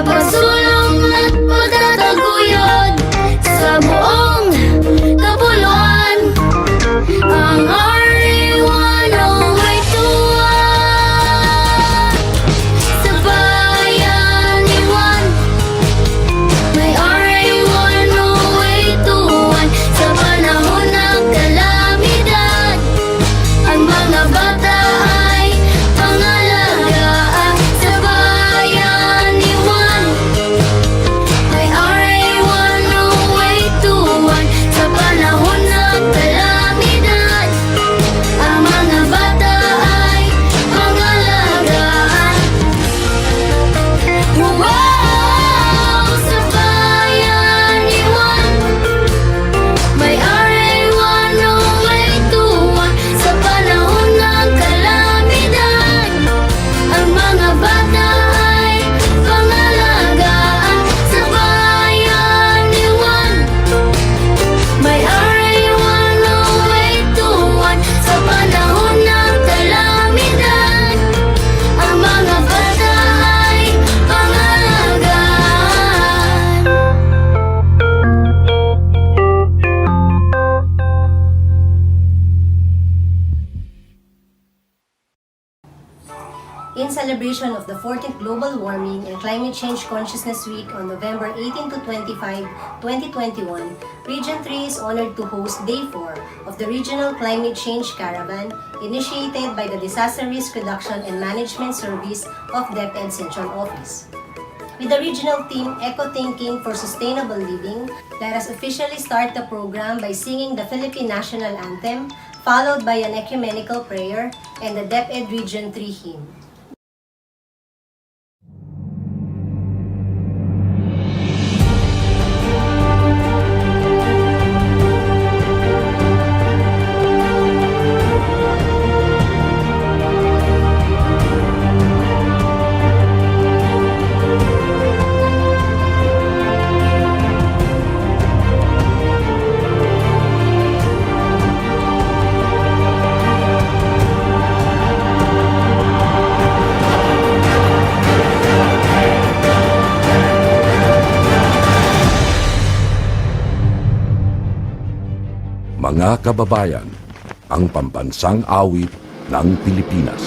Pagsulong at pagtataguyod sa buong kapuluan, ang RA1 ay tuwan. Sa bayanihan, may RA1 ay tuwan. Sa panahon ng kalamidad, ang mga bata ay pangalagaan. Sa bayanihan, may RA1 ay tuwan. Sa panahon ng kalamidad, ang mga bata ay pangalagaan. Wow! Sa bayanihan, may RA1 ay tuwan. Sa panahon ng kalamidad, ang mga bata ay pangalagaan. Sa bayanihan, may RA1 ay tuwan. Sa panahon ng kalamidad, ang mga bata ay pangalagaan. In celebration of the 14th Global Warming and Climate Change Consciousness Week on November 18 to 25, 2021, Region 3 is honored to host Day 4 of the Regional Climate Change Caravan initiated by the Disaster Risk Reduction and Management Service of DepEd Central Office. With the regional theme Eco Thinking for Sustainable Living, let us officially start the program by singing the Philippine National Anthem, followed by an ecumenical prayer and the DepEd Region 3 hymn. Mga kababayan, ang pambansang awit ng Pilipinas.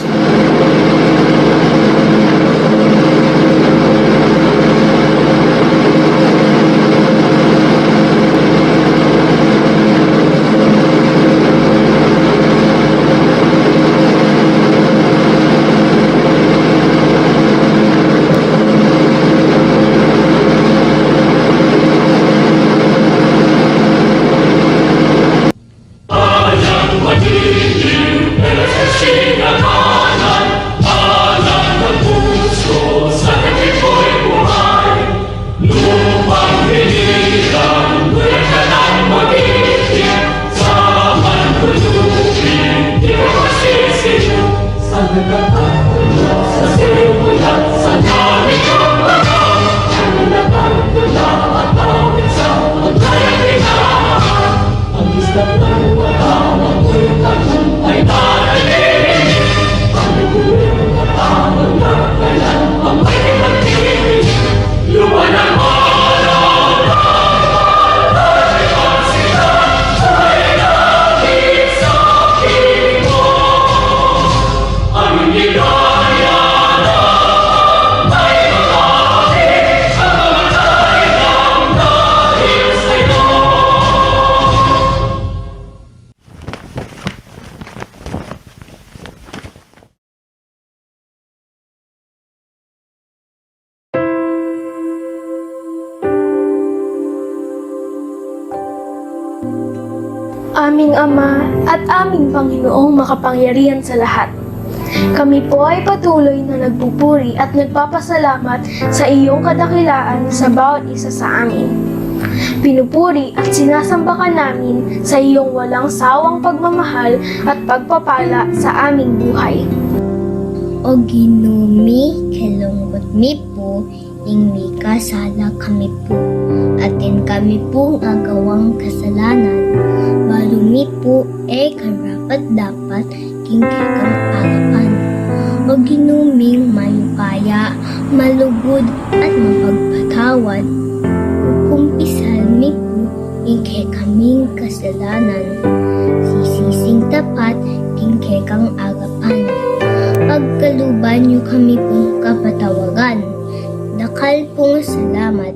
Aming Ama at aming Panginoong makapangyarihan sa lahat. Kami po ay patuloy na nagpupuri at nagpapasalamat sa iyong kadakilaan sa bawat isa sa amin. Pinupuri at sinasamba ka namin sa iyong walang sawang pagmamahal at pagpapala sa aming buhay. O Ginoo, kalungkot mi po, ingmi kasala kami po, atin kami pong agawang kasalanan, balumi po karapat dapat kingkikang agapan. o ginuming mayukaya, malugod at mapagpatawad. Kumpisal mi po, ingke kaming kasalanan, sisising tapat, ingke kang agapan. Pagkaluban niyo kami pong kapatawagan, dakal pong salamat.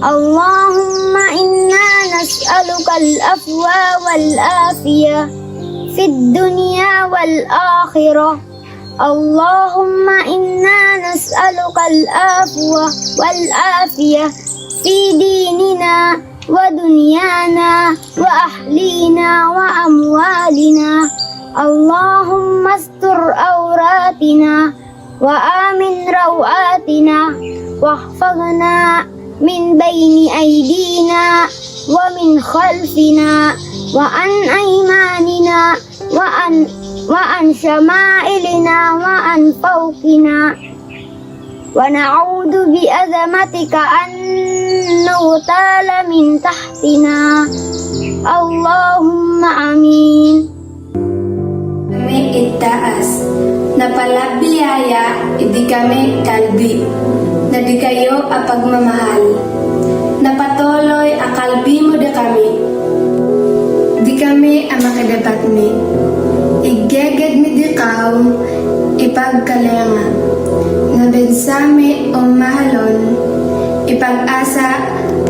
Allahumma inna nas'aluka al-afwa wal-afiyah fid dunya wal-akhirah. Allahumma inna nas'aluka al-afwa wal-afiyah fi dinina wa dunyana wa ahlina wa amwalina. Allahumma astur awratina wa amin rawatina wahfazna min bayni aydina wa min khalfina wa an aymanina wa an shama'ilina wa an fawqina wa na'udhu bi azamatika an nughtala min tahtina. Allahumma amin. Kami itaas, na palabiyaya, idi kami kalbi, na di kayo apagmamahal, na patuloy akalbi mo da kami, di kami ang makadapat mi, igeged mi di kaw, ipagkalenga, na bensami o mahalon, ipag-asa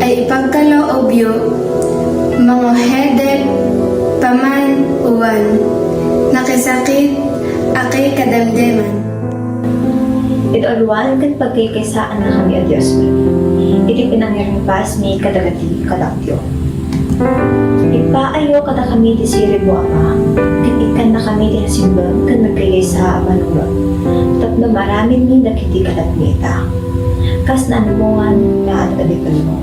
ay ipagkaloobyo, mga hedep, paman uwan, nakisakit, aki kadamdaman. Idolwan kat pagkikaysaan na kami at Diyos mo. Iti pinangyaripas mi kadagati kadakyo. Ipaayo kada kami di siribo ama, kitikan na kami di hasimbang kan nagkaysa manulot. Tapno maraming mi nakiti kadatmita. Kas nanumungan na at adipan mo.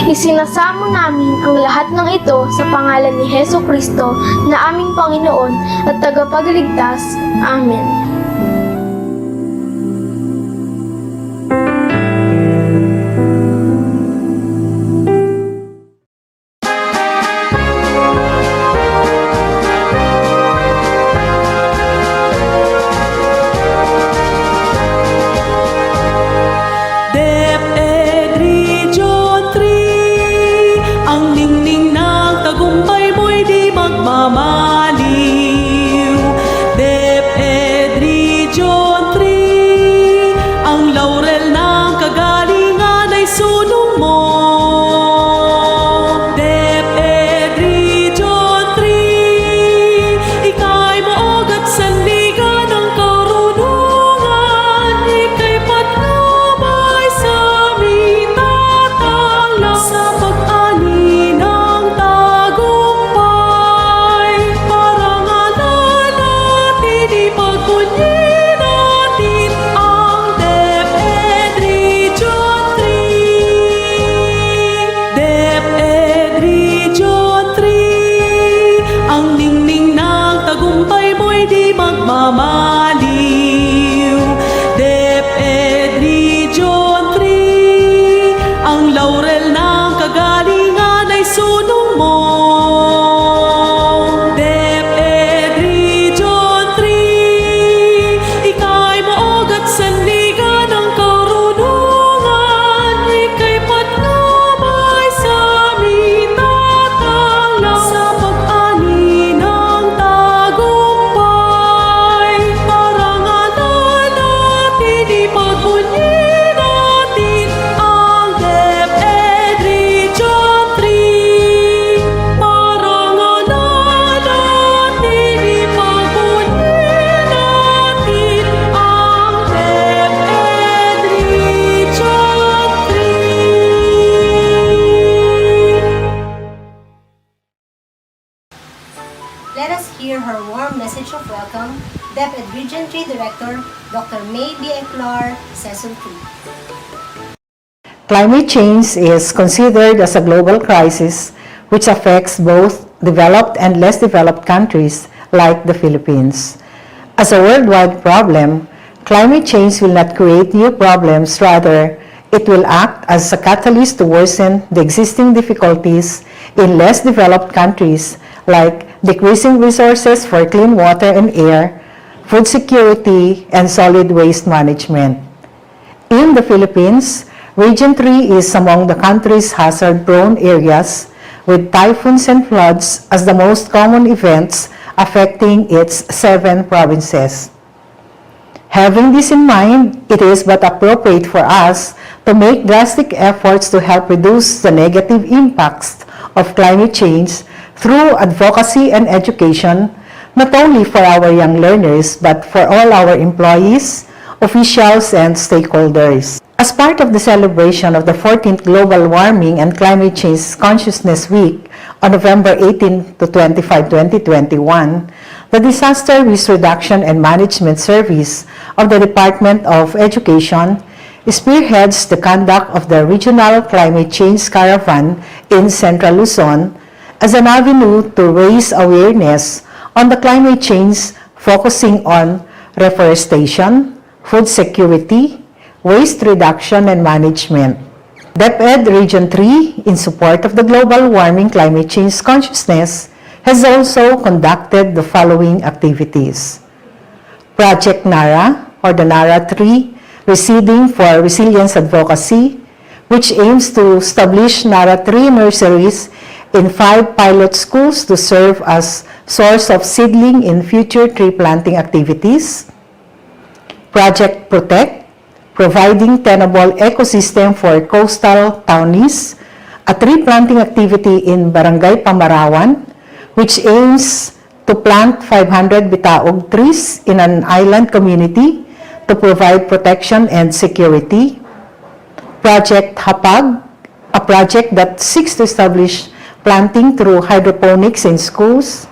Isinasamo namin ang lahat ng ito sa pangalan ni Heso Kristo na aming Panginoon at tagapagligtas. Amen. DepEd Region 3, ang ningning ng tagumpay mo'y di magmamaliw. DepEd Region 3, ang laurel ng kagalingan ay sunong mo. DepEd Region 3, ika'y maogat sandigan ng karunungan, ika'y patnubay sa aming tatanglaw sa pag-ani ng tagumpay. Parangalan natin, ipagpunyi natin ang DepEd Region 3. DepEd Region 3, ang ningning ng tagumpay mo'y di magmamaliw. DepEd Region 3, ang laurel ng kagalingan ay sunong mo. DepEd Region 3, ika'y maogat sandigan ng karunungan, ika'y patnubay sa aming tatanglaw sa pag-ani ng tagumpay. Parangalan natin, ipagpunyi natin ang DepEd Region 3. Parangalan natin, ipagpunyi natin ang DepEd Region 3. Let us hear her warm message of welcome, DepEd Region 3 Director, Dr. May B. Enclar, Session 3. Climate change is considered as a global crisis which affects both developed and less developed countries like the Philippines. As a worldwide problem, climate change will not create new problems, rather, it will act as a catalyst to worsen the existing difficulties in less developed countries like decreasing resources for clean water and air, food security, and solid waste management. In the Philippines, Region 3 is among the country's hazard-prone areas, with typhoons and floods as the most common events affecting its 7 provinces. Having this in mind, it is but appropriate for us to make drastic efforts to help reduce the negative impacts of climate change through advocacy and education, not only for our young learners, but for all our employees, officials, and stakeholders. As part of the celebration of the 14th Global Warming and Climate Change Consciousness Week on November 18 to 25, 2021, the Disaster Risk Reduction and Management Service of the Department of Education spearheads the conduct of the Regional Climate Change Caravan in Central Luzon as an avenue to raise awareness on the climate change, focusing on reforestation, food security, waste reduction and management. DepEd Region 3, in support of the Global Warming Climate Change Consciousness, has also conducted the following activities. Project NARA, or the NARA 3, Receding for Resilience Advocacy, which aims to establish NARA 3 nurseries in 5 pilot schools to serve as source of seedling in future tree planting activities. Project Protect, providing tenable ecosystem for coastal townies, a tree planting activity in Barangay Pamarawan, which aims to plant 500 bitaog trees in an island community to provide protection and security. Project Hapag, a project that seeks to establish planting through hydroponics in schools.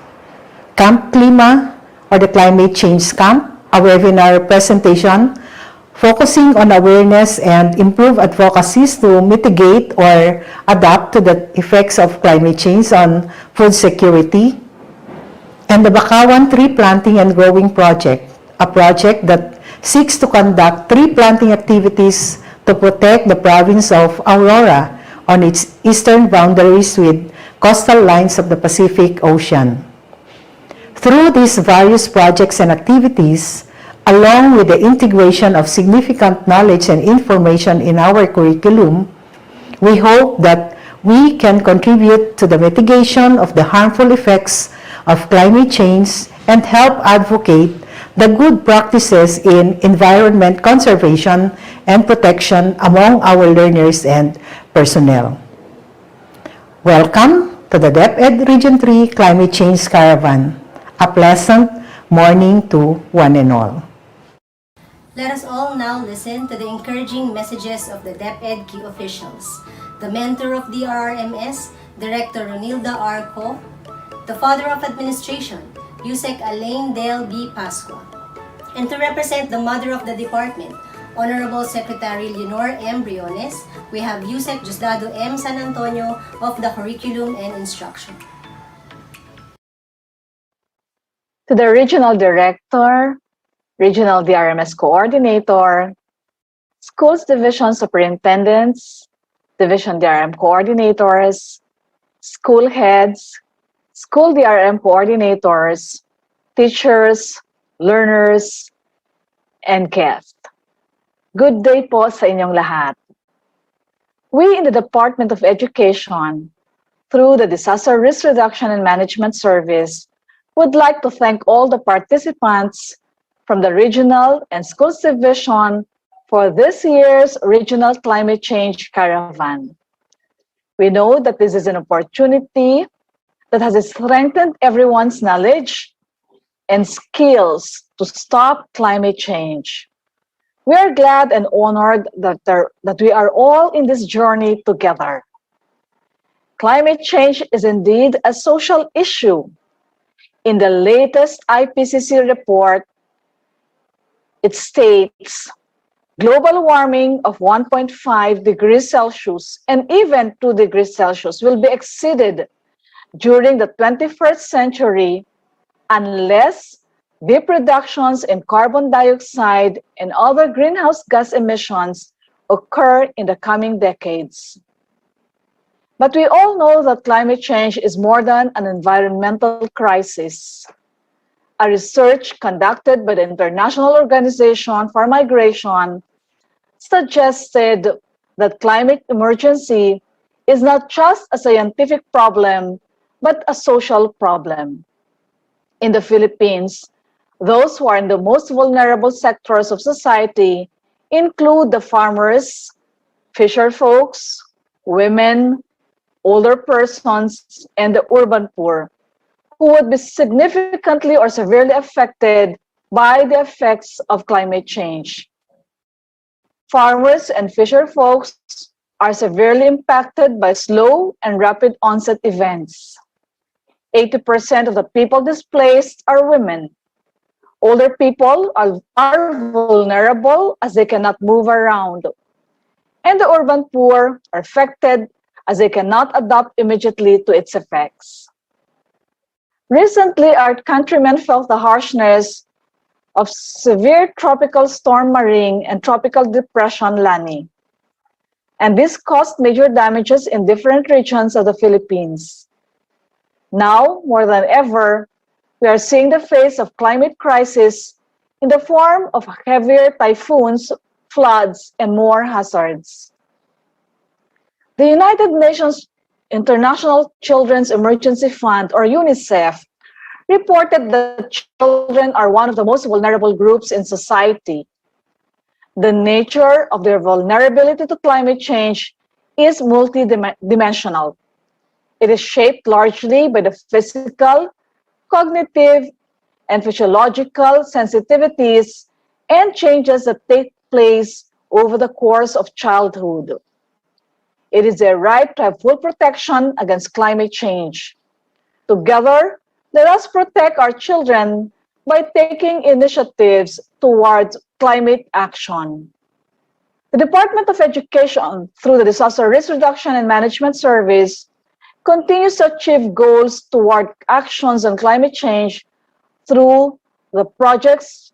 Camp Klima, or the Climate Change Camp, a webinar presentation focusing on awareness and improve advocacies to mitigate or adapt to the effects of climate change on food security. And the Bakawan Tree Planting and Growing Project, a project that seeks to conduct tree planting activities to protect the province of Aurora on its eastern boundaries with coastal lines of the Pacific Ocean. Through these various projects and activities, along with the integration of significant knowledge and information in our curriculum, we hope that we can contribute to the mitigation of the harmful effects of climate change and help advocate the good practices in environment conservation and protection among our learners and personnel. Welcome to the DepEd Region 3 Climate Change Caravan. A pleasant morning to one and all. Let us all now listen to the encouraging messages of the DepEd key officials, the mentor of DRRMS, Director Ronilda R. Co., the Father of Administration, Yusek Alain Del B. Pascua, and to represent the Mother of the Department, Honorable Secretary Leonor M. Briones, we have Yusek Diosdado M. San Antonio of the Curriculum and Instruction. To the Regional Director, Regional DRRMS Coordinator, Schools Division Superintendents, Division DRM Coordinators, School Heads, School DRM Coordinators, Teachers, Learners, and guests. Good day po sa inyong lahat. We in the Department of Education, through the Disaster Risk Reduction and Management Service, would like to thank all the participants from the Regional and Schools Division for this year's Regional Climate Change Caravan. We know that this is an opportunity that has strengthened everyone's knowledge and skills to stop climate change. We are glad and honored that we are all in this journey together. Climate change is indeed a social issue. In the latest IPCC report, it states global warming of 1.5 degrees Celsius and even 2 degrees Celsius will be exceeded during the 21st century unless deep reductions in carbon dioxide and other greenhouse gas emissions occur in the coming decades. But we all know that climate change is more than an environmental crisis. A research conducted by the International Organization for Migration suggested that climate emergency is not just a scientific problem, but a social problem. In the Philippines, those who are in the most vulnerable sectors of society include the farmers, fisher folks, women, older persons, and the urban poor, who would be significantly or severely affected by the effects of climate change. Farmers and fisher folks are severely impacted by slow and rapid onset events. 80% of the people displaced are women. Older people are vulnerable as they cannot move around. And the urban poor are affected as they cannot adapt immediately to its effects. Recently, our countrymen felt the harshness of severe tropical storm Maring and tropical depression Lani. And this caused major damages in different regions of the Philippines. Now, more than ever, we are seeing the face of climate crisis in the form of heavier typhoons, floods, and more hazards. The United Nations International Children's Emergency Fund, or UNICEF, reported that children are one of the most vulnerable groups in society. The nature of their vulnerability to climate change is multidimensional. It is shaped largely by the physical, cognitive, and physiological sensitivities and changes that take place over the course of childhood. It is their right to have full protection against climate change. Together, let us protect our children by taking initiatives towards climate action. The Department of Education, through the Disaster Risk Reduction and Management Service, continues to achieve goals toward actions on climate change through the projects,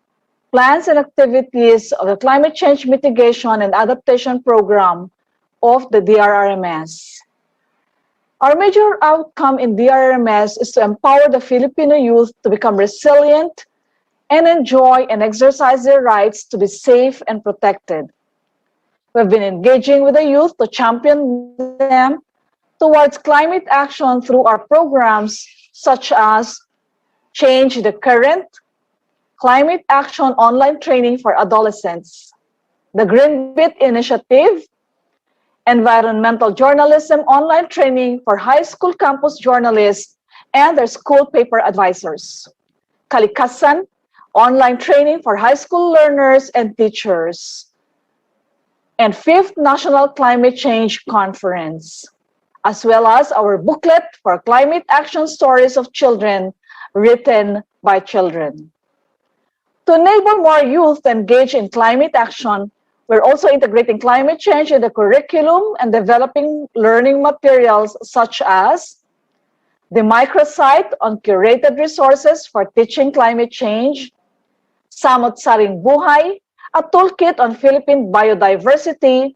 plans, and activities of the Climate Change Mitigation and Adaptation Program of the DRRMS. Our major outcome in DRRMS is to empower the Filipino youth to become resilient and enjoy and exercise their rights to be safe and protected. We've been engaging with the youth to champion them towards climate action through our programs such as Change the Current, Climate Action Online Training for Adolescents, the Green Bit Initiative, Environmental Journalism Online Training for high school campus journalists and their school paper advisors, Kalikasan, Online Training for high school learners and teachers, and 5th National Climate Change Conference, as well as our booklet for climate action stories of children written by children. To enable more youth to engage in climate action, we're also integrating climate change in the curriculum and developing learning materials such as the microsite on curated resources for teaching climate change, Samot Saring Buhay, a toolkit on Philippine biodiversity,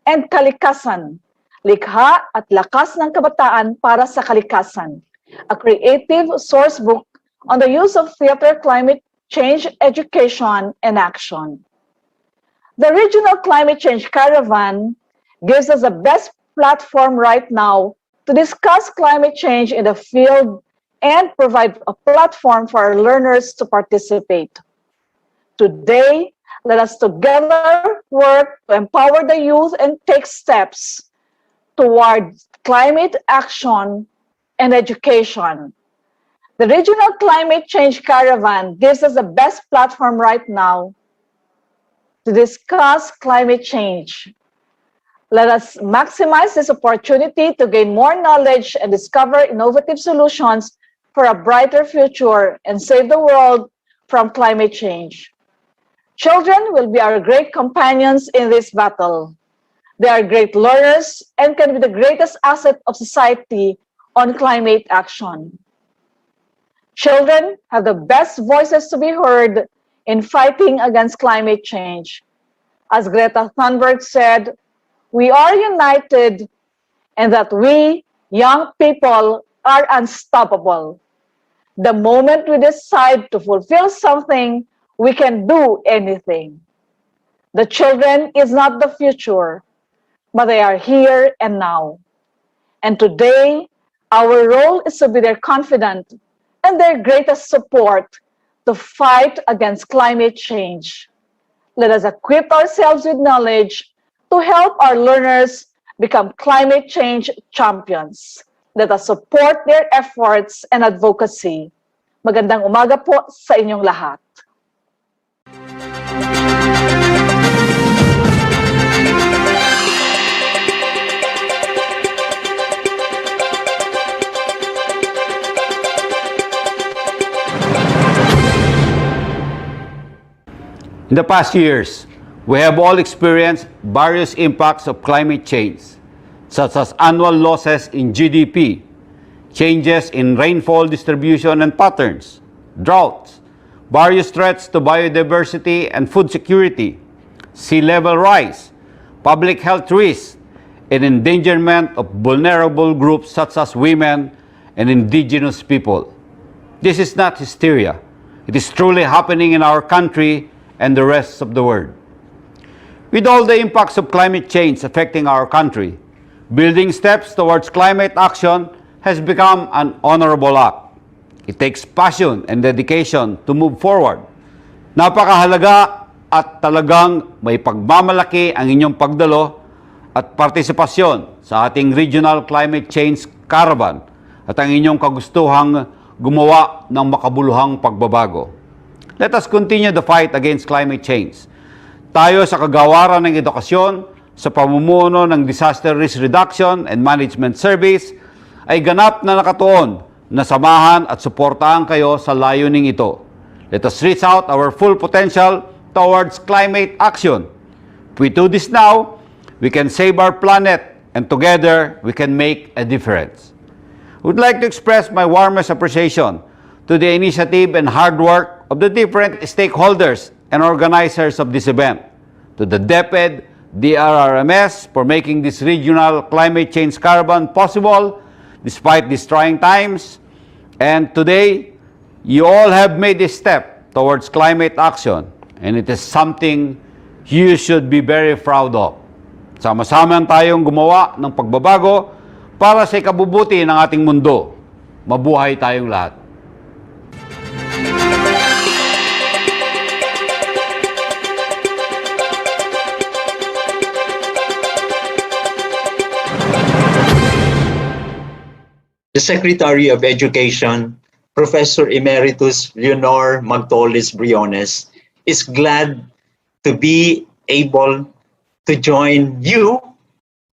and Kalikasan, Likha at Lakas ng Kabataan para sa Kalikasan, a creative source book on the use of theater climate change education and action. The Regional Climate Change Caravan gives us the best platform right now to discuss climate change in the field and provide a platform for our learners to participate. Today, let us together work to empower the youth and take steps toward climate action and education. The Regional Climate Change Caravan gives us the best platform right now to discuss climate change. Let us maximize this opportunity to gain more knowledge and discover innovative solutions for a brighter future and save the world from climate change. Children will be our great companions in this battle. They are great learners and can be the greatest asset of society on climate action. Children have the best voices to be heard in fighting against climate change. As Greta Thunberg said, we are united and that we Young people are unstoppable. The moment we decide to fulfill something, we can do anything. The children is not the future, but they are here and now. And today, our role is to be their confidant and their greatest support to fight against climate change. Let us equip ourselves with knowledge to help our learners become climate change champions. Let us support their efforts and advocacy. Magandang umaga po sa inyong lahat. In the past years, we have all experienced various impacts of climate change, such as annual losses in GDP, changes in rainfall distribution and patterns, droughts, various threats to biodiversity and food security, sea level rise, public health risks, and endangerment of vulnerable groups such as women and indigenous people. This is not hysteria. It is truly happening in our country and the rest of the world. With all the impacts of climate change affecting our country, building steps towards climate action has become an honorable act. It takes passion and dedication to move forward. Napakahalaga at talagang may pagmamalaki ang inyong pagdalo at partisipasyon sa ating Regional Climate Change Caravan at ang inyong kagustuhang gumawa ng makabuluhang pagbabago. Let us continue the fight against climate change. Tayo sa kagawaran ng edukasyon, sa pamumuno ng Disaster Risk Reduction and Management Service, ay ganap na nakatuon na samahan at suportahan kayo sa layuning ito. Let us reach out our full potential towards climate action. If we do this now, we can save our planet and together we can make a difference. I would like to express my warmest appreciation to the initiative and hard work of the different stakeholders and organizers of this event, to the DepEd, DRRMS for making this Regional Climate Change Caravan possible despite these trying times. And today, you all have made a step towards climate action, and it is something you should be very proud of. Sama-sama tayong gumawa ng pagbabago para sa ikabubuti ng ating mundo. Mabuhay tayong lahat. The Secretary of Education, Professor Emeritus Leonor Magtolis Briones, is glad to be able to join you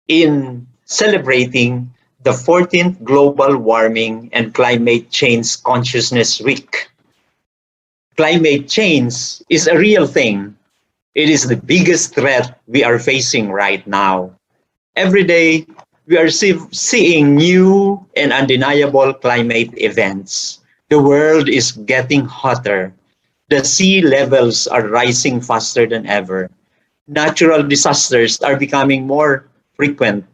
in celebrating the 14th Global Warming and Climate Change Consciousness Week. Climate change is a real thing. It is the biggest threat we are facing right now. Every day, we are seeing new and undeniable climate events. The world is getting hotter. The sea levels are rising faster than ever. Natural disasters are becoming more frequent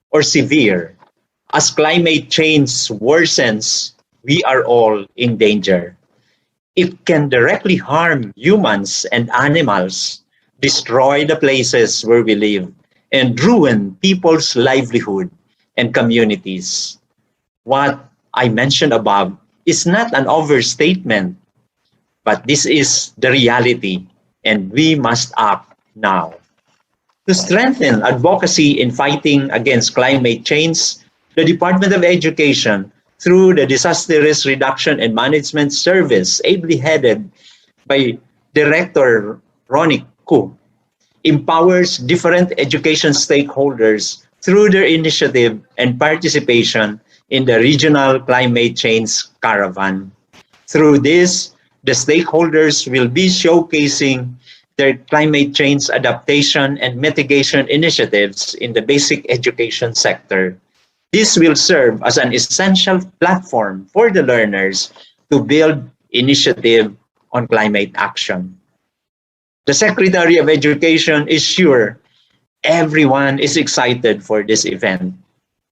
or severe. As climate change worsens, we are all in danger. It can directly harm humans and animals, destroy the places where we live, and ruin people's livelihood and communities. What I mentioned above is not an overstatement, but this is the reality, and we must act now. To strengthen advocacy in fighting against climate change, the Department of Education, through the Disaster Risk Reduction and Management Service, ably headed by Director Ronnie Ku, empowers different education stakeholders through their initiative and participation in the Regional Climate Change Caravan. Through this, the stakeholders will be showcasing their climate change adaptation and mitigation initiatives in the basic education sector. This will serve as an essential platform for the learners to build initiative on climate action. The Secretary of Education is sure everyone is excited for this event.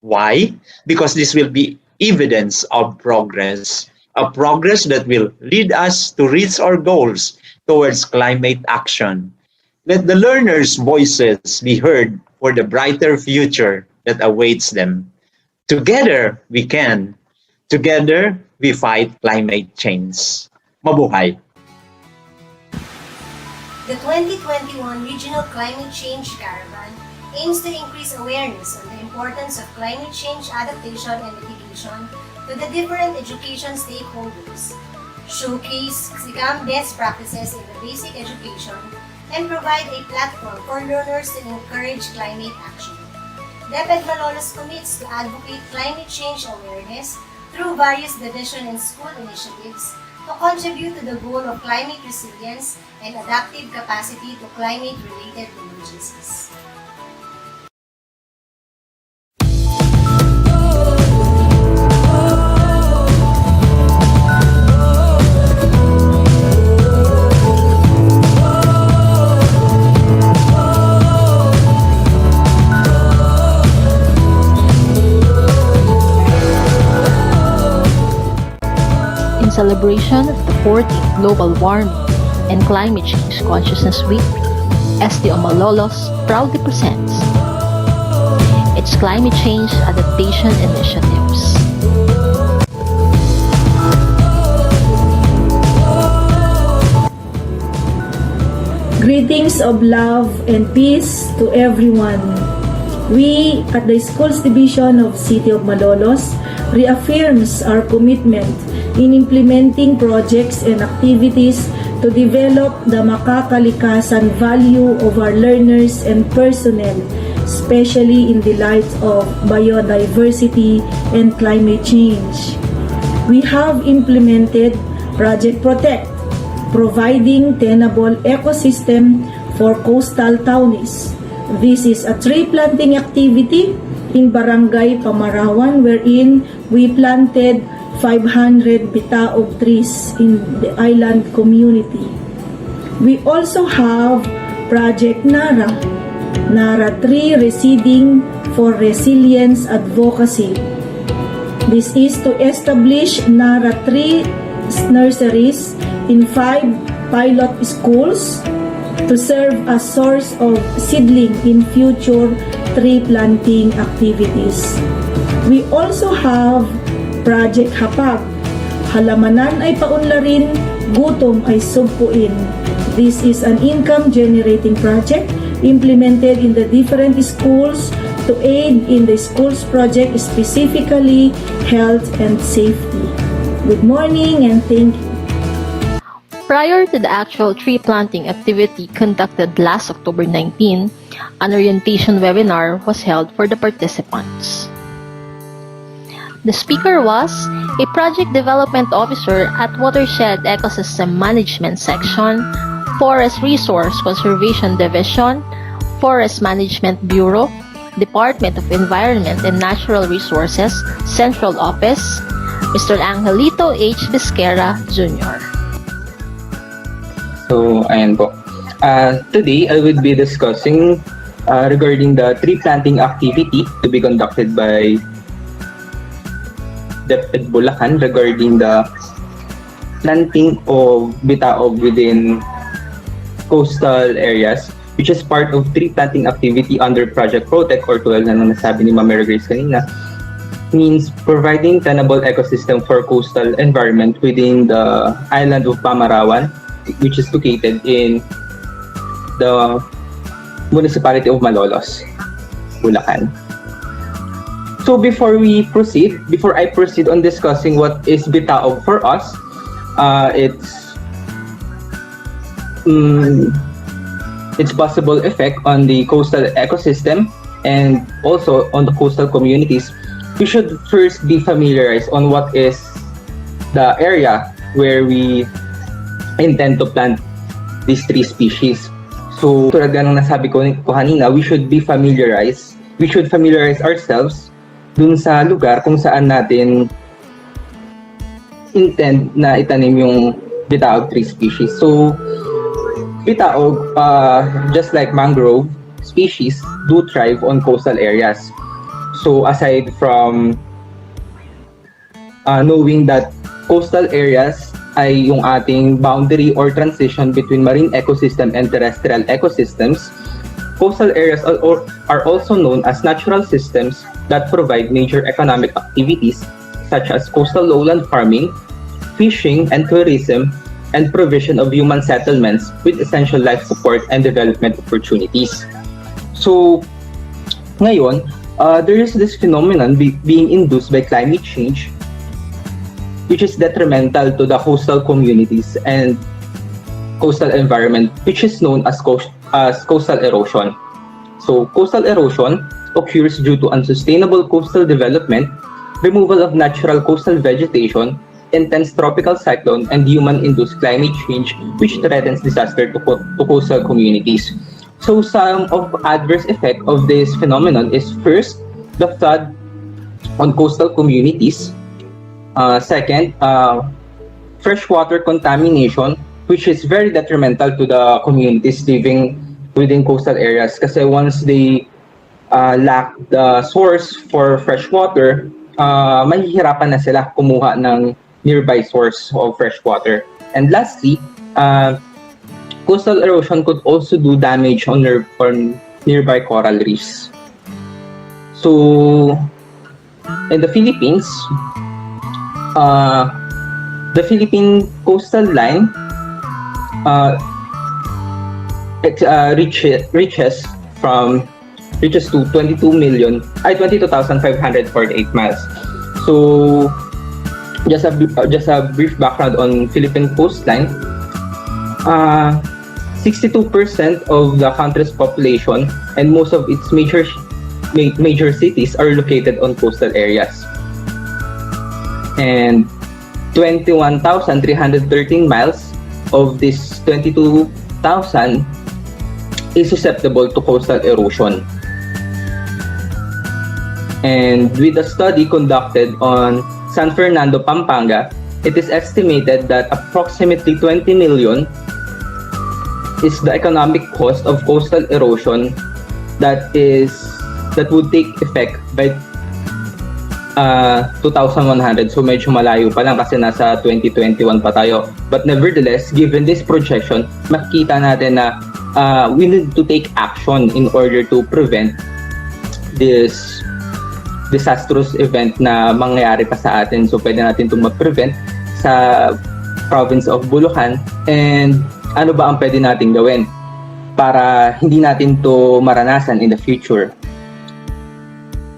Why? Because this will be evidence of progress, a progress that will lead us to reach our goals towards climate action. Let the learners' voices be heard for the brighter future that awaits them. Together, we can. Together, we fight climate change. Mabuhay! The 2021 Regional Climate Change Caravan aims to increase awareness on the importance of climate change adaptation and mitigation to the different education stakeholders, showcase SICAM best practices in the basic education, and provide a platform for learners to encourage climate action. DepEd Malolos commits to advocate climate change awareness through various division and school initiatives to contribute to the goal of climate resilience and adaptive capacity to climate-related emergencies. In celebration of the 14th Global Warming and Climate Change Consciousness Week, STO Malolos proudly presents its Climate Change Adaptation Initiatives. Greetings of love and peace to everyone. We at the Schools Division of City of Malolos reaffirms our commitment in implementing projects and activities to develop the makakalikasan value of our learners and personnel, especially in the light of biodiversity and climate change. We have implemented Project Protect, providing tenable ecosystem for coastal townies. This is a tree planting activity in Barangay Pamarawan wherein we planted 500 bitaog trees in the island community. We also have Project Nara, Nara Tree Reseeding for Resilience Advocacy. This is to establish Nara Tree nurseries in 5 pilot schools to serve as source of seedling in future tree planting activities. We also have Project Hapag, halamanan ay paunlarin, gutom ay sugpuin. This is an income-generating project implemented in the different schools to aid in the schools project, specifically health and safety. Good morning and thank you. Prior to the actual tree planting activity conducted last October 19, an orientation webinar was held for the participants. The speaker was a project development officer at Watershed Ecosystem Management Section, Forest Resource Conservation Division, Forest Management Bureau, Department of Environment and Natural Resources, Central Office, Mr. Angelito H. Bisquera, Jr. So, ayan po. Today, I will be discussing regarding the tree planting activity to be conducted by DepEd Bulacan regarding the planting of bitaog within coastal areas, which is part of tree planting activity under Project Protect or 12 na nasabi ni Ma'am Mary Grace kanina, means providing tenable ecosystem for coastal environment within the island of Pamarawan, which is located in the municipality of Malolos, Bulacan. So before I proceed on discussing what is bitaog for us, its possible effect on the coastal ecosystem and also on the coastal communities, we should first be familiarized on what is the area where we intend to plant these three species. So, tulad nga ng nasabi ko kanina, we should familiarize ourselves dun sa lugar kung saan natin intend na itanim yung bitaog tree species. So, bitaog, just like mangrove species, do thrive on coastal areas. So aside from knowing that coastal areas ay yung ating boundary or transition between marine ecosystem and terrestrial ecosystems, coastal areas are also known as natural systems that provide major economic activities such as coastal lowland farming, fishing and tourism, and provision of human settlements with essential life support and development opportunities. So, ngayon, there is this phenomenon being induced by climate change, which is detrimental to the coastal communities and coastal environment, which is known as coastal erosion. So, coastal erosion occurs due to unsustainable coastal development, removal of natural coastal vegetation, intense tropical cyclone, and human-induced climate change, which threatens disaster to coastal communities. So some of adverse effect of this phenomenon is first, the flood on coastal communities. Second, freshwater contamination, which is very detrimental to the communities living within coastal areas. Kasi once they lack the source for fresh water, mahihirapan na sila kumuha ng nearby source of fresh water. And lastly, coastal erosion could also do damage on nearby coral reefs. So, in the Philippines, the Philippine coastal line reaches to 22,548 miles. So, just a brief background on Philippine coastline. 62% of the country's population and most of its major cities are located on coastal areas. And 21,313 miles of this 22,000 is susceptible to coastal erosion. And with a study conducted on San Fernando, Pampanga, it is estimated that approximately 20 million is the economic cost of coastal erosion that would take effect by 2100. So medyo malayo pa lang kasi nasa 2021 pa tayo. But nevertheless, given this projection, makikita natin na we need to take action in order to prevent this disastrous event na mangyayari pa sa atin. So pwede natin itong ma-prevent sa province of Bulacan. And ano ba ang pwede natin gawin para hindi natin to maranasan in the future?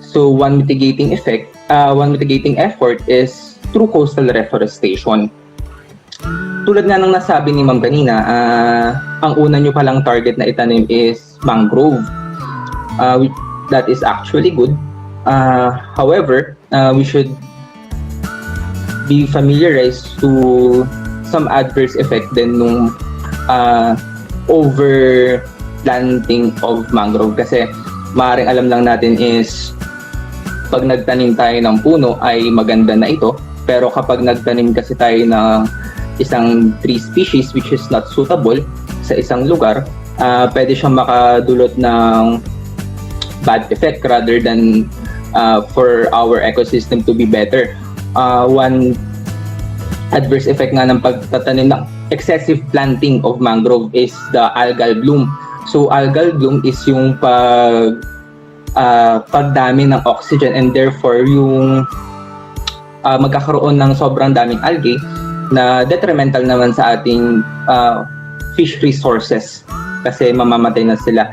So one mitigating effort is through coastal reforestation. Tulad nga ng nasabi ni Ma'am kanina, ang una nyo palang target na itanim is mangrove. That is actually good. However, we should be familiarized to some adverse effect din nung over-planting of mangrove. Kasi maaaring alam lang natin is pag nagtanim tayo ng puno ay maganda na ito. Pero kapag nagtanim kasi tayo ng isang tree species which is not suitable sa isang lugar, pwede siyang makadulot ng bad effect rather than for our ecosystem to be better. One adverse effect nga ng pagtatanim ng excessive planting of mangrove is the algal bloom. So algal bloom is yung pagdami ng oxygen and therefore yung magkakaroon ng sobrang daming algae na detrimental naman sa ating fish resources kasi mamamatay na sila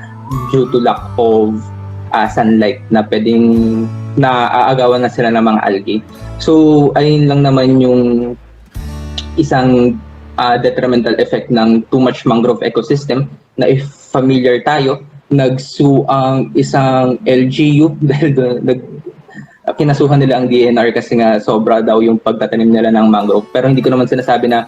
due to lack of sunlight na pwedeng naaagawan na sila ng mga algae. So ayun lang naman yung isang detrimental effect ng too much mangrove ecosystem na if familiar tayo, nagsu ang isang LGU dahil kinasuhan nila ang DNR kasi nga sobra daw yung pagtatanim nila ng mangrove. Pero hindi ko naman sinasabi na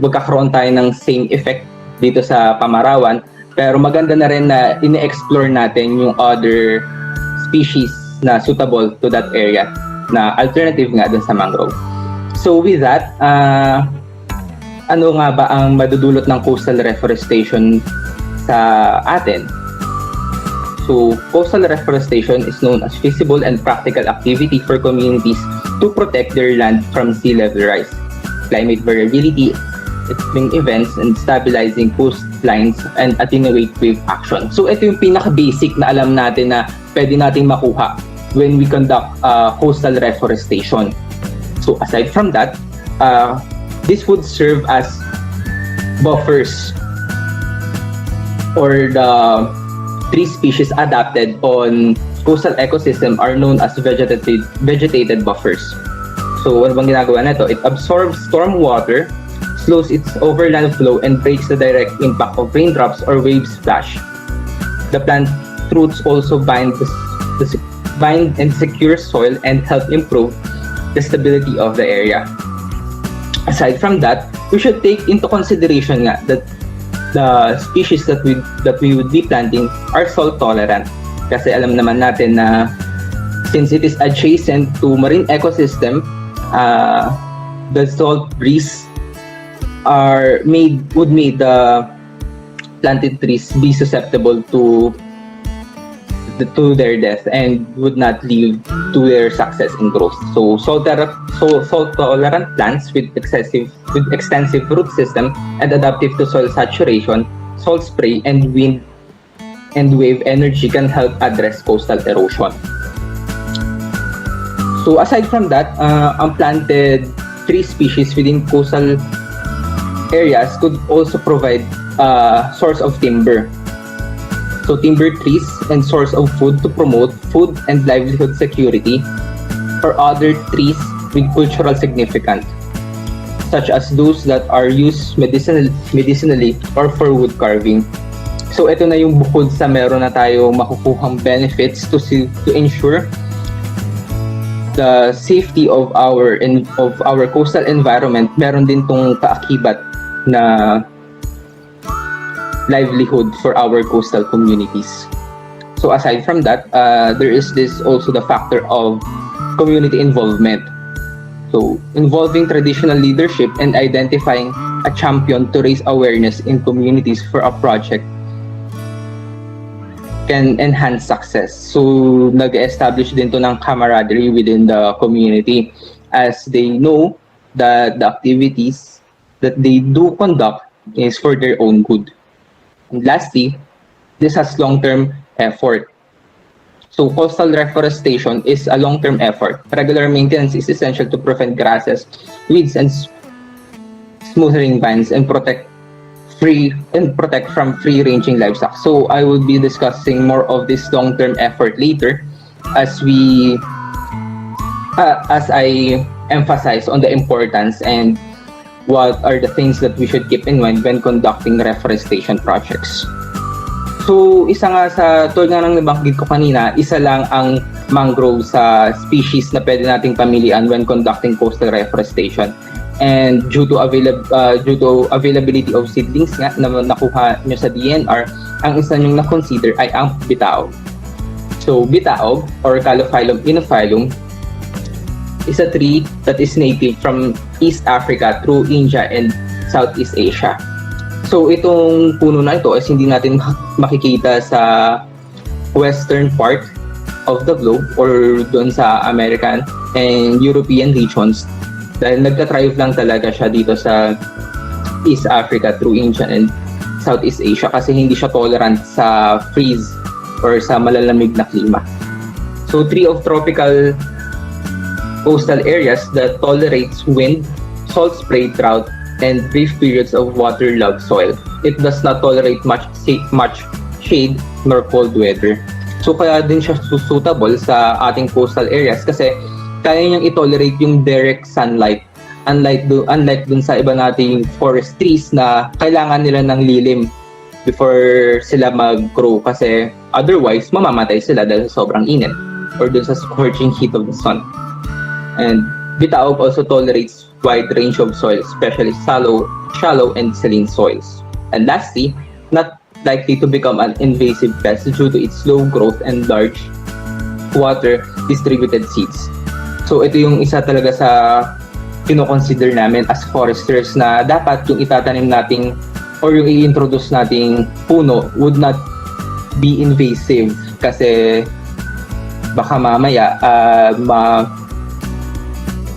magkakaroon tayo ng same effect dito sa Pamarawan. Pero maganda na rin na ine-explore natin yung other species na suitable to that area na alternative nga dun sa mangrove. So with that, ano nga ba ang madudulot ng coastal reforestation sa atin. So, coastal reforestation is known as feasible and practical activity for communities to protect their land from sea level rise, climate variability, extreme events, and stabilizing coastlines and attenuate wave action. So, ito yung pinaka-basic na alam natin na pwede nating makuha when we conduct coastal reforestation. So, aside from that, this would serve as buffers or the tree species adapted on coastal ecosystem are known as vegetated buffers. So, ano bang ginagawa nito? It absorbs storm water, slows its overland flow, and breaks the direct impact of raindrops or wave splash. The plant roots also bind and secure soil and help improve the stability of the area. Aside from that, we should take into consideration nga that the species that we would be planting are salt tolerant. Kasi alam naman natin na since it is adjacent to marine ecosystem, the salt breeze would make the planted trees be susceptible to their death and would not lead to their success in growth. So salt tolerant plants with extensive root system and adaptive to soil saturation, salt spray, and wind and wave energy can help address coastal erosion. So aside from that, unplanted tree species within coastal areas could also provide a source of timber. So timber trees and source of food to promote food and livelihood security, or other trees with cultural significance, such as those that are used medicinally or for wood carving. So ito na yung bukod sa meron na tayo makukuhang benefits to ensure the safety of our coastal environment. Meron din tong kaakibat na livelihood for our coastal communities. So aside from that, there is also the factor of community involvement. So involving traditional leadership and identifying a champion to raise awareness in communities for a project can enhance success. So nag-establish din to ng camaraderie within the community as they know that the activities that they do conduct is for their own good. And lastly, this has long-term effort. So coastal reforestation is a long-term effort. Regular maintenance is essential to prevent grasses, weeds, and smoothing vines and protect from free-ranging livestock. So I will be discussing more of this long-term effort later as I emphasize on the importance and what are the things that we should keep in mind when conducting reforestation projects. So, isa nga sa, tulad nga ng nabanggit ko kanina, isa lang ang mangrove sa species na pwede nating pamilian when conducting coastal reforestation. And due to availability of seedlings nga na nakuha nyo sa DNR, ang isa nyong na-consider ay ang bitaog. So, bitaog or Calophyllum inophyllum is a tree that is native from East Africa through India and Southeast Asia. So itong puno na ito is hindi natin makikita sa western part of the globe or doon sa American and European regions dahil nagka-thrive lang talaga siya dito sa East Africa through India and Southeast Asia kasi hindi siya tolerant sa freeze or sa malalamig na klima. So tree of tropical coastal areas that tolerates wind, salt spray, drought, and brief periods of waterlogged soil. It does not tolerate much shade nor cold weather. So kaya din siya suitable sa ating coastal areas kasi kaya niyang i-tolerate yung direct sunlight. Unlike dun sa iba nating forest trees na kailangan nila ng lilim before sila mag-grow kasi otherwise mamamatay sila dahil sa sobrang init or dun sa scorching heat of the sun. And bitaog also tolerates wide range of soil, especially shallow and saline soils. And lastly, not likely to become an invasive pest due to its slow growth and large water distributed seeds. So ito yung isa talaga sa kino-consider namin as foresters na dapat yung itatanim nating or yung i-introduce nating puno would not be invasive kasi baka mamaya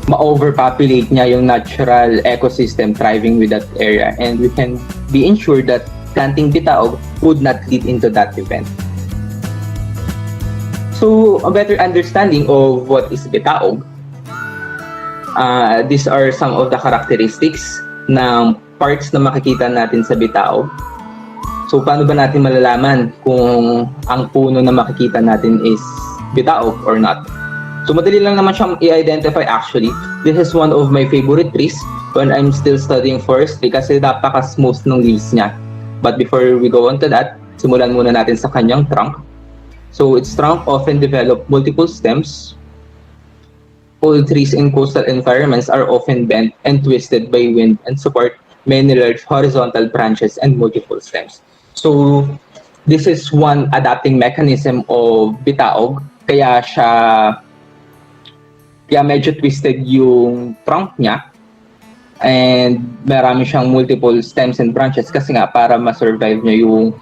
ma-overpopulate niya yung natural ecosystem thriving with that area, and we can be ensured that planting bitaog would not lead into that event. So, a better understanding of what is bitaog, these are some of the characteristics ng parts na makikita natin sa bitaog. So, paano ba natin malalaman kung ang puno na makikita natin is bitaog or not? So, madali lang naman siyang i-identify actually. This is one of my favorite trees when I'm still studying forestry kasi napaka-smooth ng leaves niya. But before we go on to that, simulan muna natin sa kanyang trunk. So, its trunk often develop multiple stems. Old trees in coastal environments are often bent and twisted by wind and support many large horizontal branches and multiple stems. So, this is one adapting mechanism of bitaog. Kaya medyo twisted yung trunk niya and marami siyang multiple stems and branches kasi nga para ma-survive niya yung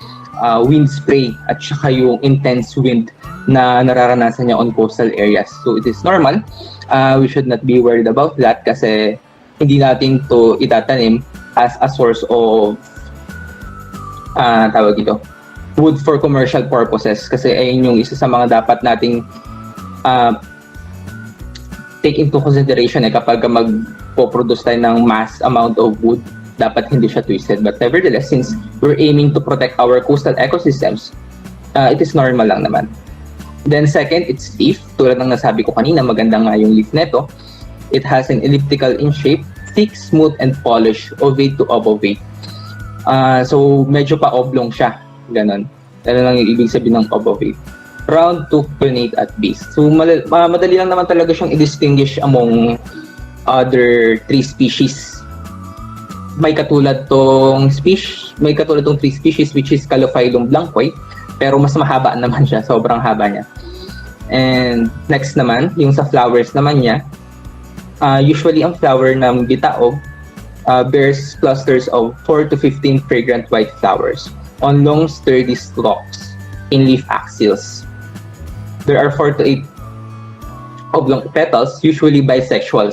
wind spray at saka yung intense wind na nararanasan niya on coastal areas. So it is normal. We should not be worried about that kasi hindi natin to itatanim as a source of wood for commercial purposes kasi ayun yung isa sa mga dapat nating take into consideration kapag magpo-produce tayo ng mass amount of wood, dapat hindi siya twisted. But nevertheless, since we're aiming to protect our coastal ecosystems, it is normal lang naman. Then second, its leaf. Tulad ng nasabi ko kanina, maganda nga yung leaf neto. It has an elliptical in shape, thick, smooth, and polished, ovate to obovate. So medyo pa-oblong siya, ganon. Ano lang yung ibig sabihin ng obovate. Round to pinnate at base. So madali lang naman talaga siyang i-distinguish among other tree species. May katulad tong tree species which is Calophyllum blancoi, pero mas mahaba naman siya, sobrang haba niya. And next naman, yung sa flowers naman niya, usually ang flower ng bitaog bears clusters of 4 to 15 fragrant white flowers on long sturdy stalks in leaf axils. There are 4 to 8 oblong petals, usually bisexual,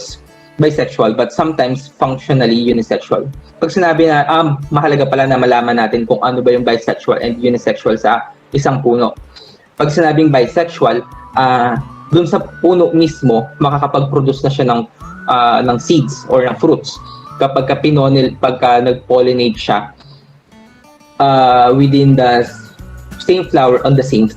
but sometimes functionally unisexual. Pag sinabi na, mahalaga pala na malaman natin kung ano ba yung bisexual and unisexual sa isang puno. Pag sinabing bisexual, dun sa puno mismo, makakapag-produce na siya ng seeds or ng fruits. Kapag pagka nag-pollinate siya within the same flower on the same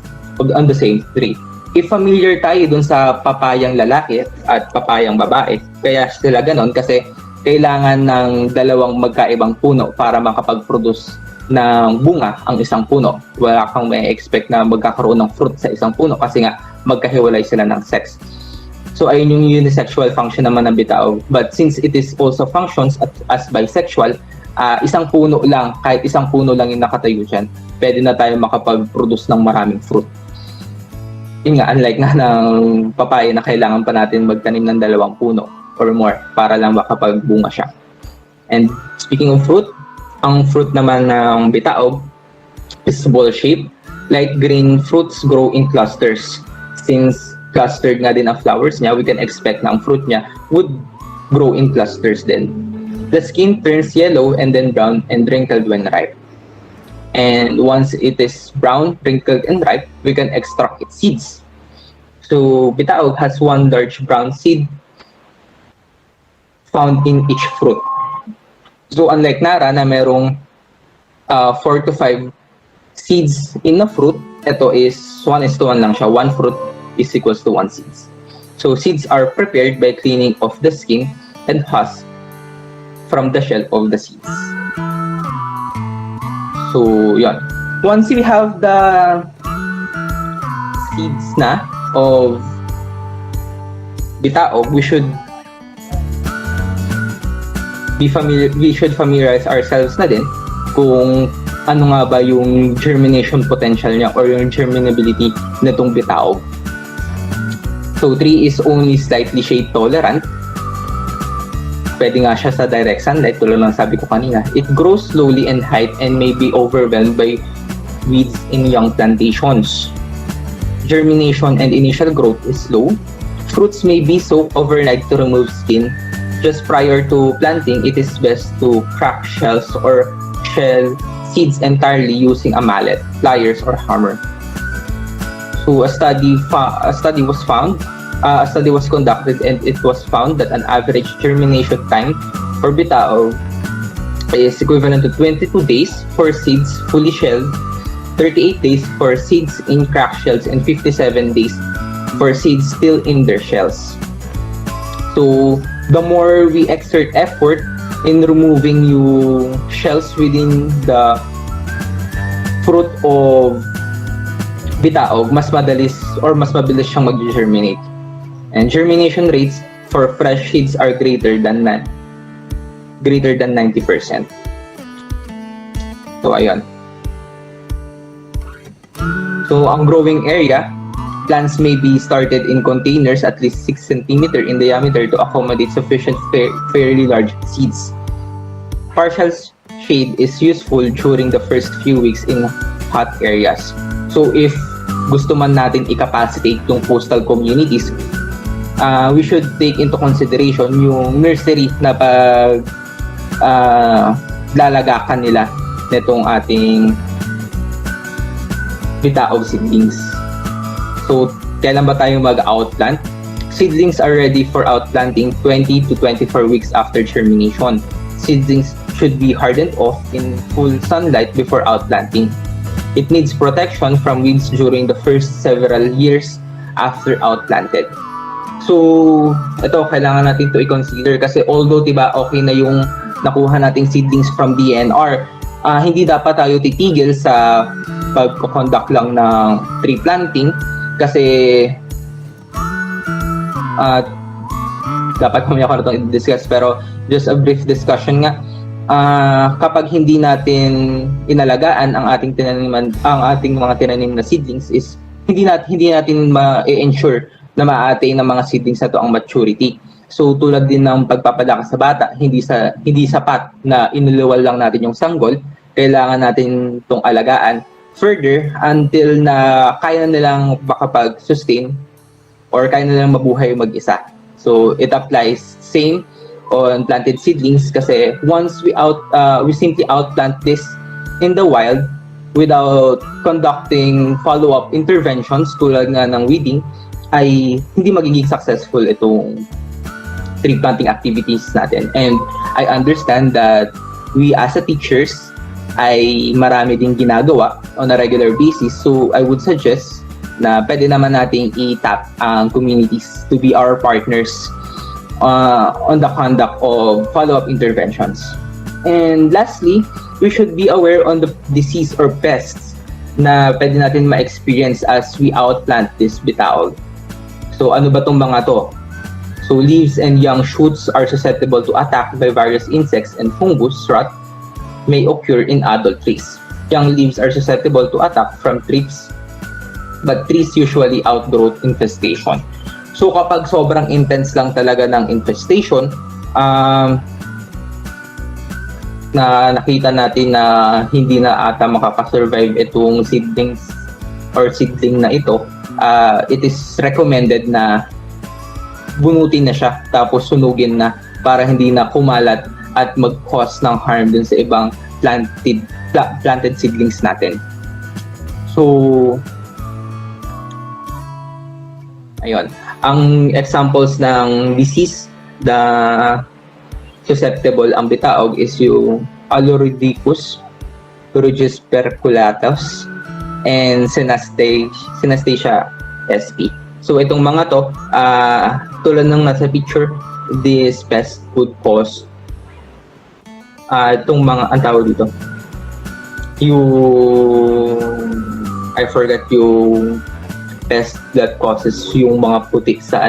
tree. If familiar tayo dun sa papayang lalaki at papayang babae, kaya sila ganon kasi kailangan ng dalawang magkaibang puno para makapag-produce ng bunga ang isang puno. Wala kang may expect na magkakaroon ng fruit sa isang puno kasi nga magkahiwalay sila ng sex. So ayun yung unisexual function naman ng bitaog. But since it is also functions as bisexual, isang puno lang, kahit isang puno lang yung nakatayo dyan, pwede na tayo makapag-produce ng maraming fruit. Yun nga, unlike nga ng papaya na kailangan pa natin magtanim ng 2 puno or more para lang makapagbunga siya. And speaking of fruit, ang fruit naman ng bitaog is ball-shaped. Light green fruits grow in clusters. Since clustered nga din ang flowers niya, we can expect na ang fruit niya would grow in clusters din. The skin turns yellow and then brown and wrinkled when ripe. And once it is brown, wrinkled, and ripe, we can extract its seeds. So, bitaog has 1 large brown seed found in each fruit. So, unlike nara na merong 4 to 5 seeds in a fruit, ito is 1:1 lang siya. 1 fruit is equals to 1 seeds. So, seeds are prepared by cleaning off the skin and husk from the shell of the seeds. So, yun. Once we have the seeds na of bitaog, we should familiarize ourselves na din kung ano nga ba yung germination potential niya or yung germinability nitong bitaog. So, tree is only slightly shade tolerant pwede nga siya sa direct sunlight, tulad ng sabi ko kanina. It grows slowly in height and may be overwhelmed by weeds in young plantations. Germination and initial growth is slow. Fruits may be soaked overnight to remove skin. Just prior to planting, it is best to crack shells or shell seeds entirely using a mallet, pliers, or hammer. So a study was conducted, and it was found that an average germination time for bitaog is equivalent to 22 days for seeds fully shelled, 38 days for seeds in cracked shells, and 57 days for seeds still in their shells. So the more we exert effort in removing yung shells within the fruit of bitaog, mas mabilis siyang mag-germinate. And germination rates for fresh seeds are greater than 90%. So ayun. So ang growing area, plants may be started in containers at least 6 cm in diameter to accommodate sufficient fairly large seeds. Partial shade is useful during the first few weeks in hot areas. So if gusto man natin i-capacitate yung coastal communities, we should take into consideration yung nursery na lalagakan nila nitong ating bitaog seedlings. So, kailan ba tayo mag-outplant? Seedlings are ready for outplanting 20 to 24 weeks after germination. Seedlings should be hardened off in full sunlight before outplanting. It needs protection from weeds during the first several years after outplanted. So, ito, kailangan natin to i-consider kasi although, diba, okay na yung nakuha nating seedlings from DNR, hindi dapat tayo titigil sa pag-conduct lang ng tree planting kasi dapat mamaya ko na itong i-discuss, pero just a brief discussion nga. Kapag hindi natin inalagaan ang ating mga tinanim na seedlings, is hindi natin ma-ensure na ma-attain ng mga seedlings na to ang maturity. So tulad din ng pagpapalakas sa bata, hindi sapat na inuluwal lang natin yung sanggol, kailangan natin itong alagaan further until na kaya nilang makapag-sustain or kaya nilang mabuhay mag-isa. So it applies same on planted seedlings kasi once we simply outplant this in the wild without conducting follow-up interventions tulad nga ng weeding, ay hindi magiging successful itong tree planting activities natin. And I understand that we as a teachers ay marami ding ginagawa on a regular basis. So I would suggest na pwede naman nating i-tap ang communities to be our partners on the conduct of follow-up interventions. And lastly, we should be aware on the disease or pests na pwede natin ma-experience as we outplant this bitaog. So ano ba tong mga to? So leaves and young shoots are susceptible to attack by various insects, and fungus rot may occur in adult trees. Young leaves are susceptible to attack from thrips, but trees usually outgrow infestation. So kapag sobrang intense lang talaga ng infestation, na nakita natin na hindi na ata makakasurvive itong seedlings or seedling na ito, it is recommended na bunutin na siya tapos sunugin na para hindi na kumalat at mag-cause ng harm dun sa ibang planted seedlings natin. So, ayun. Ang examples ng disease na susceptible ang bitaog is yung Aloridicus, Pterygius perculatus, and Synastacia sp. So itong mga to, tulad ng nasa picture, this pest would cause itong mga, ang tawag dito, I forgot yung pest that causes yung mga putik sa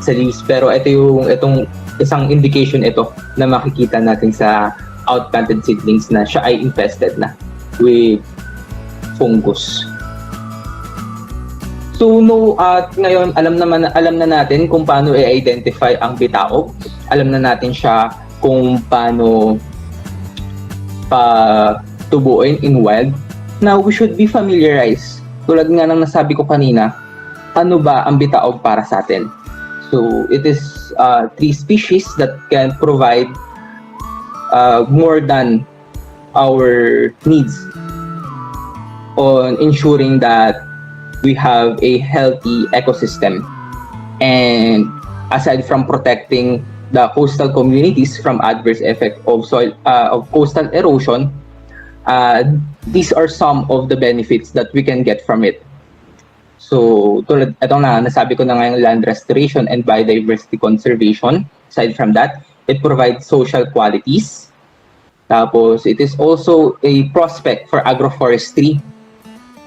leaves, pero itong isang indication ito na makikita natin sa outplanted seedlings na siya ay infested na with fungus. So ngayon alam na natin kung paano i-identify ang bitaog. Alam na natin siya kung paano tubuin in wild. Now, we should be familiarized. Tulad nga ng nasabi ko kanina, ano ba ang bitaog para sa atin? So, it is 3 species that can provide more than our needs on ensuring that we have a healthy ecosystem. And aside from protecting the coastal communities from adverse effect of coastal erosion, these are some of the benefits that we can get from it. So, tulad itong nasabi ko na ngayong land restoration and biodiversity conservation. Aside from that, it provides social qualities. Tapos, it is also a prospect for agroforestry.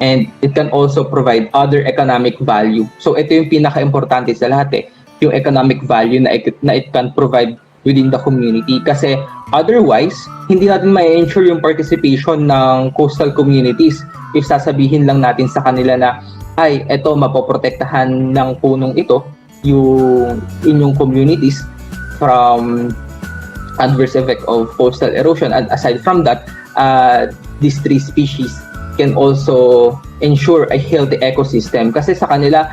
And it can also provide other economic value. So, ito yung pinaka-importante sa lahat yung economic value na it can provide within the community. Kasi otherwise, hindi natin ma-ensure yung participation ng coastal communities if sasabihin lang natin sa kanila na, ay, eto, mapoprotektahan ng punong ito yung inyong communities from adverse effect of coastal erosion. And aside from that, these 3 species can also ensure a healthy ecosystem. Kasi sa kanila,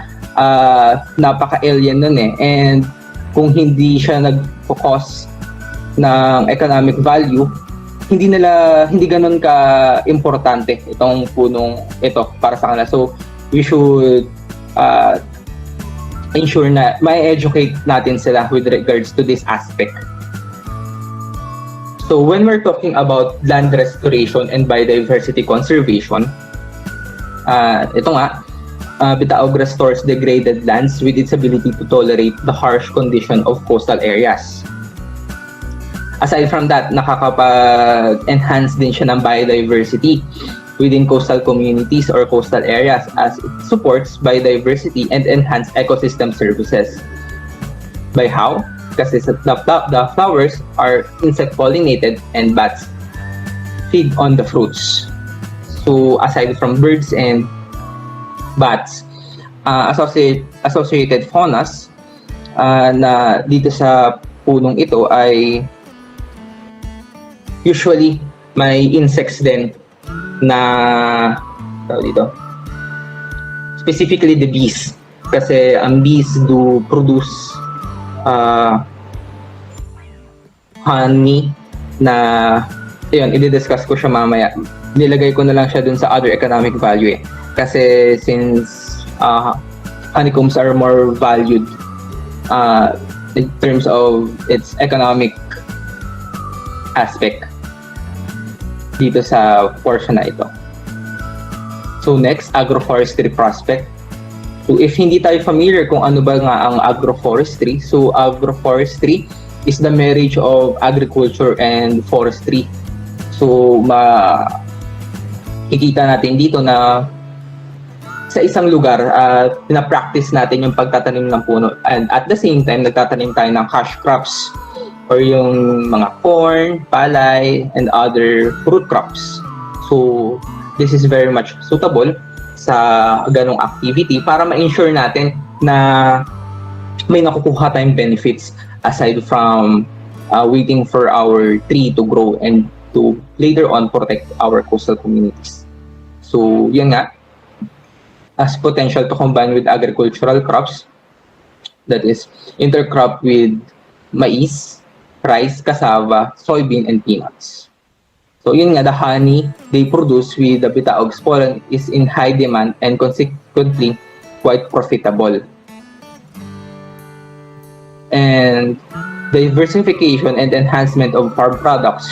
napaka-alien nun and kung hindi siya nag-focus ng economic value, hindi ganun ka-importante itong punong ito para sa kanila. So, we should ensure na may educate natin sila with regards to this aspect. So, when we're talking about land restoration and biodiversity conservation, ito nga, bitaog restores degraded lands with its ability to tolerate the harsh condition of coastal areas. Aside from that, nakakapag-enhance din siya ng biodiversity within coastal communities or coastal areas as it supports biodiversity and enhance ecosystem services. By how? Kasi the flowers are insect pollinated and bats feed on the fruits. So aside from birds and bats, associated faunas na dito sa punong ito ay usually may insects din na dito. Specifically the bees, kasi ang bees do produce honey na yun, i-discuss ko siya mamaya. Nilagay ko na lang siya dun sa other economic value kasi since honeycombs are more valued in terms of its economic aspect dito sa portion na ito. So next, agroforestry prospect. So if hindi tayo familiar kung ano ba nga ang agroforestry, so agroforestry is the marriage of agriculture and forestry. So makikita natin dito na sa isang lugar, pina-practice natin yung pagtatanim ng puno and at the same time, nagtatanim tayo ng cash crops or yung mga corn, palay, and other fruit crops. So this is very much suitable sa ganong activity para ma-ensure natin na may nakukuha tayong benefits aside from waiting for our tree to grow and to later on protect our coastal communities. So yan nga, as potential to combine with agricultural crops, that is intercrop with mais, rice, cassava, soybean, and peanuts. So yun nga, the honey they produce with the bitaog's pollen is in high demand and consequently quite profitable. And diversification and enhancement of farm products.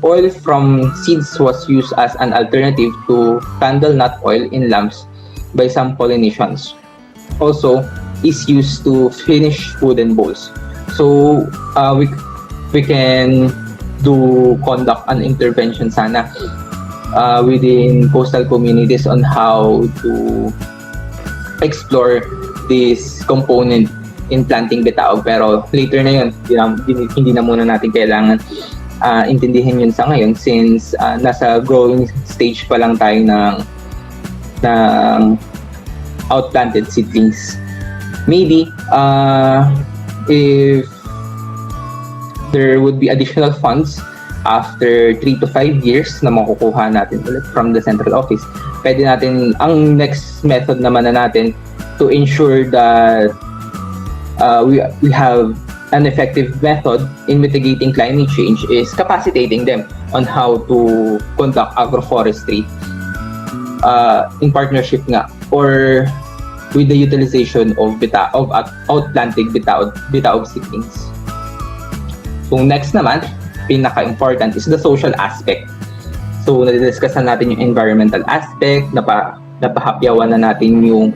Oil from seeds was used as an alternative to candle nut oil in lamps by some Polynesians. Also, is used to finish wooden bowls. So, we can conduct an intervention sana within coastal communities on how to explore this component in planting bitaog, pero later na yun, hindi na muna natin kailangan intindihin yun sa ngayon since nasa growing stage pa lang tayo ng outplanted seedlings. Maybe if there would be additional funds after 3 to 5 years na makukuha natin ulit from the central office. Pwede natin, ang next method naman na natin to ensure that we have an effective method in mitigating climate change is capacitating them on how to conduct agroforestry in partnership nga or with the utilization of outplanting bitaog seedlings. So next naman, pinaka-important is the social aspect. So nadidiscuss na natin yung environmental aspect, napahapyawan na natin yung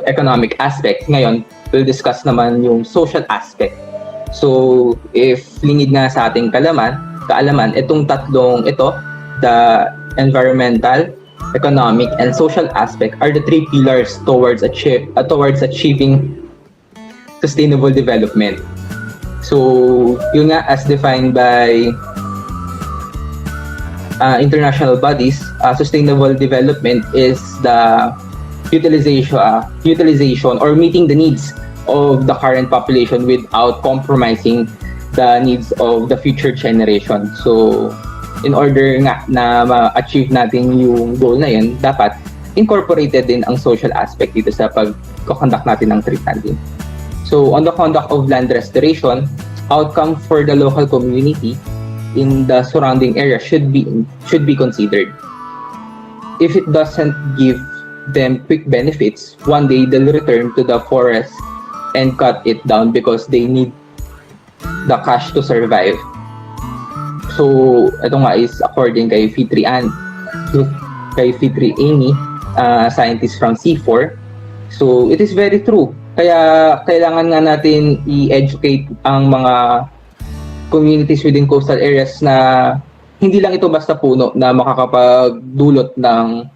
economic aspect. Ngayon, we'll discuss naman yung social aspect. So if lingid nga sa ating kaalaman, itong tatlong ito, the environmental, economic, and social aspect are the three pillars towards achieving sustainable development. So, yun nga, as defined by international bodies, sustainable development is the utilization or meeting the needs of the current population without compromising the needs of the future generation. So, in order nga na ma-achieve natin yung goal na yun, dapat incorporated din ang social aspect dito sa pag-conduct natin ng tree planting. So, on the conduct of land restoration, outcome for the local community in the surrounding area should be considered. If it doesn't give them quick benefits, one day they'll return to the forest and cut it down because they need the cash to survive. So, ito nga is according kay Fitri Amy, scientist from C4. So, it is very true. Kaya kailangan nga natin i-educate ang mga communities within coastal areas na hindi lang ito basta puno na makakapagdulot ng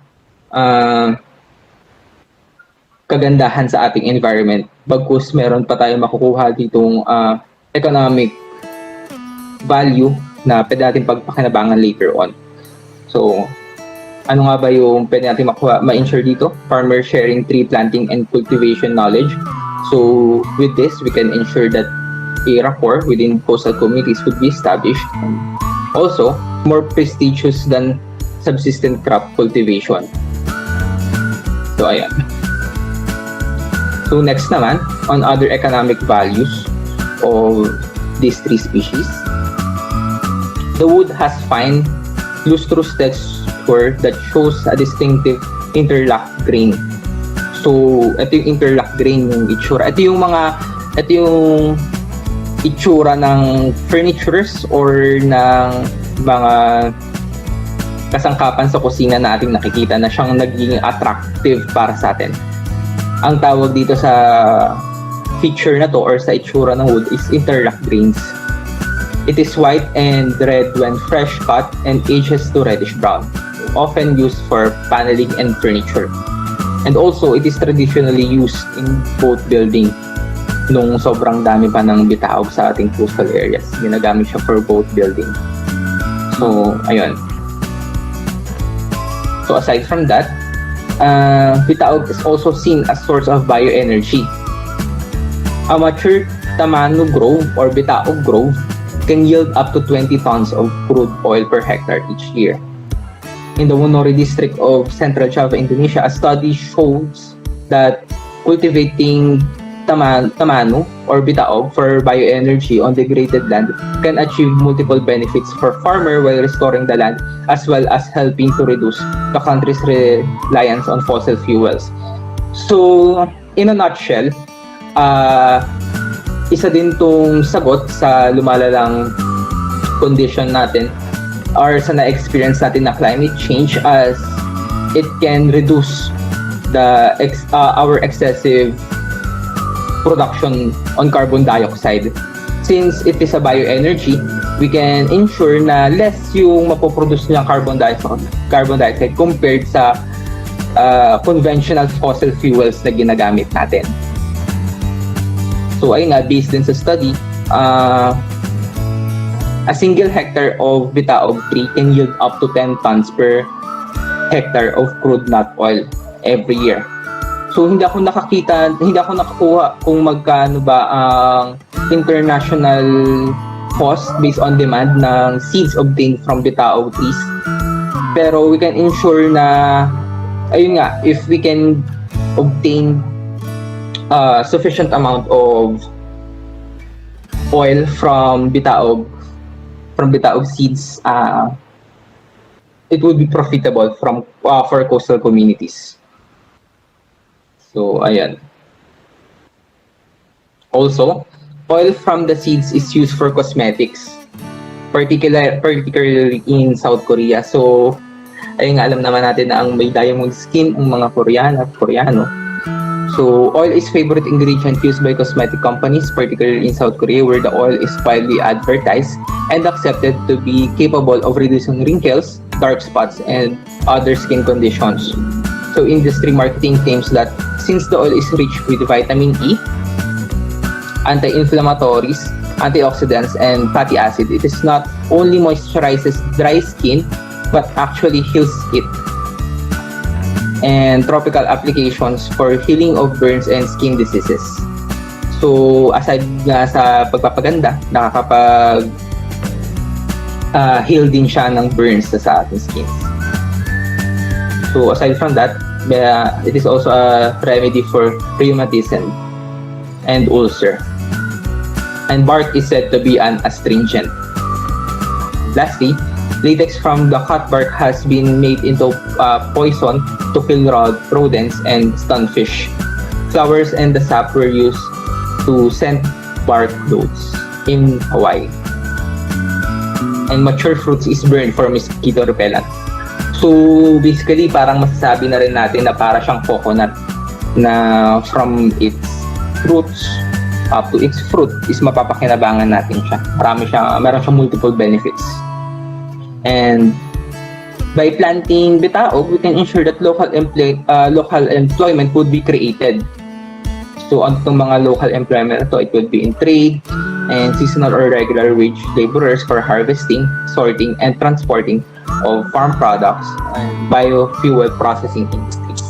kagandahan sa ating environment. Bagkus meron pa tayong makukuha ditong economic value na pwede natin pagpakinabangan later on. So, ano nga ba yung pwede natin ma-ensure dito? Farmer sharing tree planting and cultivation knowledge. So, with this, we can ensure that a rapport within coastal communities would be established. Also, more prestigious than subsistent crop cultivation. So, ayan. So, next naman, on other economic values of these three species. The wood has fine, lustrous texture that shows a distinctive interlocked grain. So, ito yung interlocked grain, yung itsura. Ito yung itsura ng furnitures or ng mga kasangkapan sa kusina na ating nakikita na siyang nagiging attractive para sa atin. Ang tawag dito sa feature na to or sa itsura ng wood is interlocked grains. It is white and red when fresh cut and ages to reddish brown, often used for paneling and furniture. And also, it is traditionally used in boat building. Nung sobrang dami pa ng bitaog sa ating coastal areas, ginagamit siya for boat building. So, ayun. So, aside from that, bitaog is also seen as source of bioenergy. A mature tamano grove or bitaog grove can yield up to 20 tons of crude oil per hectare each year. In the Wonori district of Central Java, Indonesia, a study shows that cultivating tamano or bitaog for bioenergy on degraded land can achieve multiple benefits for farmer while restoring the land as well as helping to reduce the country's reliance on fossil fuels. So, in a nutshell, isa din tong sagot sa lumalalang condition natin or sa na-experience natin na climate change as it can reduce our excessive production on carbon dioxide. Since it is a bioenergy, we can ensure na less yung mapoproduce niyang carbon dioxide compared sa conventional fossil fuels na ginagamit natin. So ayun nga, based din sa study, a single hectare of bitaog tree can yield up to 10 tons per hectare of crude nut oil every year. So hindi ako nakakuha kung magkano ba ang international cost based on demand ng seeds obtained from bitaog trees. Pero we can ensure na, ayun nga, if we can obtain sufficient amount of oil from bitaog seeds, it would be profitable for coastal communities. So, ayan. Also, oil from the seeds is used for cosmetics, particularly in South Korea. So, ayun nga, alam naman natin na ang may diamond skin ang mga Koreano. So, oil is favorite ingredient used by cosmetic companies, particularly in South Korea, where the oil is widely advertised and accepted to be capable of reducing wrinkles, dark spots, and other skin conditions. So, industry marketing claims that since the oil is rich with vitamin E, anti-inflammatories, antioxidants, and fatty acid, it is not only moisturizes dry skin, but actually heals it. And tropical applications for healing of burns and skin diseases. So, aside nga sa pagpapaganda, heal din siya ng burns sa ating skins. So, aside from that, it is also a remedy for rheumatism and ulcer. And bark is said to be an astringent. Lastly, latex from the cut bark has been made into poison to kill rodents and stunfish. Flowers and the sap were used to scent bark clothes in Hawaii. And mature fruits is burned for mosquito repellent. So basically, parang masasabi na rin natin na para siyang coconut na from its roots up to its fruit is mapapakinabangan natin siya. Meron siyang multiple benefits. And by planting bitaog, we can ensure that local employment would be created. So on itong mga local employment ito, it would be in trade and seasonal or regular wage laborers for harvesting, sorting, and transporting of farm products and biofuel processing industries.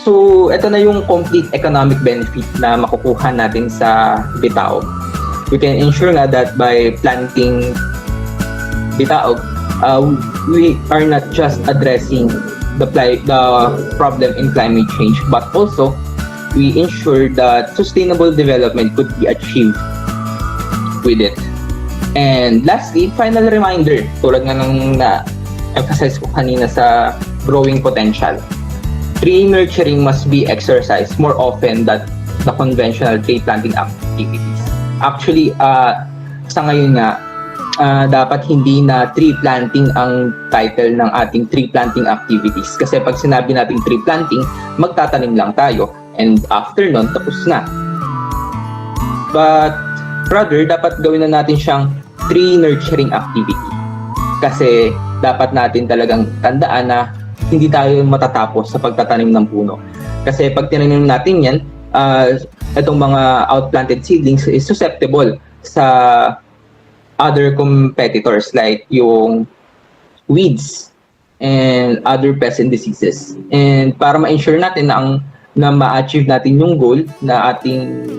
So, ito na yung complete economic benefit na makukuha natin sa bitaog. We can ensure nga that by planting bitaog, we are not just addressing the problem in climate change, but also we ensure that sustainable development could be achieved with it. And lastly, final reminder, tulad nga ng na-emphasize ko kanina sa growing potential. Tree nurturing must be exercised more often than the conventional tree planting activities. Actually, sa ngayon nga, dapat hindi na tree planting ang title ng ating tree planting activities. Kasi pag sinabi nating tree planting, magtatanim lang tayo. And after nun, tapos na. But rather, dapat gawin na natin siyang tree nurturing activity. Kasi dapat natin talagang tandaan na hindi tayo matatapos sa pagtatanim ng puno. Kasi pag tinanim natin yan, itong mga outplanted seedlings is susceptible sa other competitors like yung weeds and other pests and diseases. And para ma-ensure natin na ma-achieve natin yung goal na ating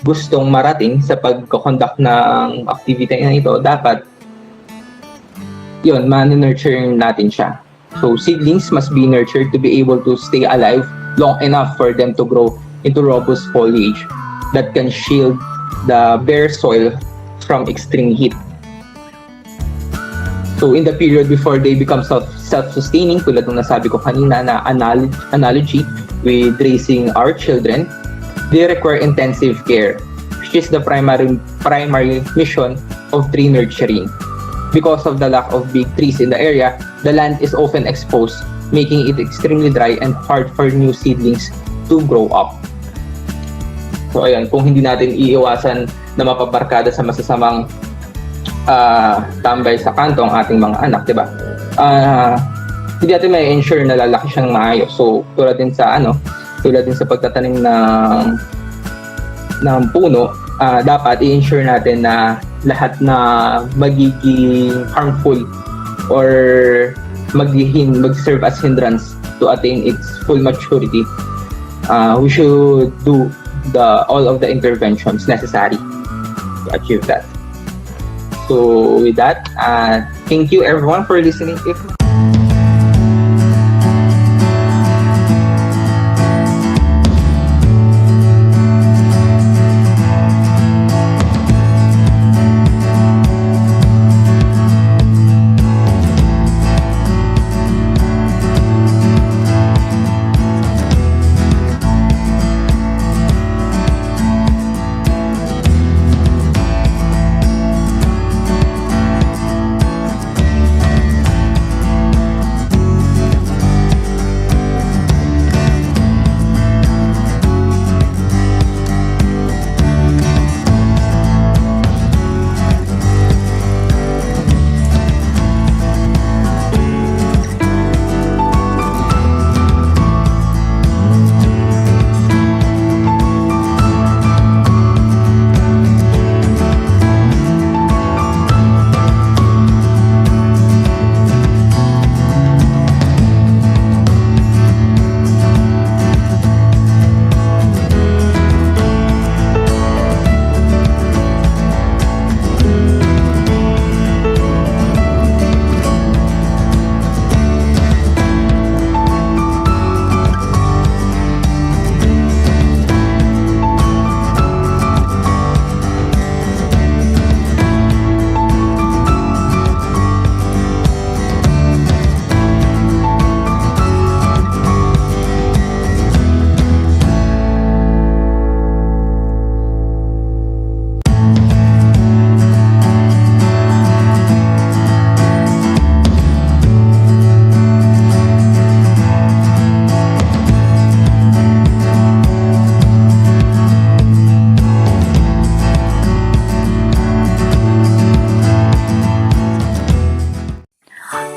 gustong marating sa pag-conduct ng activity na ito, dapat yun, ma-nurture natin siya. So seedlings must be nurtured to be able to stay alive long enough for them to grow into robust foliage that can shield the bare soil from extreme heat. So in the period before they become self-sustaining, tulad ng nasabi ko kanina na analogy with raising our children, they require intensive care, which is the primary mission of tree nurturing. Because of the lack of big trees in the area, the land is often exposed, making it extremely dry and hard for new seedlings to grow up. So ayan, kung hindi natin iiwasan na mapabarkada sa masasamang tambay sa kanto ang ating mga anak, di ba? Hindi natin may ensure na lalaki siyang maayos. So tulad din sa pagtatanim ng puno, dapat i-ensure natin na lahat na magiging harmful or mag-serve as hindrance to to attain its full maturity, we should do all of the interventions necessary to achieve that. So with that, thank you everyone for listening.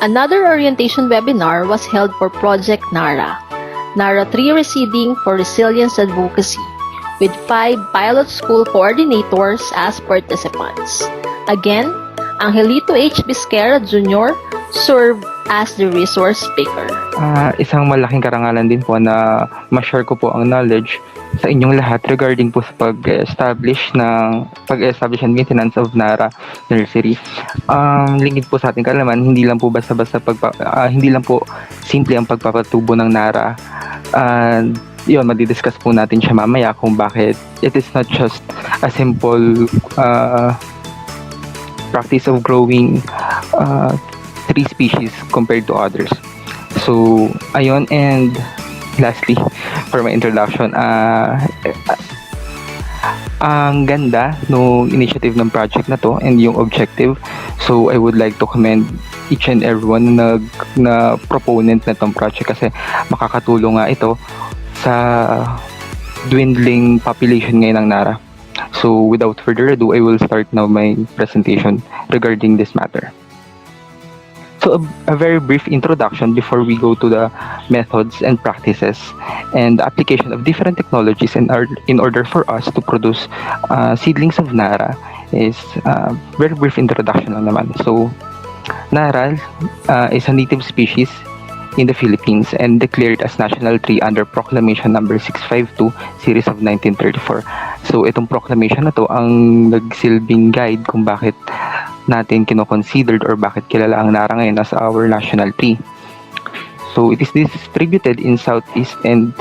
Another orientation webinar was held for Project NARA, NARA 3 Receding for Resilience Advocacy, with 5 pilot school coordinators as participants. Again, Angelito H. Bisquera Jr. served as the resource speaker. Isang malaking karangalan din po na ma-share ko po ang knowledge sa inyong lahat regarding po sa pag-establish and maintenance of NARA Nursery. Lingid po sa ating kaalaman, hindi lang po basta-basta hindi lang po simple ang pagpapatubo ng NARA. Yun, madidiscuss po natin siya mamaya kung bakit it is not just a simple practice of growing 3 species compared to others. So, ayun, and lastly, for my introduction, ang ganda no initiative ng project na to and yung objective. So, I would like to commend each and everyone na proponent na tong project kasi makakatulong nga ito sa dwindling population ngayon ng NARA. So, without further ado, I will start now my presentation regarding this matter. So a very brief introduction before we go to the methods and practices and the application of different technologies in order for us to produce seedlings of NARA is very brief introduction lang naman. So NARA is a native species in the Philippines and declared as national tree under Proclamation number 652 series of 1934. So itong proclamation na to ang nagsilbing guide kung bakit natin kino-considered or bakit kilala ang NARA ngayon as our national tree. So it is distributed in Southeast and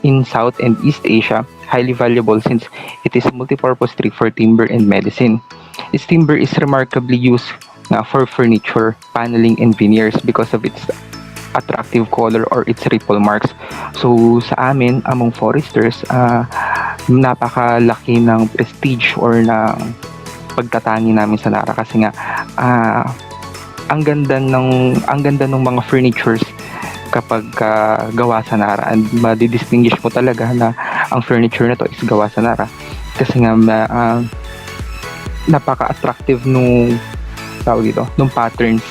in South and East Asia, highly valuable since it is a multi-purpose tree for timber and medicine. Its timber is remarkably used for furniture, paneling, and veneers because of its attractive color or its ripple marks. So sa amin, among foresters, napakalaki ng prestige or ng pagtatangi namin sa NARA kasi nga ang ganda ng mga furnitures kapag gawa sa NARA and madidistinguish mo talaga na ang furniture na to is gawa sa NARA kasi nga napaka-attractive nung patterns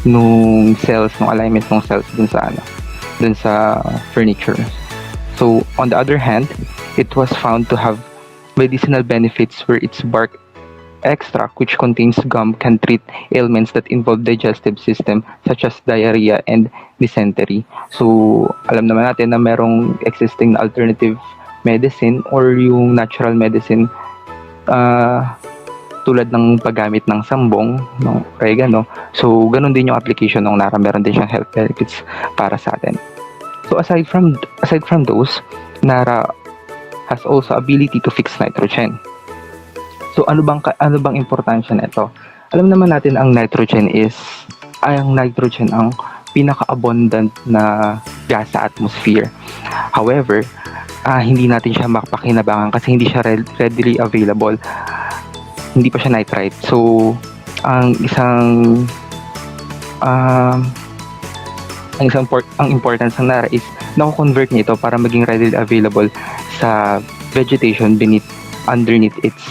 nung cells, nung alignment ng cells dun sa furniture. So on the other hand, it was found to have medicinal benefits where its bark extract, which contains gum, can treat ailments that involve digestive system such as diarrhea and dysentery. So, alam naman natin na merong existing na alternative medicine or yung natural medicine tulad ng paggamit ng sambong, ng oregano. So, ganun din yung application ng NARA. Meron din siyang health benefits para sa atin. So, aside from those, NARA has also ability to fix nitrogen. So, ano bang importansya nito? Alam naman natin ang nitrogen ang pinaka-abundant na gas sa atmosphere. However, hindi natin siya makapakinabangan kasi hindi siya readily available. Hindi pa siya nitrite. So, ang importance ng NARA is na-convert niya ito para maging readily available sa vegetation underneath its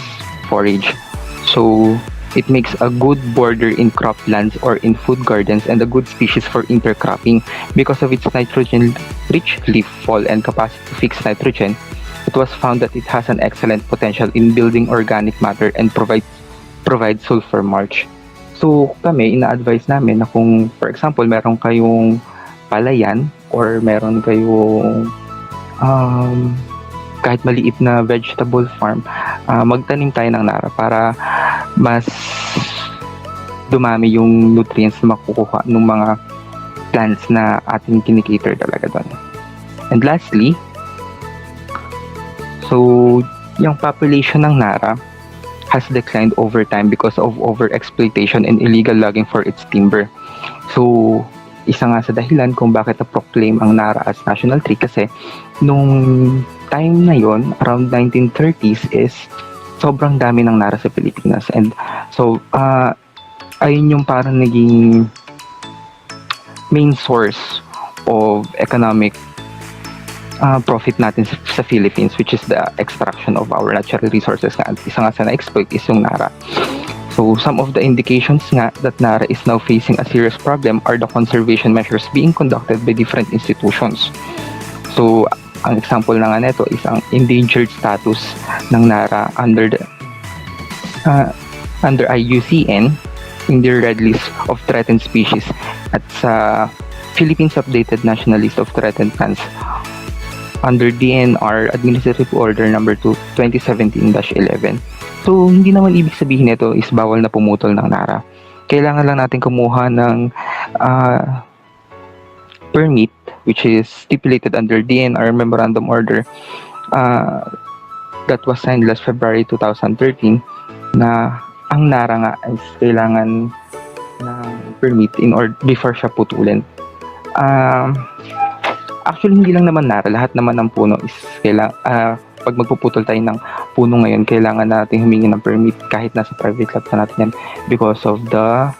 forage. So, it makes a good border in croplands or in food gardens and a good species for intercropping. Because of its nitrogen-rich leaf fall and capacity to fix nitrogen, it was found that it has an excellent potential in building organic matter and provide sulfur mulch. So, kami, ina-advise namin na kung, for example, meron kayong palayan or meron kayong kahit maliit na vegetable farm, magtanim tayo ng NARA para mas dumami yung nutrients na makukuha ng mga plants na ating kinikater talaga doon. And lastly, so yung population ng NARA has declined over time because of overexploitation and illegal logging for its timber. So, isa nga sa dahilan kung bakit na-proclaim ang NARA as national tree kasi nung time na yon, around 1930s, is sobrang dami ng NARA sa Pilipinas. And so, ayun yung parang naging main source of economic profit natin sa Philippines, which is the extraction of our natural resources. Isa nga sa na-exploit is yung NARA. So, some of the indications nga that NARA is now facing a serious problem are the conservation measures being conducted by different institutions. So, ang example na nga nito is ang endangered status ng NARA under IUCN in the red list of threatened species at sa Philippines updated national list of threatened plants under DNR Administrative Order number 2 2017-11. So, hindi naman ibig sabihin nito is bawal na pumutol ng NARA. Kailangan lang natin kumuha ng permit, which is stipulated under DNR Memorandum Order that was signed last February 2013, na ang NARA nga is kailangan ng permit before siya putulin. Actually, hindi lang naman NARA, lahat naman ng puno is pag magpuputol tayo ng puno ngayon, kailangan natin humingi ng permit kahit nasa private lot na natin yan because of the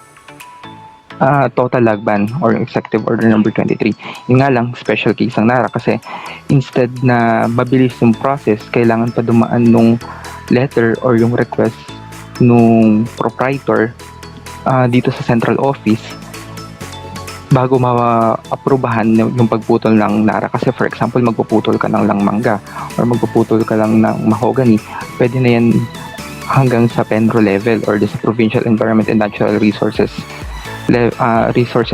total lag ban or Executive Order number 23. Yung nga lang, special case ng NARA kasi instead na mabilis yung process, kailangan pa dumaan nung letter or yung request nung proprietor dito sa central office bago ma-aprobahan yung pagputol ng NARA. Kasi for example, magpuputol ka ng langmangga or magpuputol ka lang ng mahogany, pwede na yan hanggang sa PENRO level or the Provincial Environment and Natural Resources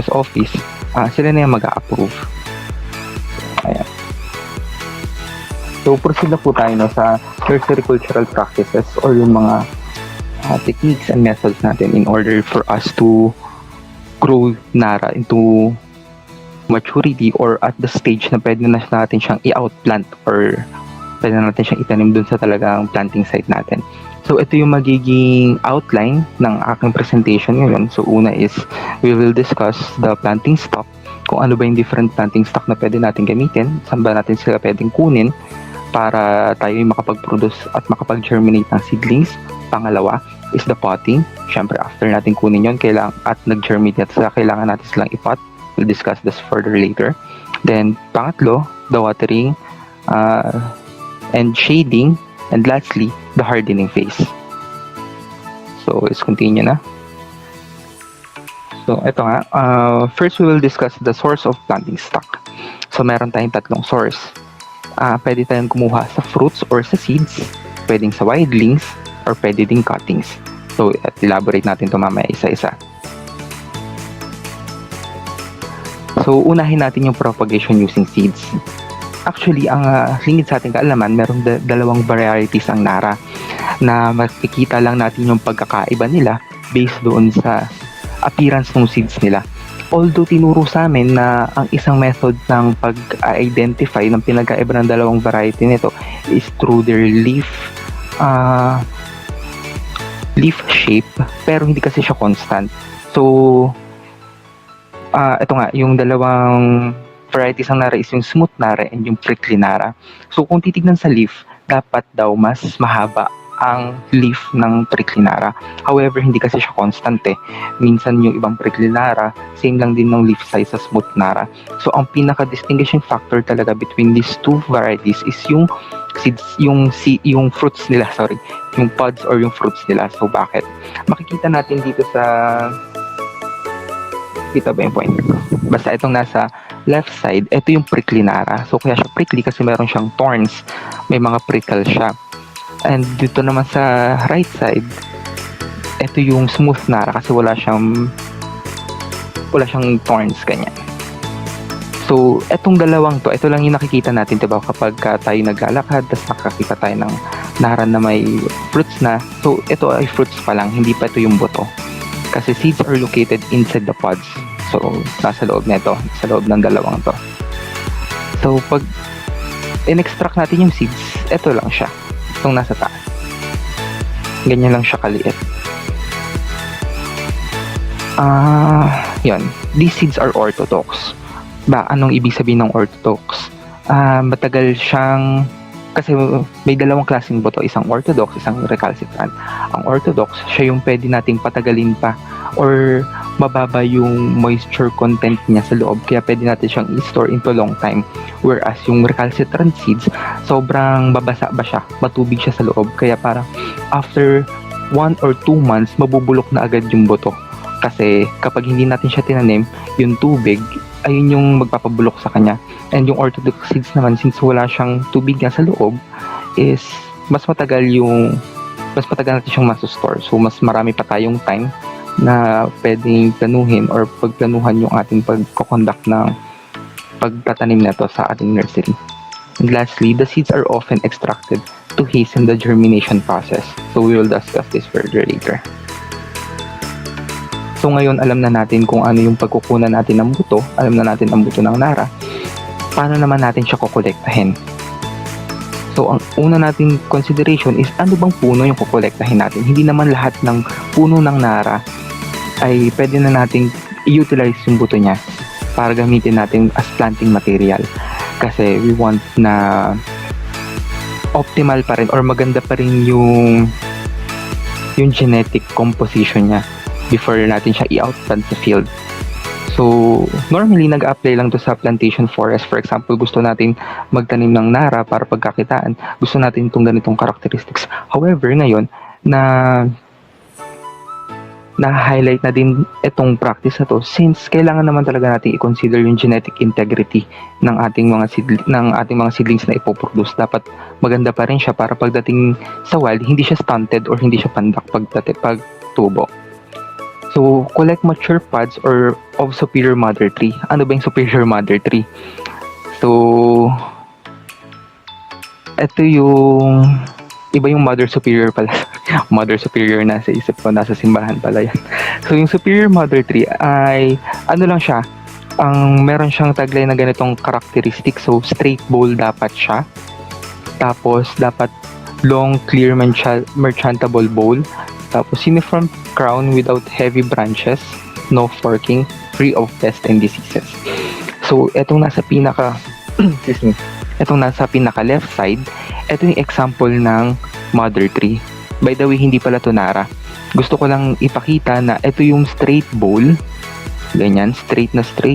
Office. Sila na yung mag-a-approve. Ayan. So, proceed na po tayo sa nursery-cultural practices or yung mga techniques and methods natin in order for us to grow NARA into maturity or at the stage na pwede na natin siyang i-outplant or pwede na natin siyang itanim dun sa talagang planting site natin. So, ito yung magiging outline ng aking presentation ngayon. So, una is we will discuss the planting stock, kung ano ba yung different planting stock na pwede natin gamitin, saan ba natin sila pwedeng kunin para tayo yung makapag-produce at makapag-germinate ng seedlings. Pangalawa is the potting. Siyempre, after natin kunin yun, at nag-germinate sila, kailangan natin silang i-pot. We'll discuss this further later. Then, pangatlo, the watering and shading. And lastly, the hardening phase. So, let's continue na. So, ito nga. First, we will discuss the source of planting stock. So, meron tayong tatlong source. Pwede tayong kumuha sa fruits or sa seeds. Pwedeng sa wildlings or pwede ding cuttings. So, elaborate natin ito mamaya isa-isa. So, unahin natin yung propagation using seeds. Actually, ang lingid sa ating kaalaman, merong dalawang varieties ang Nara na makikita lang natin yung pagkakaiba nila based doon sa appearance ng seeds nila. Although tinuro sa amin na ang isang method ng pag-identify ng pinagkaiba ng dalawang variety nito is through their leaf shape, pero hindi kasi siya constant. So, ito nga, yung dalawang varieties ng Nara is yung smooth Nara and yung prickly Nara. So, kung titignan sa leaf, dapat daw mas mahaba ang leaf ng prickly Nara. However, hindi kasi siya constant eh. Minsan yung ibang prickly Nara, same lang din ng leaf size sa smooth Nara. So, ang pinaka-distinguishing factor talaga between these two varieties is yung seeds, yung fruits nila, yung pods or yung fruits nila. So, bakit? Makikita natin dito sa... Kita ba yung pointer ko? Basta itong nasa left side, ito yung prickly Nara. So, kaya siya prickly kasi meron siyang thorns. May mga prickle siya. And dito naman sa right side, ito yung smooth Nara kasi wala siyang thorns, ganyan. So, etong dalawang to, ito lang yung nakikita natin, diba? Kapag tayo naglalakad, tapos nakakita tayo ng Nara na may fruits na. So, ito ay fruits pa lang, hindi pa ito yung buto. Kasi seeds are located inside the pods. So, nasa loob nito, sa loob ng dalawang to. So, pag in-extract natin yung seeds, ito lang siya. Itong nasa taas. Ganyan lang siya kaliit. Yun. These seeds are orthodox. Anong ibig sabihin ng orthodox? Matagal siyang... Kasi may dalawang klaseng buto, isang orthodox, isang recalcitrant. Ang orthodox, siya yung pwede nating patagalin pa or mababa yung moisture content niya sa loob, kaya pwede natin siyang i-store into long time. Whereas yung recalcitrant seeds, sobrang babasa ba siya, matubig siya sa loob, kaya parang after 1 or 2 months, mabubulok na agad yung buto. Kasi kapag hindi natin siya tinanim, yung tubig, ayun yung magpapabulok sa kanya. And yung orthodox seeds naman, since wala siyang tubig nga sa loob, is mas matagal natin siyang masustore. So, mas marami pa tayong time na pwedeng planuhin or pagplanuhan yung ating pagkoconduct ng pagtatanim nito sa ating nursery. And lastly, the seeds are often extracted to hasten the germination process. So, we will discuss this further later. So ngayon, alam na natin kung ano yung pagkukunan natin ng buto, alam na natin ang buto ng Nara, paano naman natin siya kukolektahin? So ang una nating consideration is ano bang puno yung kukolektahin natin? Hindi naman lahat ng puno ng Nara ay pwede na nating i-utilize yung buto niya para gamitin natin as planting material. Kasi we want na optimal pa rin or maganda pa rin yung genetic composition niya before natin siya i-outplant sa field. So, normally, nag-apply lang to sa plantation forest. For example, gusto natin magtanim ng Nara para pagkakitaan. Gusto natin itong ganitong characteristics. However, ngayon, na-highlight na din itong practice na to since kailangan naman talaga natin i-consider yung genetic integrity ng ating mga seedlings na ipoproduce. Dapat maganda pa rin siya para pagdating sa wild, hindi siya stunted or hindi siya pandak pagtubo. So, collect mature pods or of superior mother tree. Ano ba yung superior mother tree? So, ito yung iba yung mother superior pala. Mother superior na sa isip ko, nasa simbahan pala yan. So, yung superior mother tree ay ano lang siya, meron siyang tagline na ganitong characteristic. So, straight bole dapat siya. Tapos, dapat long, clear, merchantable bole. Tapos, uniform crown without heavy branches, no forking, free of pests and diseases. So, etong nasa pinaka left side, ito yung example ng mother tree. By the way, hindi pala to Nara. Gusto ko lang ipakita na ito yung straight bole. Ganyan, straight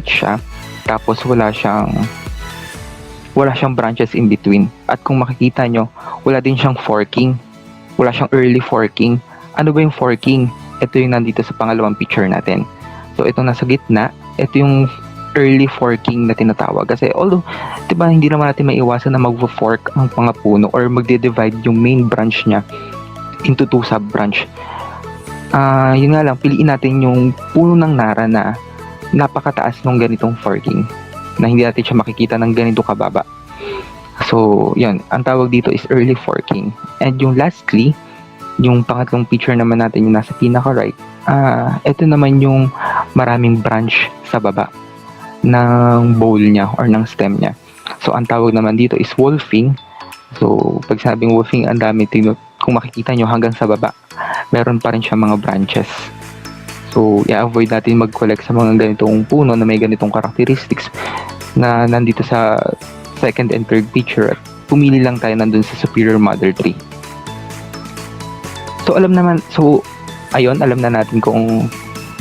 siya. Tapos wala siyang branches in between. At kung makikita nyo, wala din siyang forking. Wala siyang early forking. Ano ba yung forking? Ito yung nandito sa pangalawang picture natin. So, ito nasa gitna. Ito yung early forking na tinatawag. Kasi although, diba, hindi naman natin maiwasan na mag-fork ang mga puno or magde-divide yung main branch niya into 2 sub-branch. Yun nga lang, piliin natin yung puno ng nara na napakataas ng ganitong forking na hindi natin siya makikita ng ganito kababa. So, yun, ang tawag dito is early forking. And yung lastly, yung pangatlong picture naman natin yung nasa pinaka-right, ito naman yung maraming branch sa baba ng bowl niya or ng stem niya. So, ang tawag naman dito is wolfing. So, pag sabing wolfing, ang dami, kung makikita nyo hanggang sa baba, meron pa rin siya mga branches. So, i-avoid natin mag-collect sa mga ganitong puno na may ganitong characteristics na nandito sa second and third picture at pumili lang tayo nandun sa superior mother tree. So, alam na natin kung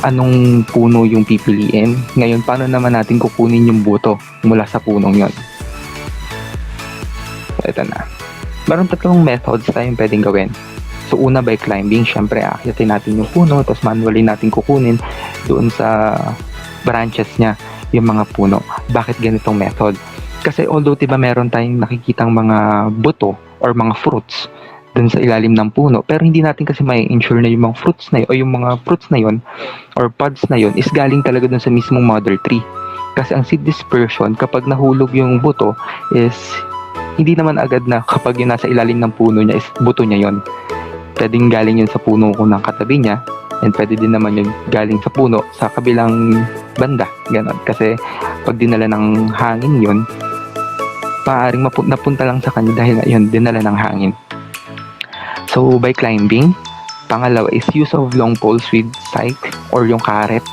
anong puno yung pipiliin. Ngayon, paano naman natin kukunin yung buto mula sa punong yon? So, ito na. Meron tatlong methods tayong pwedeng gawin. So, una by climbing, syempre akyatin natin yung puno, tapos manually natin kukunin doon sa branches niya yung mga puno. Bakit ganitong method? Kasi although diba meron tayong nakikitang mga buto or mga fruits dun sa ilalim ng puno, pero hindi natin kasi may ensure na yung mga fruits na yun, o yung mga fruits na yun or pods na yun is galing talaga dun sa mismong mother tree. Kasi ang seed dispersion, kapag nahulog yung buto, is hindi naman agad na kapag yung nasa ilalim ng puno niya is buto niya yon. Pwedeng galing yun sa puno ko ng katabi niya, and pwede din naman yun galing sa puno sa kabilang banda, ganon. Kasi pag dinala ng hangin yun, maaaring napunta lang sa kanya dahil yun, dinala ng hangin. So, by climbing, pangalawa is use of long poles with scythe or yung karet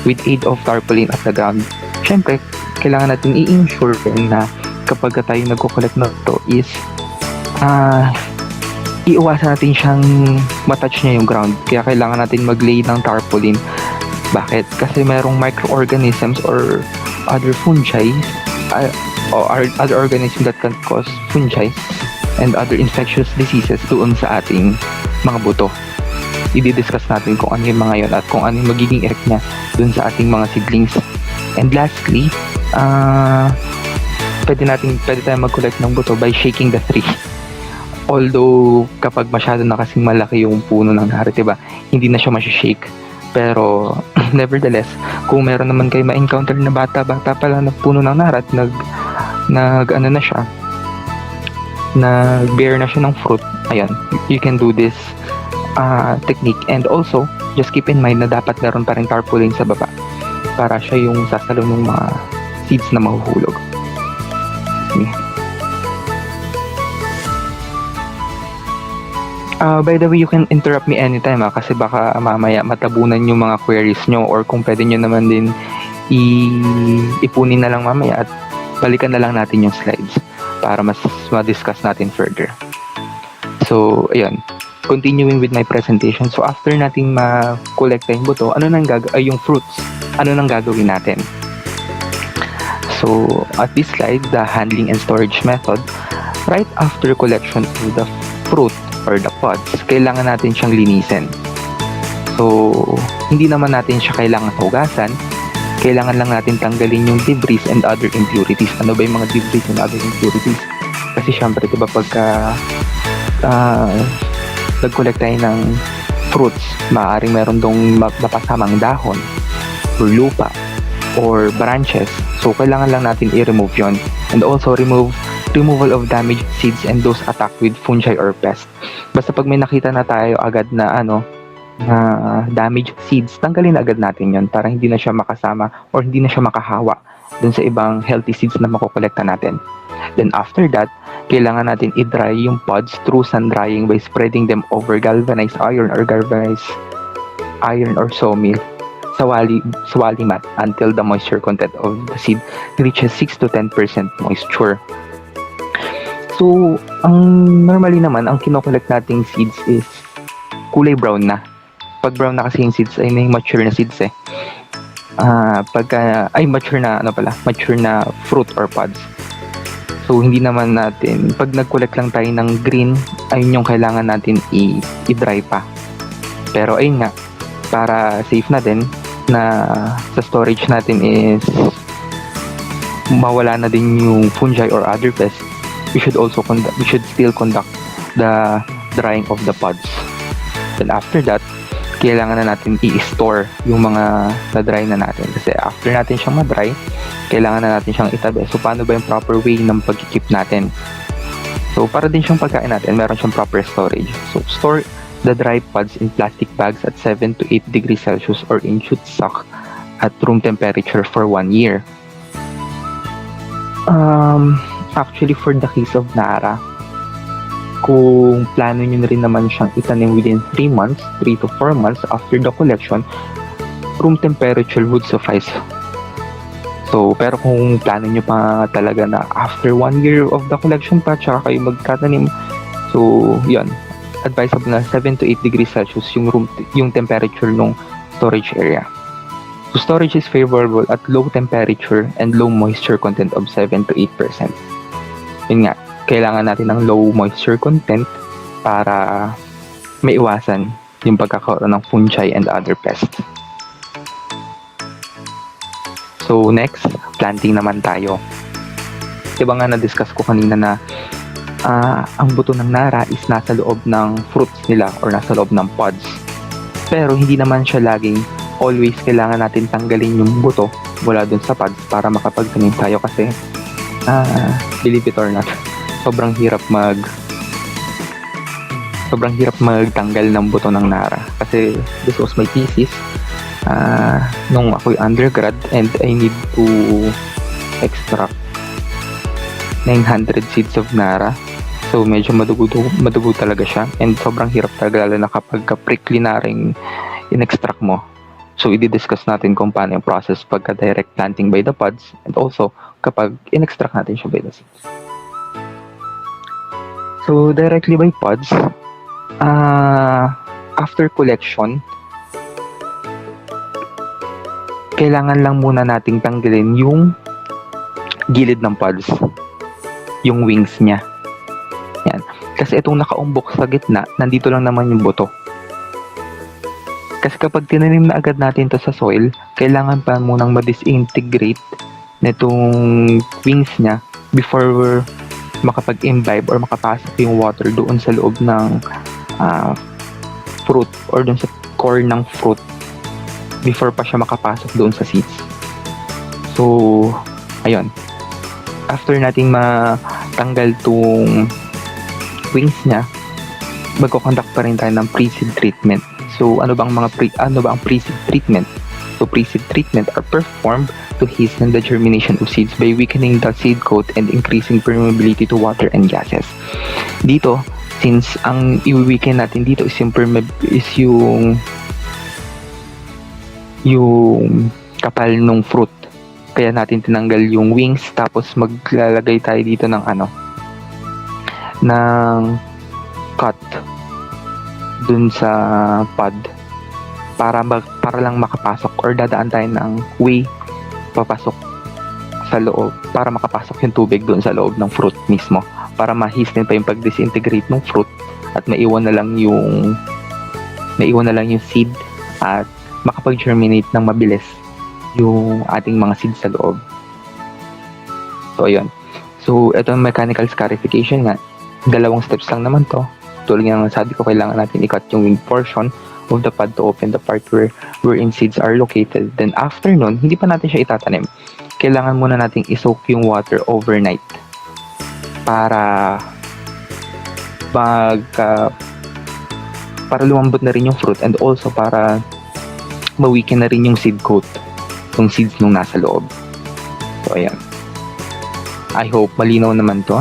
with aid of tarpaulin at the ground. Siyempre, kailangan natin i-ensure din na kapag tayo nagko-collect na ito is iiwasan natin siyang matouch niya yung ground. Kaya kailangan natin mag-lay ng tarpaulin. Bakit? Kasi merong microorganisms or other fungi or other organisms that can cause fungi and other infectious diseases doon sa ating mga buto. I-discuss natin kung ano yung mga yon at kung ano yung magiging effect niya doon sa ating mga seedlings. And lastly, pwede tayong mag-collect ng buto by shaking the tree. Although, kapag masyado na kasing malaki yung puno ng nari, diba, hindi na siya shake. Pero, nevertheless, kung meron naman kayo ma-encounter na bata pala na puno ng nari at nag-bear na siya ng fruit, ayan, you can do this technique. And also, just keep in mind na dapat meron pa rin tarpaulin sa baba para siya yung sasalo ng mga seeds na mahuhulog. By the way, you can interrupt me anytime kasi baka mamaya matabunan yung mga queries nyo, or kung pwede nyo naman din ipunin na lang mamaya at balikan na lang natin yung slides para mas ma-discuss natin further. So, ayun. Continuing with my presentation. So, after nating ma-collect yung buto, yung fruits, ano nang gagawin natin? So, at this slide, the handling and storage method, right after collection of the fruit or the pods, kailangan natin siyang linisin. So, hindi naman natin siya kailangan hugasan. Kailangan lang natin tanggalin yung debris and other impurities. Ano ba yung mga debris and other impurities? Kasi syempre, diba, pagka nag-collect tayo ng fruits, maaaring meron dong napasamang dahon or lupa or branches. So, kailangan lang natin i-remove yon. And also, removal of damaged seeds and those attacked with fungi or pests. Basta pag may nakita na tayo agad na na damaged seeds, tanggalin na agad natin yon para hindi na siya makasama or hindi na siya makahawa dun sa ibang healthy seeds na makukolekta natin. Then after that, kailangan natin i-dry yung pods through sun drying by spreading them over galvanized iron or sawmill sa wali mat until the moisture content of the seed reaches 6 to 10% moisture. So, normally naman, ang kinokollect nating seeds is kulay brown na. Pag brown na kasi yung seeds ay may mature na seeds eh. Mature na fruit or pods. So, hindi naman natin, pag nag-collect lang tayo ng green, ayun yung kailangan natin i-dry pa. Pero ayun nga, para safe na din, na sa storage natin is mawala na din yung fungi or other pests, we should still conduct the drying of the pods. Then after that, kailangan na natin i-store yung mga na-dry na natin. Kasi after natin siyang ma-dry, kailangan na natin siyang itabi. So, paano ba yung proper way ng pag-keep natin? So, para din siyang pagkain natin, meron siyang proper storage. So, store the dry pods in plastic bags at 7 to 8 degrees Celsius or in jute sack at room temperature for 1 year. Actually, for the case of Nara, kung plano nyo na rin naman siyang itanim within 3 months, 3 to 4 months after the collection, room temperature would suffice. So, pero kung plano nyo pa talaga na after 1 year of the collection pa, tsaka kayo magtatanim, so, yun, advisable na 7 to 8 degrees Celsius yung temperature ng storage area. So, storage is favorable at low temperature and low moisture content of 7 to 8%. Yun nga, kailangan natin ng low moisture content para maiwasan yung pagkakaroon ng fungi and other pests. So next, planting naman tayo. Diba nga na-discuss ko kanina na ang buto ng Nara is nasa loob ng fruits nila or nasa loob ng pods. Pero hindi naman siya laging always kailangan natin tanggalin yung buto mula dun sa pods para makapagtanim tayo kasi believe it or not, sobrang hirap magtanggal ng buto ng Nara kasi this was my thesis nung ako'y undergrad and I need to extract 900 seeds of Nara, so medyo madugo talaga siya and sobrang hirap talaga lalo na kapag prickly na ring in-extract mo. So i-discuss natin kung paano yung process pagka direct planting by the pods and also kapag in-extract natin siya by the seeds. So, directly by pods, after collection, kailangan lang muna nating tanggalin yung gilid ng pods, yung wings niya. Yan. Kasi itong nakaumbok sa gitna, nandito lang naman yung buto. Kasi kapag tinanim na agad natin to sa soil, kailangan pa munang ma-disintegrate nitong wings niya before makapag-imbibe or makapasok yung water doon sa loob ng fruit or doon sa core ng fruit before pa siya makapasok doon sa seeds. So, ayun. After nating matanggal tong wings niya, magko-conduct pa rin tayo ng pre-seed treatment. So, ano ba ang pre-seed treatment? So, pre-seed treatment are performed to hasten the germination of seeds by weakening the seed coat and increasing permeability to water and gases. Dito, since ang i-weaken natin dito is yung kapal ng fruit. Kaya natin tinanggal yung wings tapos maglalagay tayo dito ng cut dun sa pod para lang makapasok or dadaan tayo ng way papasok sa loob para makapasok yung tubig doon sa loob ng fruit mismo para ma-hasten pa yung pag-disintegrate ng fruit at maiwan na lang yung seed at makapag-germinate ng mabilis yung ating mga seeds sa loob. So ayun. So ito ang mechanical scarification nga. 2 steps lang naman to. Tulad nga sabi ko, kailangan natin i-cut yung wing portion of the pod to open the part wherein seeds are located. Then after nun, hindi pa natin siya itatanim. Kailangan muna nating i-soak yung water overnight para lumambot na rin yung fruit and also para ma-weaken na rin yung seed coat ng seeds nung nasa loob. So ayan. I hope malinaw naman to.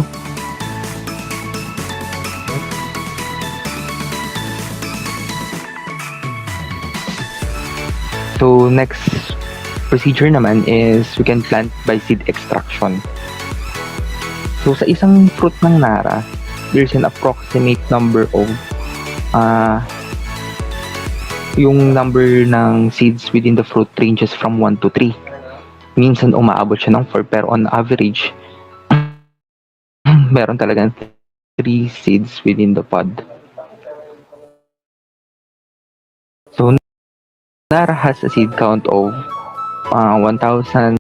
So next procedure naman is we can plant by seed extraction. So sa isang fruit ng Nara, there's an approximate number of yung number ng seeds within the fruit ranges from 1 to 3. Minsan umaabot siya ng 4 pero on average meron talagang 3 seeds within the pod. So Nara has a seed count of 1,000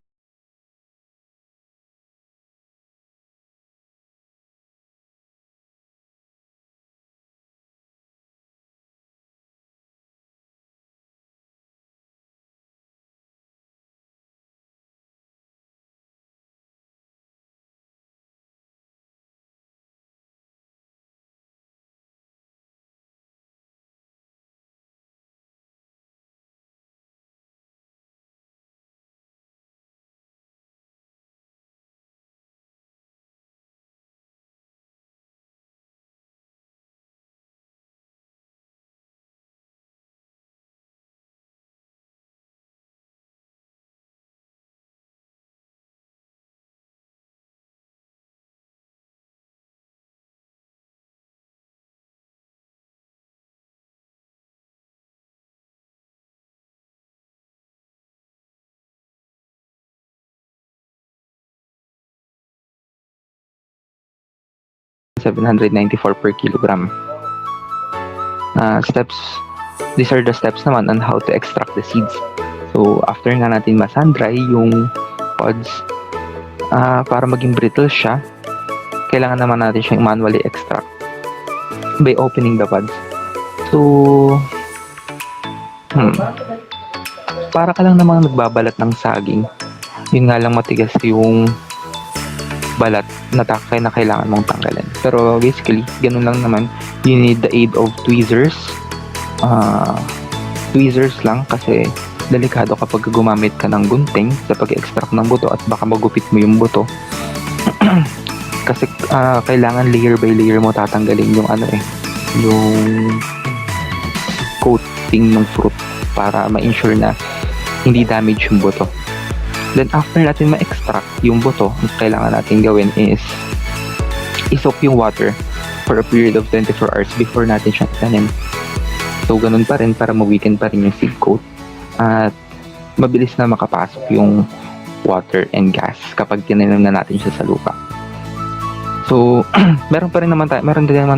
794 per kilogram. These are the steps naman on how to extract the seeds. So, after nga natin ma-sun-dry yung pods, para maging brittle siya, kailangan naman natin siyang manually extract by opening the pods. So, para ka lang namang nagbabalat ng saging. Yun nga lang matigas yung balat na kailangan mong tanggalin. Pero basically, ganun lang naman. You need the aid of tweezers. Tweezers lang kasi delikado kapag gumamit ka ng gunting sa pag-extract ng buto at baka magupit mo yung buto. Kasi kailangan layer by layer mo tatanggalin yung yung coating ng fruit para ma-ensure na hindi damage yung buto. Then after natin ma-extract yung buto, ang kailangan natin gawin is isok yung water for a period of 24 hours before natin siya itanim. So ganun pa rin para ma-weaken pa rin yung seed coat at mabilis na makapasok yung water and gas kapag tinanim na natin siya sa lupa. So meron din naman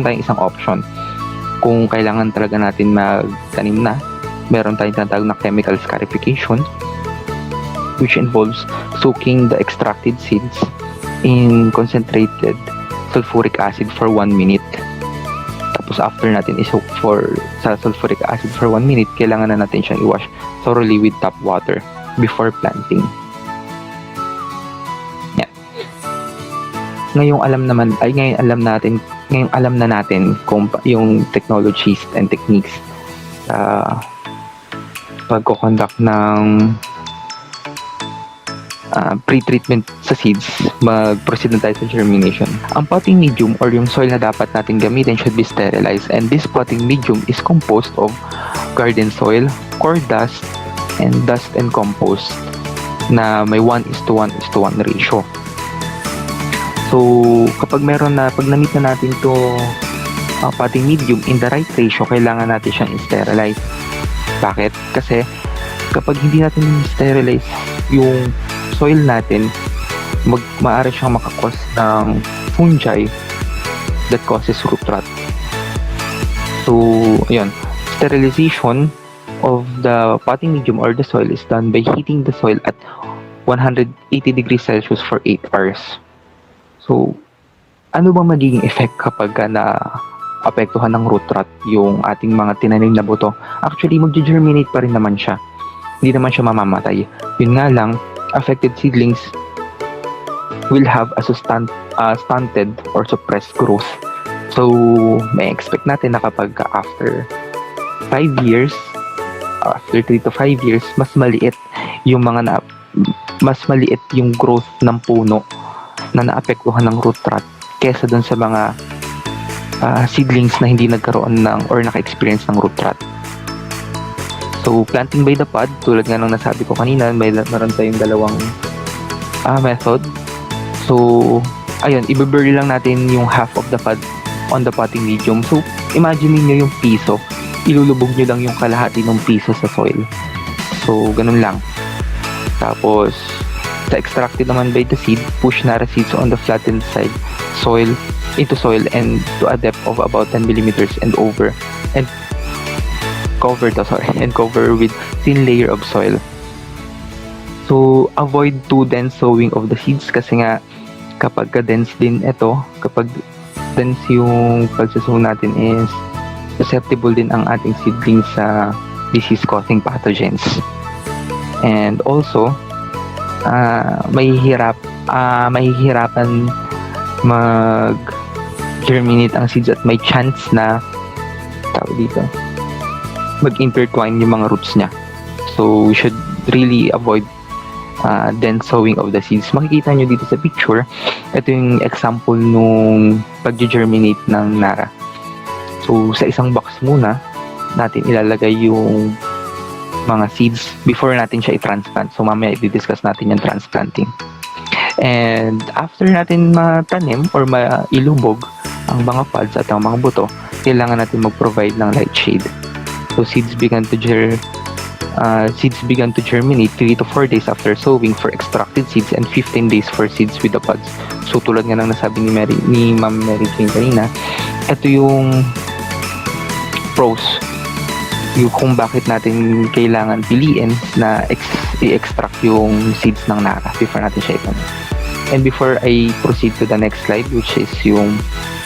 tayong isang option. Kung kailangan talaga natin magtanim na, meron tayong tinatawag na chemical scarification, which involves soaking the extracted seeds in concentrated sulfuric acid for 1 minute. Tapos after natin i-soak sa sulfuric acid for 1 minute, kailangan na natin siyang i-wash thoroughly with tap water before planting. Yeah. Ngayong alam na natin kung yung technologies and techniques sa pagko-conduct ng pre-treatment sa seeds, mag-proceed na tayo sa germination. Ang potting medium or yung soil na dapat natin gamitin should be sterilized, and this potting medium is composed of garden soil, core dust, and compost na may 1:1:1 ratio. So, kapag pag na-meet na natin to potting medium in the right ratio, kailangan natin siyang i-sterilize. Bakit? Kasi kapag hindi natin sterilize yung soil natin, maaari siyang makakos ng fungi that causes root rot. So, ayun, sterilization of the potting medium or the soil is done by heating the soil at 180 degrees Celsius for 8 hours. So, ano bang magiging effect kapag apektuhan ng root rot yung ating mga tinanim na buto? Actually, mag-germinate pa rin naman siya. Hindi naman siya mamamatay. Yun nga lang, affected seedlings will have a stunted or suppressed growth. So, may expect natin na kapag after 3 to 5 years, mas maliit yung growth ng puno na naapektuhan ng root rot kesa dun sa mga seedlings na hindi nagkaroon or naka-experience ng root rot. So, planting by the pod, tulad nga nung nasabi ko kanina, meron tayong dalawang method. So, ayun, i-bury lang natin yung half of the pod on the potting medium. So, imagine niyo yung piso. Ilulubog niyo lang yung kalahati ng piso sa soil. So, ganun lang. Tapos, sa extracted naman by the seed, push nara seeds on the flattened side into soil and to a depth of about 10 millimeters and cover with thin layer of soil. So, avoid too dense sowing of the seeds kasi nga kapag dense din ito, kapag dense yung pagsasow natin is susceptible din ang ating seedlings sa disease-causing pathogens. And also, mahihirapan mag-germinate ang seeds at may chance na mag-intertwine yung mga roots niya. So, we should really avoid dense sowing of the seeds. Makikita nyo dito sa picture, ito yung example nung pag-germinate ng Nara. So, sa isang box muna, natin ilalagay yung mga seeds before natin siya i-transplant. So, mamaya i-discuss natin yung transplanting. And after natin matanim or mailubog ang mga pods at ang mga buto, kailangan natin mag-provide ng light shade. So, seeds began to seeds began to germinate 3 to 4 days after sowing for extracted seeds and 15 days for seeds with the pods. So tulad nga ng nasabi ni Ma'am Mary Jane kanina, ito yung pros, yung kung bakit natin kailangan piliin na i-extract yung seeds ng nara before natin siya itanim. And before I proceed to the next slide, which is yung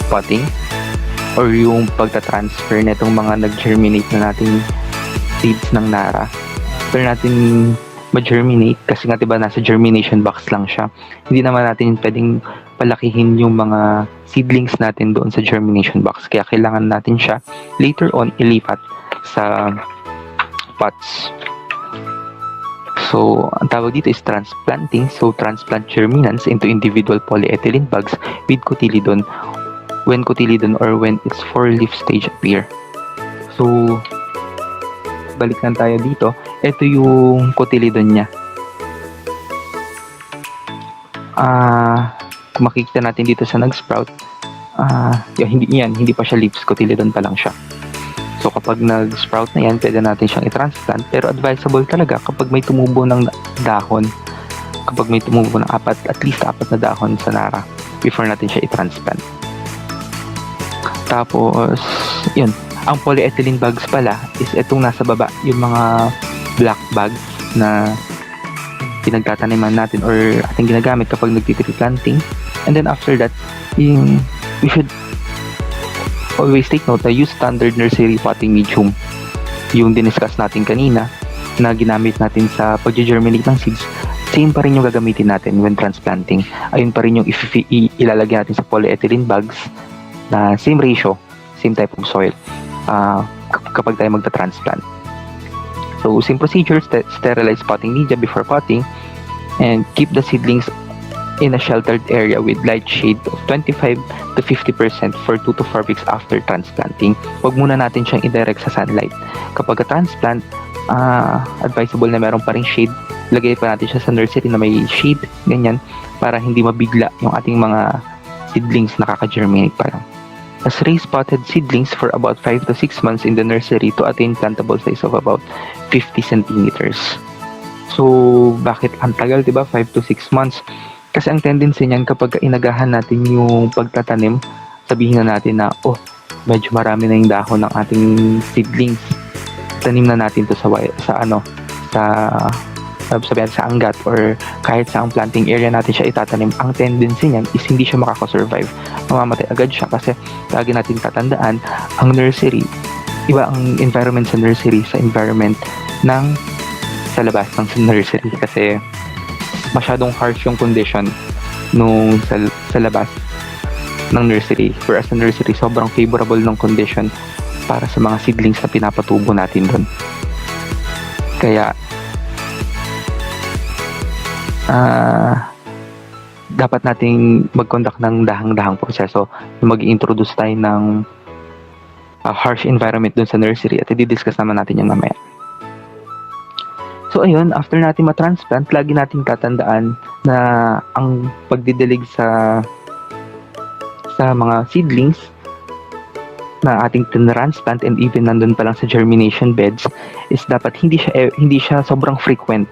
potting or yung pagta-transfer netong mga nag-germinate na nating seeds ng nara. After natin ma-germinate, kasi nga diba nasa germination box lang siya, hindi naman natin pwedeng palakihin yung mga seedlings natin doon sa germination box. Kaya kailangan natin siya later on ilipat sa pots. So, ang tawag dito is transplanting. So, transplant germinants into individual polyethylene bags with cotyledon when cotyledon or when its 4-leaf stage appear. So, balik lang tayo dito. Ito yung cotyledon niya. Makikita natin dito sa nag-sprout. Hindi pa siya leaves, cotyledon pa lang siya. So kapag nag-sprout na yan, pwede natin siyang i-transplant. Pero advisable talaga kapag may tumubo ng dahon, kapag may tumubo ng at least 4 na dahon sa nara before natin siya i-transplant. Tapos, yun. Ang polyethylene bags pala is itong nasa baba, yung mga black bags na pinagtataniman natin or ating ginagamit kapag nag-tree planting. And then after that, we should always take note na use standard nursery potting medium. Yung diniscuss natin kanina na ginamit natin sa pag-germinate ng seeds, same pa rin yung gagamitin natin when transplanting. Ayun pa rin yung ilalagay natin sa polyethylene bags na same ratio, same type of soil kapag tayo magta-transplant. So, same procedure, sterilize potting media before potting and keep the seedlings in a sheltered area with light shade of 25 to 50% for 2 to 4 weeks after transplanting. Huwag muna natin siyang i-direct sa sunlight. Kapag transplant, advisable na meron pa rin shade. Lagay pa natin siya sa nursery na may shade, ganyan, para hindi mabigla yung ating mga seedlings na kaka-germinate pa lang. As raised potted seedlings for about 5 to 6 months in the nursery to attain plantable size of about 50 centimeters. So, bakit ang tagal, diba? 5 to 6 months. Kasi ang tendency niyan kapag inagahan natin yung pagtatanim, sabihin na natin na, medyo marami na yung dahon ng ating seedlings. Tanim na natin to sa anggat or kahit sa ang planting area natin siya itatanim. Ang tendency niyan is hindi siya makakasurvive. Mamamatay agad siya kasi lagi natin tatandaan, ang nursery, iba ang environment sa nursery sa environment ng sa labas ng nursery kasi masyadong harsh yung condition nung sa labas ng nursery. Whereas sa nursery, sobrang favorable ng condition para sa mga seedlings na pinapatubo natin doon. Kaya, dapat nating mag-conduct ng dahang-dahang proseso na mag-introduce tayo ng harsh environment doon sa nursery at i-discuss naman natin yan mamaya. So ayun, after natin ma-transplant, lagi natin tatandaan na ang pagdidilig sa mga seedlings na ating transplant and even nandun pa lang sa germination beds is dapat hindi siya sobrang frequent.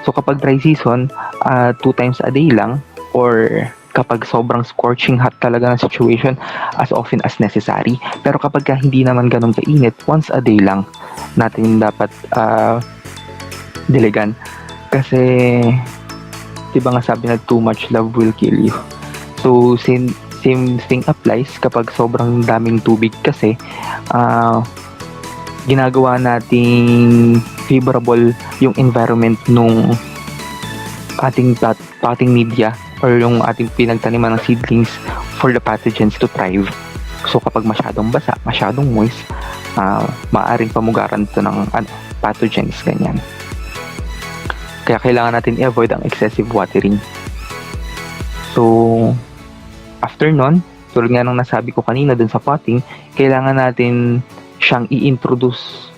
So kapag dry season, 2 times a day lang, or kapag sobrang scorching hot talaga ng situation, as often as necessary. Pero kapag hindi naman ganun kainit, once a day lang natin dapat diligan. Kasi diba nga sabi na too much love will kill you. So same thing applies kapag sobrang daming tubig kasi ginagawa nating favorable yung environment nung ating potting media or yung ating pinagtaniman ng seedlings for the pathogens to thrive. So kapag masyadong basa, masyadong moist, maaaring pamugaran ito ng pathogens, ganyan. Kaya kailangan natin i-avoid ang excessive watering. So, after nun, tulad nga nung nasabi ko kanina dun sa potting, kailangan natin siyang i-introduce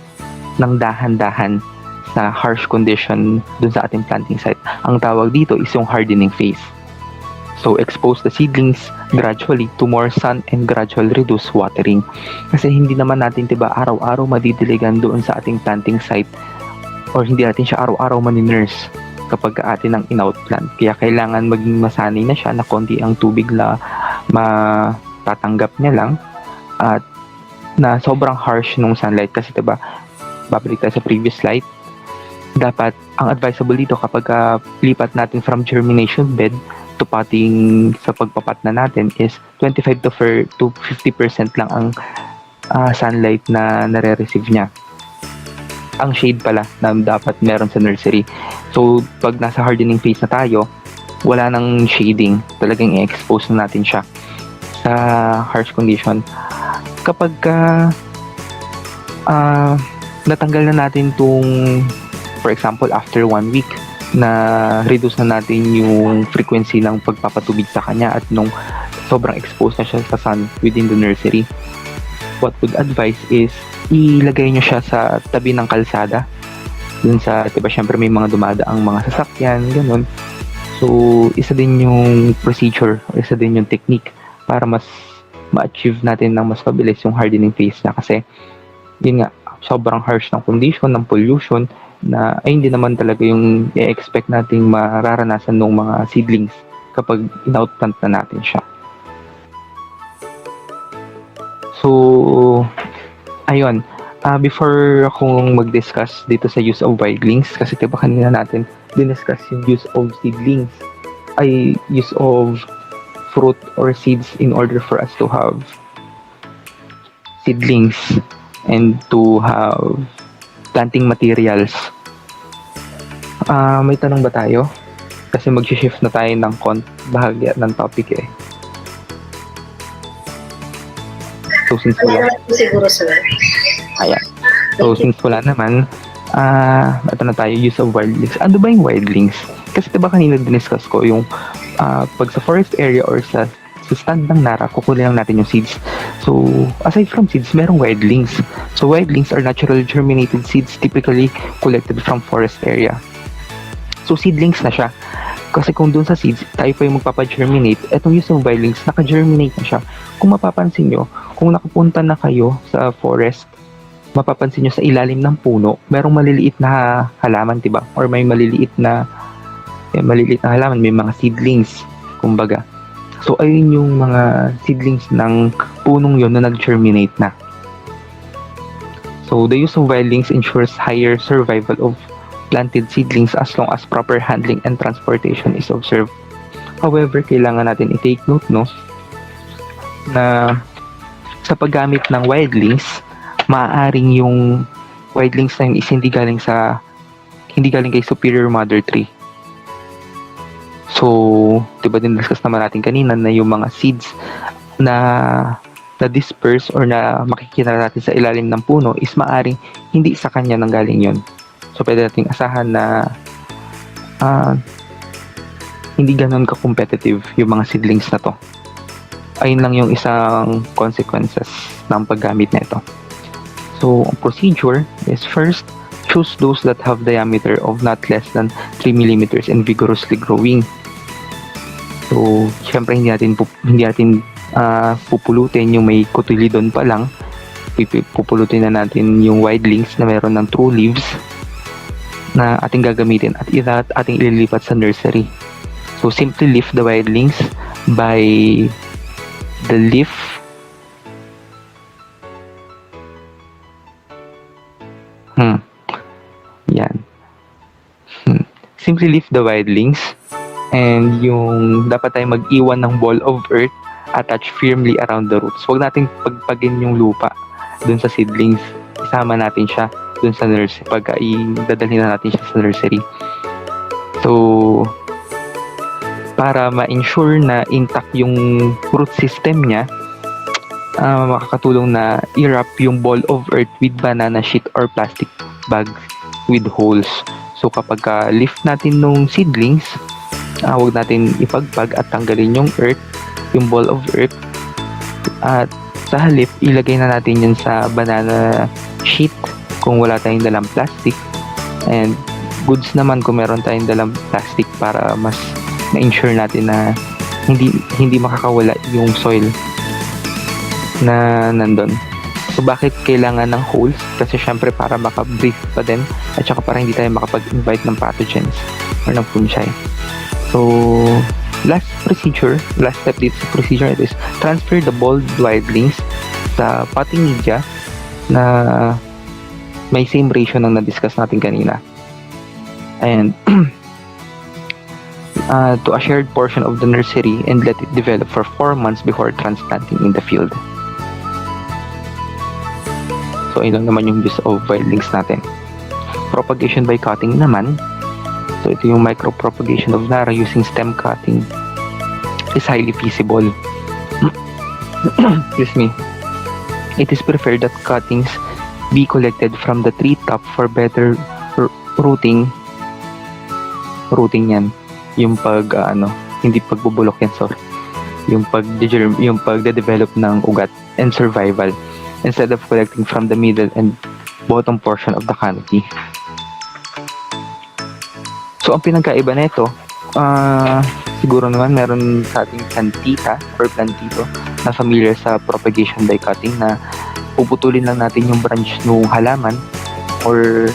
ng dahan-dahan sa harsh condition dun sa ating planting site. Ang tawag dito is yung hardening phase. So, expose the seedlings gradually to more sun and gradual reduce watering. Kasi hindi naman natin, diba, araw-araw madidiligan doon sa ating planting site or hindi natin siya araw-araw maninurse kapag atin ang in-out plant. Kaya kailangan maging masanay na siya na konti ang tubig na matatanggap niya lang at na sobrang harsh nung sunlight kasi diba, babalik tayo sa previous slide, dapat ang advisable dito kapag lipat natin from germination bed to potting sa pagpapat na natin is 25 to 50% lang ang sunlight na nare-receive niya. Ang shade pala na dapat meron sa nursery. So, pag nasa hardening phase na tayo, wala nang shading. Talagang i-expose na natin siya sa harsh condition. Kapag natanggal na natin itong, for example, after 1 week, na reduce na natin yung frequency ng pagpapatubig sa kanya at nung sobrang exposed na siya sa sun within the nursery, what would advise is ilagay nyo siya sa tabi ng kalsada. Dun sa, diba, syempre may mga dumadaang mga sasakyan, ganun. So, isa din yung procedure, isa din yung technique para mas ma-achieve natin ng mas mabilis yung hardening phase na kasi, yun nga, sobrang harsh ng condition, ng pollution, na ay hindi naman talaga yung i-expect nating mararanasan ng mga seedlings kapag in-outplant na natin siya. So, ayun. Before akong mag-discuss dito sa use of wildlings, kasi diba kanina natin diniscuss yung use of seedlings, ay use of fruit or seeds in order for us to have seedlings and to have planting materials. May tanong ba tayo? Kasi mag-shift na tayo ng bahagya ng topic eh. So, since wala, Siguro, sir. ayan. So, since wala naman, ito na tayo, use of wildlings. Ano ba yung wildlings? Kasi diba kanina diniscuss ko yung pag sa forest area or sa stand ng Nara, kukunin lang natin yung seeds. So, aside from seeds, merong wildlings. So, wildlings are natural germinated seeds typically collected from forest area. So, seedlings na siya. Kasi kung dun sa seeds, tayo pa yung magpapagerminate, etong use of wildlings, naka-germinate na siya. Kung mapapansin nyo, kung nakapunta na kayo sa forest, mapapansin nyo sa ilalim ng puno, merong maliliit na halaman, diba? Or may maliliit na halaman, may mga seedlings, kumbaga. So, ayun yung mga seedlings ng punong yon na nag-germinate na. So, the use of wildlings ensures higher survival of planted seedlings as long as proper handling and transportation is observed. However, kailangan natin i-take note, no, na sa paggamit ng wildlings, maaaring yung wildlings na yun is hindi galing kay superior mother tree. So, diba din discuss naman natin kanina na yung mga seeds na disperse or na makikita natin sa ilalim ng puno is maaring hindi sa kanya nanggaling yun. So, pwede nating asahan na hindi ganun ka-competitive yung mga seedlings na to. Ayun lang yung isang consequences ng paggamit na ito. So, ang procedure is first, choose those that have diameter of not less than 3 mm and vigorously growing. So, syempre hindi natin pupulutin yung may cotyledon pa lang. Pupulutin na natin yung wildlings na meron ng true leaves na ating gagamitin at ating ililipat sa nursery. So, simply lift the wildlings by the leaf yan. Simply lift the wildlings and yung dapat tayo mag-iwan ng ball of earth attached firmly around the roots. Huwag nating pagpagin yung lupa dun sa seedlings. Isama natin siya dun sa nursery pagka dadalhin na natin siya sa nursery. So, para ma-ensure na intact yung root system niya, makakatulong na i-wrap yung ball of earth with banana sheet or plastic bag with holes. So, kapag lift natin nung seedlings, huwag natin ipagpag at tanggalin yung earth, yung ball of earth, at sa halip, ilagay na natin yun sa banana sheet kung wala tayong dalang plastic, and goods naman kung meron tayong dalang plastic para mas ma-ensure natin na hindi makakawala yung soil na nandun. So bakit kailangan ng holes? Kasi syempre para maka-breathe pa din at saka para hindi tayo makapag-invite ng pathogens or ng fungi. So last step dito sa procedure is transfer the bolled wildlings sa potting media na may same ratio ng na-discuss natin kanina. And to a shared portion of the nursery and let it develop for 4 months before transplanting in the field. So, ayun lang naman yung use of wildlings natin. Propagation by cutting naman. So, ito yung micropropagation of Nara using stem cutting is highly feasible. Excuse me. It is preferred that cuttings be collected from the tree top for better rooting. Rooting yan. Yung hindi pagbubulok yan, sorry. Yung pagde-develop ng ugat and survival instead of collecting from the middle and bottom portion of the canopy. So, ang pinagkaiba na ito, siguro naman meron sa ating plantita or plantito na familiar sa propagation by cutting na puputulin lang natin yung branch ng halaman or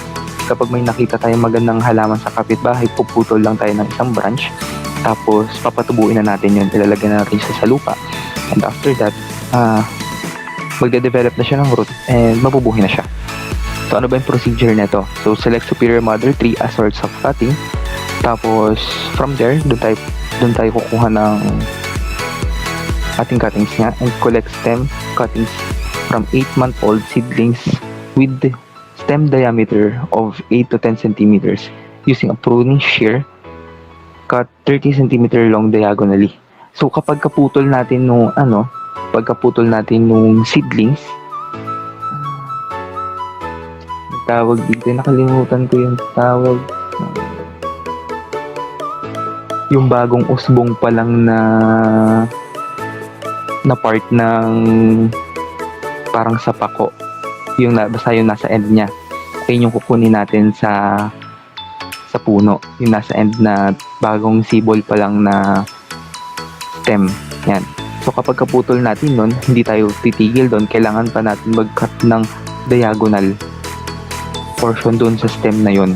kapag may nakita tayong magandang halaman sa kapitbahay, puputol lang tayo ng isang branch tapos papatubuin na natin yun, ilalagay na natin siya sa lupa and after that, magde-develop na siya ng root and mabubuhay na siya. So, ano ba yung procedure nito? So, select superior mother tree as source of cutting. Tapos, from there, doon tayo kukuha ng ating cuttings niya and collect stem cuttings from 8-month-old seedlings with the stem diameter of 8 to 10 centimeters using a pruning shear cut 30 centimeter long diagonally. So, kapag kaputol natin nung seedlings, tawag dito, nakalimutan ko yung tawag, yung bagong usbong pa lang na part ng parang sa pako, basta yung nasa end niya, ayun yung kukunin natin sa puno, yung nasa end na bagong sibol pa lang na stem, yan. So kapag kaputol natin nun, hindi tayo titigil doon, kailangan pa natin mag-cut ng diagonal portion doon sa stem na yon.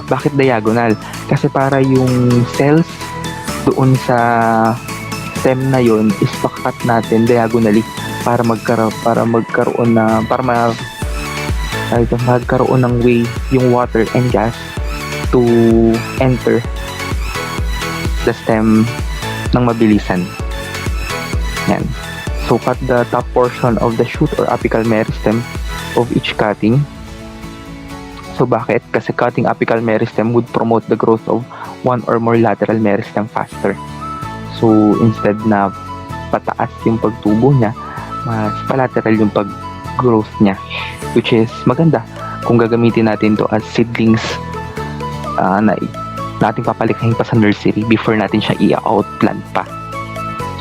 Bakit diagonal? Kasi para yung cells doon sa stem na yon is pakat natin diagonally para magkaroon ng way yung water and gas to enter the stem ng mabilisan. Yan. So, cut the top portion of the shoot or apical meristem of each cutting. So, bakit? Kasi cutting apical meristem would promote the growth of one or more lateral meristem faster. So, instead na pataas yung pagtubo niya, mas palateral yung pag-growth niya. Which is maganda kung gagamitin natin to as seedlings na ating papalikhain pa sa nursery before natin siya i-outplant pa.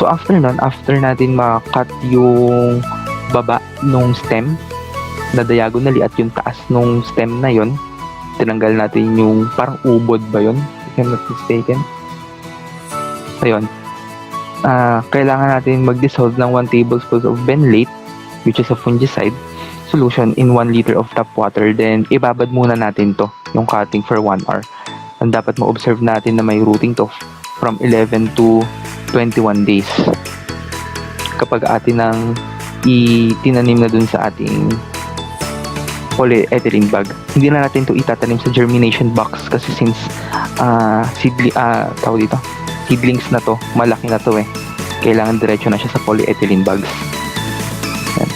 So after natin ma-cut yung baba nung stem na diagonally at yung taas nung stem na yon, tinanggal natin yung parang ubod ba yon, if I'm not mistaken. Ayun. Kailangan natin mag-dissolve ng 1 tablespoon of benlate, which is a fungicide, solution in 1 liter of tap water. Then ibabad muna natin to, yung cutting for 1 hour. And dapat ma-observe natin na may rooting to from 11 to 21 days. Kapag atin nang itinanim na dun sa ating polyethylene bag, hindi na natin to itatanim sa germination box kasi since seedlings na to, malaki na to kailangan diretso na siya sa polyethylene bags. Yan.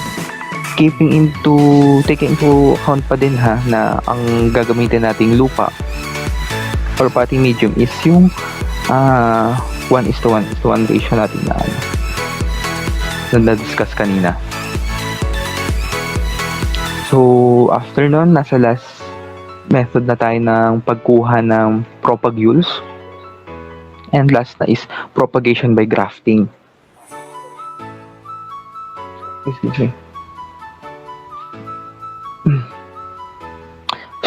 Taking into account pa din na ang gagamitin nating lupa or potting medium is yung 1:1:1 ratio natin na discuss kanina. So, after nun, nasa last method na tayo ng pagkuha ng propagules. And last na is propagation by grafting. Excuse me.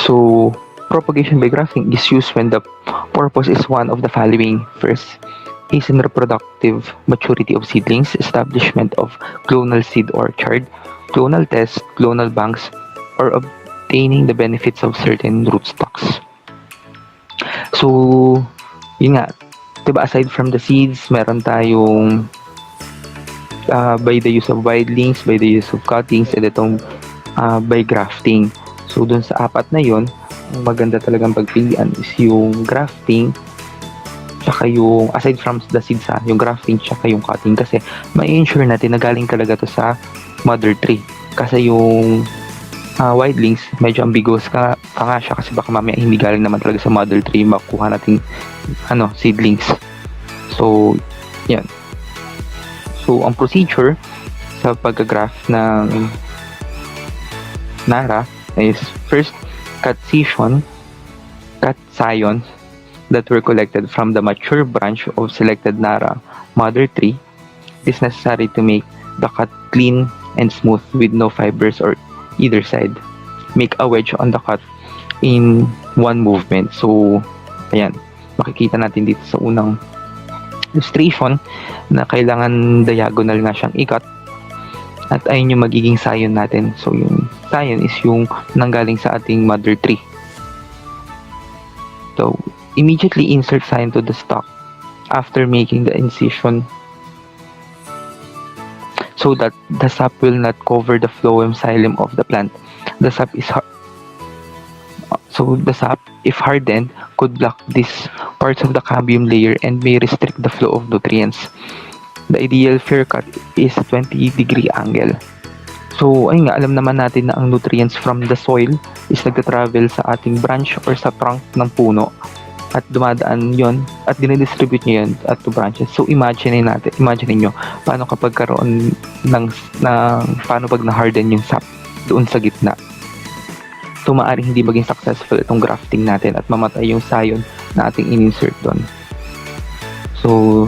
So, propagation by grafting is used when the purpose is one of the following. First, hasten reproductive maturity of seedlings, establishment of clonal seed orchard, clonal tests, clonal banks, or obtaining the benefits of certain rootstocks. So, yun nga, diba aside from the seeds, meron tayong by the use of wildlings, by the use of cuttings, and itong by grafting. So, dun sa apat na yon, ang maganda talagang pagpilian is yung grafting, tsaka yung, aside from the seeds yung grafting, tsaka yung cutting, kasi may ensure natin na galing talaga to sa mother tree. Kasi yung wildlings, medyo ambiguous pa nga siya kasi baka mamaya hindi galing naman talaga sa mother tree, makuha nating seedlings. So, yan. So, ang procedure sa pag-graft ng Nara is first, cut scions that were collected from the mature branch of selected Nara mother tree is necessary to make the cut clean and smooth with no fibers or either side. Make a wedge on the cut in one movement. So, ayan, makikita natin dito sa unang illustration na kailangan diagonal nga siyang ikat at ayun yung magiging scion natin. So, yung scion is yung nanggaling sa ating mother tree. So, immediately insert scion to the stalk after making the incision so that the sap will not cover the phloem xylem of the plant. The sap, if hardened, could block these parts of the cambium layer and may restrict the flow of nutrients. The ideal fair cut is 20-degree angle. So, ayun nga, alam naman natin na ang nutrients from the soil is nagta-travel sa ating branch or sa trunk ng puno at dumadaan yon at dinidistribute niya yun at to branches. So, imagine niyo paano kapag karoon paano pag na-harden yung sap doon sa gitna. So, maaaring hindi maging successful itong grafting natin at mamatay yung scion na ating in-insert doon. So,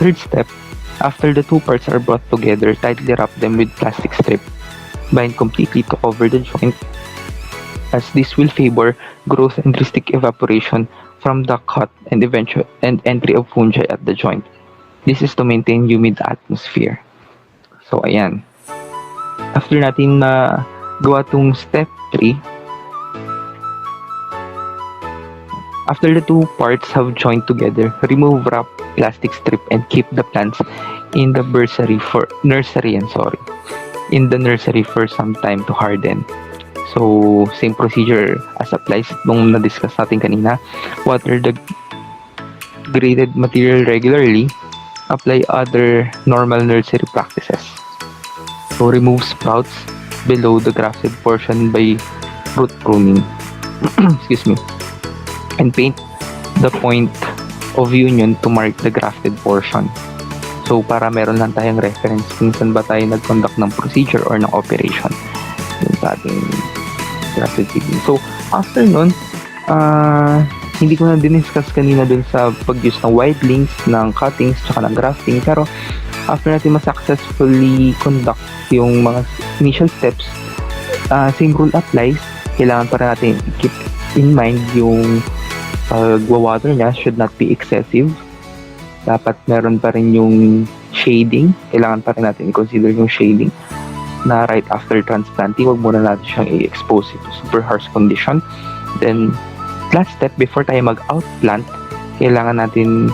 third step, after the two parts are brought together, tightly wrap them with plastic strip. Bind completely to cover the joint, as this will favor growth and restrict evaporation from the cut and entry of fungi at the joint. This is to maintain humid atmosphere. So, ayan. After natin na gawa tong step 3, after the two parts have joined together, remove wrap plastic strip and keep the plants in the nursery for some time to harden. So, same procedure as applies nung na-discuss natin kanina. Water the graded material regularly. Apply other normal nursery practices. So, remove sprouts below the grafted portion by root pruning. Excuse me. And paint the point of union to mark the grafted portion. So, para meron lang tayong reference kung saan ba tayo nag-conduct ng procedure or ng operation dun sa ating grafted seedling. So, after nun, hindi ko na diniscuss kanina dun sa pag-use ng wildlings, ng cuttings, tsaka ng grafting. Pero, after natin ma-successfully conduct yung mga initial steps, same rule applies. Kailangan pa rin natin keep in mind yung pag-water niya should not be excessive. Dapat meron pa rin yung shading. Kailangan pa rin natin i-consider yung shading na right after transplanting. Huwag muna natin siyang i-expose to super harsh condition. Then, last step, before tayo mag-outplant, kailangan natin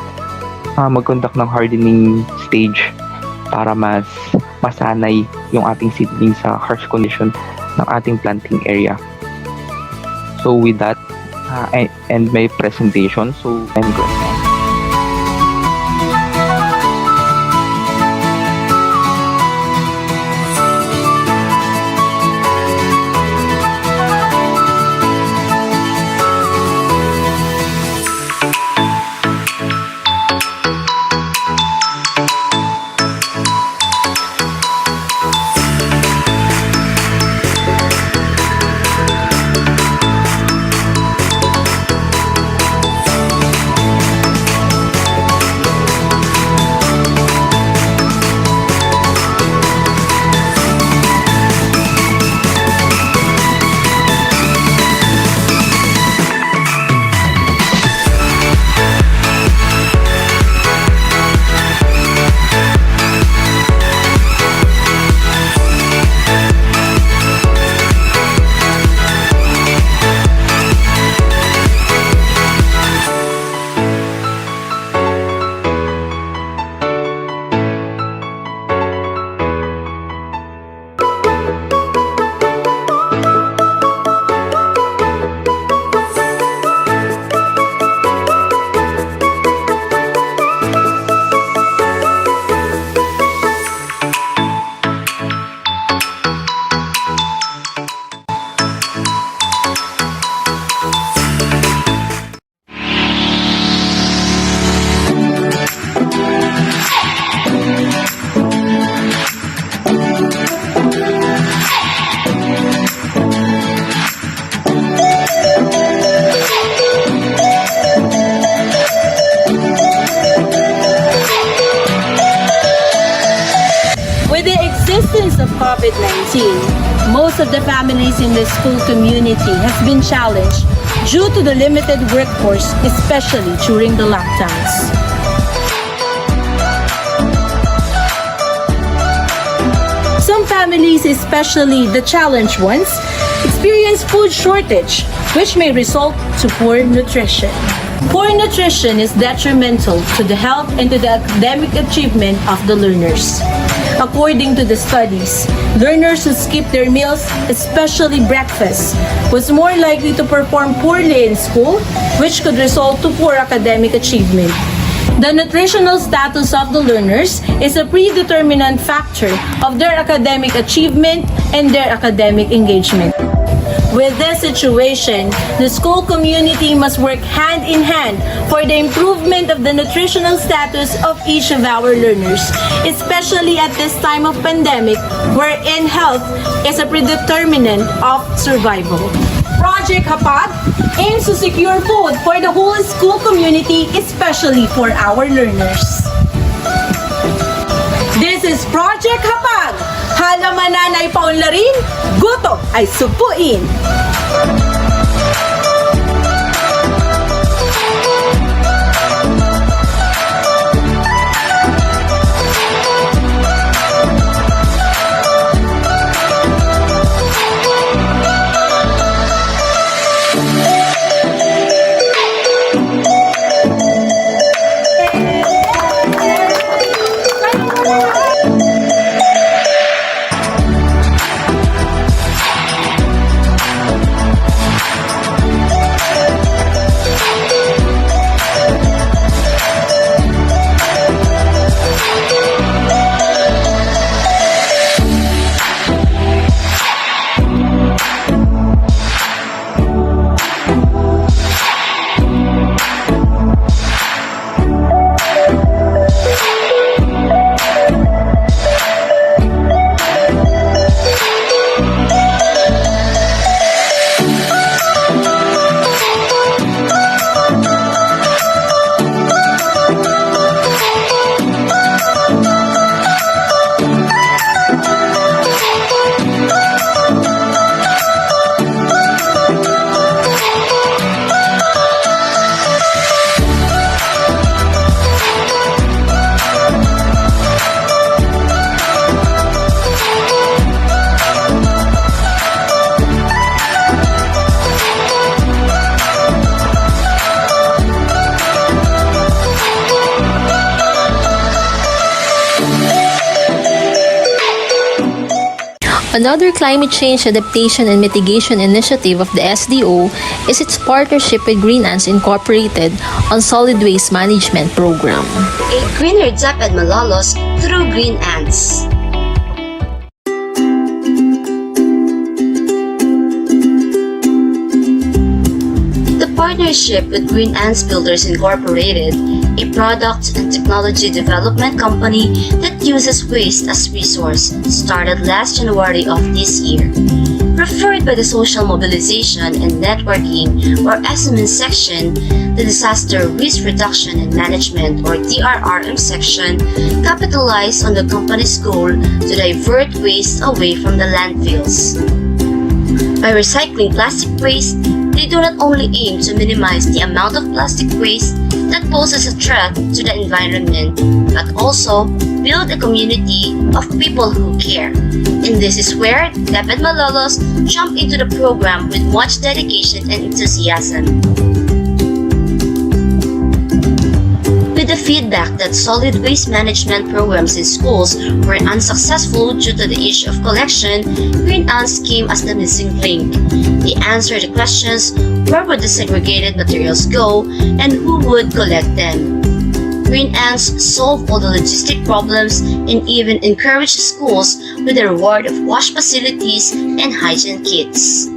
mag-conduct ng hardening stage para mas masanay yung ating seedling sa harsh condition ng ating planting area. So, with that, I end my presentation. So, I'm good. absence of COVID-19, most of the families in the school community has been challenged due to the limited workforce, especially during the lockdowns. Some families, especially the challenged ones, experience food shortage, which may result to poor nutrition. Poor nutrition is detrimental to the health and to the academic achievement of the learners. According to the studies, learners who skip their meals, especially breakfast, was more likely to perform poorly in school, which could result to poor academic achievement. The nutritional status of the learners is a predeterminant factor of their academic achievement and their academic engagement. With this situation, the school community must work hand in hand for the improvement of the nutritional status of each of our learners, especially at this time of pandemic wherein health is a predeterminant of survival. Project Hapag aims to secure food for the whole school community, especially for our learners. This is Project Hapag. Halaman nanay paunlarin, gutom ay supuin. Another climate change adaptation and mitigation initiative of the SDO is its partnership with Green Ants Incorporated on Solid Waste Management Program. A greener DepEd Malolos through Green Ants. The partnership with Green Ants Builders Incorporated, a product and technology development company that uses waste as resource, started last January of this year. Referred by the Social Mobilization and Networking or SMN section, the Disaster Risk Reduction and Management or DRRMS section capitalized on the company's goal to divert waste away from the landfills. By recycling plastic waste, they do not only aim to minimize the amount of plastic waste that poses a threat to the environment, but also build a community of people who care. And this is where DepEd Malolos jump into the program with much dedication and enthusiasm. With the feedback that solid waste management programs in schools were unsuccessful due to the issue of collection, Green Ants came as the missing link. They answered the questions: where would the segregated materials go and who would collect them? Green Ants solve all the logistic problems and even encourage schools with the reward of wash facilities and hygiene kits.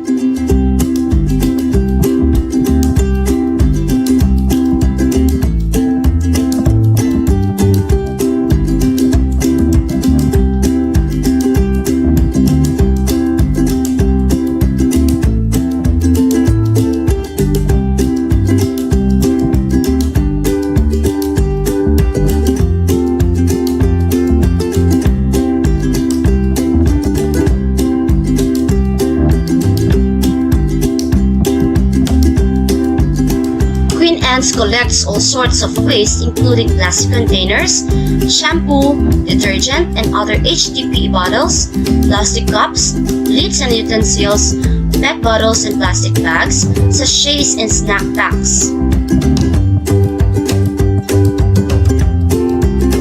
Ants collects all sorts of waste including plastic containers, shampoo, detergent and other HDPE bottles, plastic cups, lids and utensils, PET bottles and plastic bags, sachets and snack packs.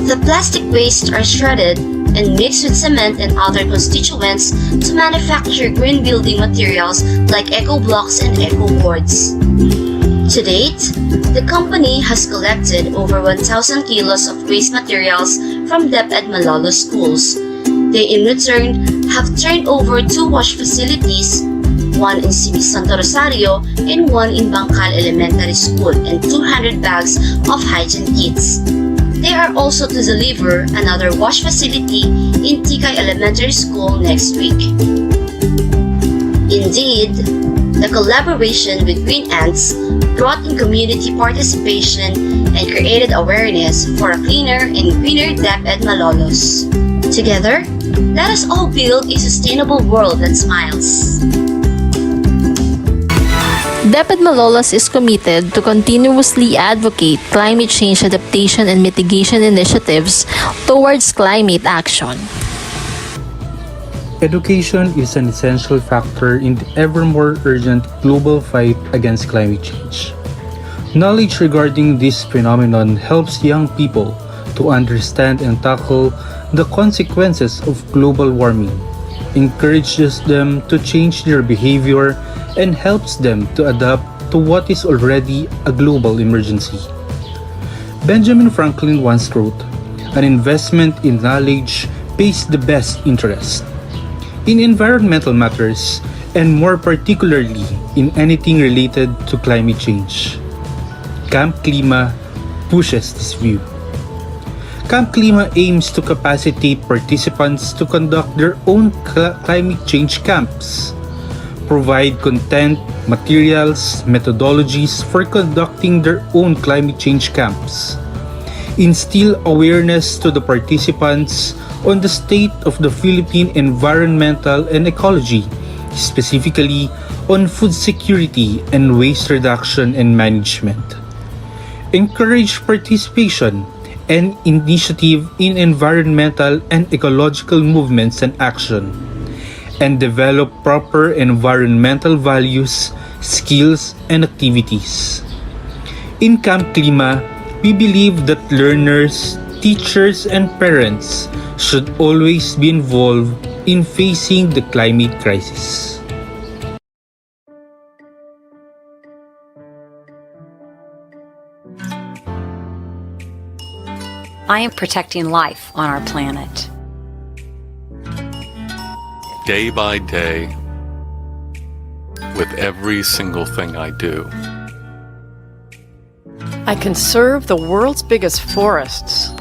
The plastic waste are shredded and mixed with cement and other constituents to manufacture green building materials like eco blocks and eco boards. To date, the company has collected over 1,000 kilos of waste materials from DepEd Malolos schools. They in return have turned over 2 wash facilities, one in Simi Santo Rosario and one in Bangkal Elementary School, and 200 bags of hygiene kits. They are also to deliver another wash facility in Tikay Elementary School next week. Indeed, the collaboration with Green Ants brought in community participation and created awareness for a cleaner and greener DepEd Malolos. Together, let us all build a sustainable world that smiles. DepEd Malolos is committed to continuously advocate climate change adaptation and mitigation initiatives towards climate action. Education is an essential factor in the ever more urgent global fight against climate change. Knowledge regarding this phenomenon helps young people to understand and tackle the consequences of global warming, encourages them to change their behavior, and helps them to adapt to what is already a global emergency. Benjamin Franklin once wrote, "An investment in knowledge pays the best interest." In environmental matters, and more particularly in anything related to climate change, Camp Klima pushes this view. Camp Klima aims to capacitate participants to conduct their own climate change camps, provide content, materials, methodologies for conducting their own climate change camps, instill awareness to the participants on the state of the Philippine environmental and ecology, specifically on food security and waste reduction and management, encourage participation and initiative in environmental and ecological movements and action, and develop proper environmental values, skills, and activities. In Camp Klima, we believe that learners, teachers, and parents should always be involved in facing the climate crisis. I am protecting life on our planet. Day by day, with every single thing I do. I conserve the world's biggest forests.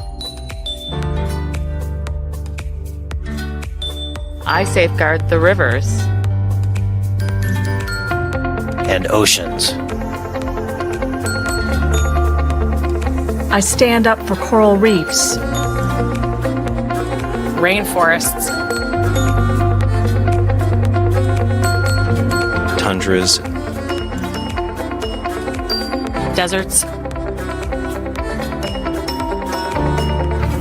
I safeguard the rivers and oceans. I stand up for coral reefs, rainforests, tundras, deserts,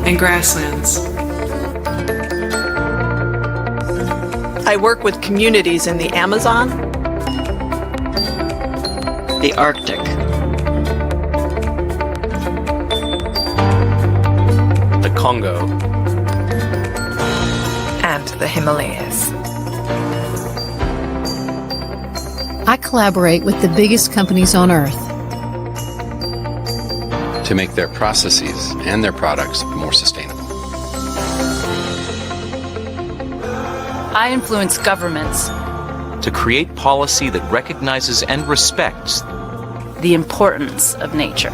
and grasslands. I work with communities in the Amazon, the Arctic, the Congo, and the Himalayas. I collaborate with the biggest companies on Earth to make their processes and their products more sustainable. I influence governments to create policy that recognizes and respects the importance of nature.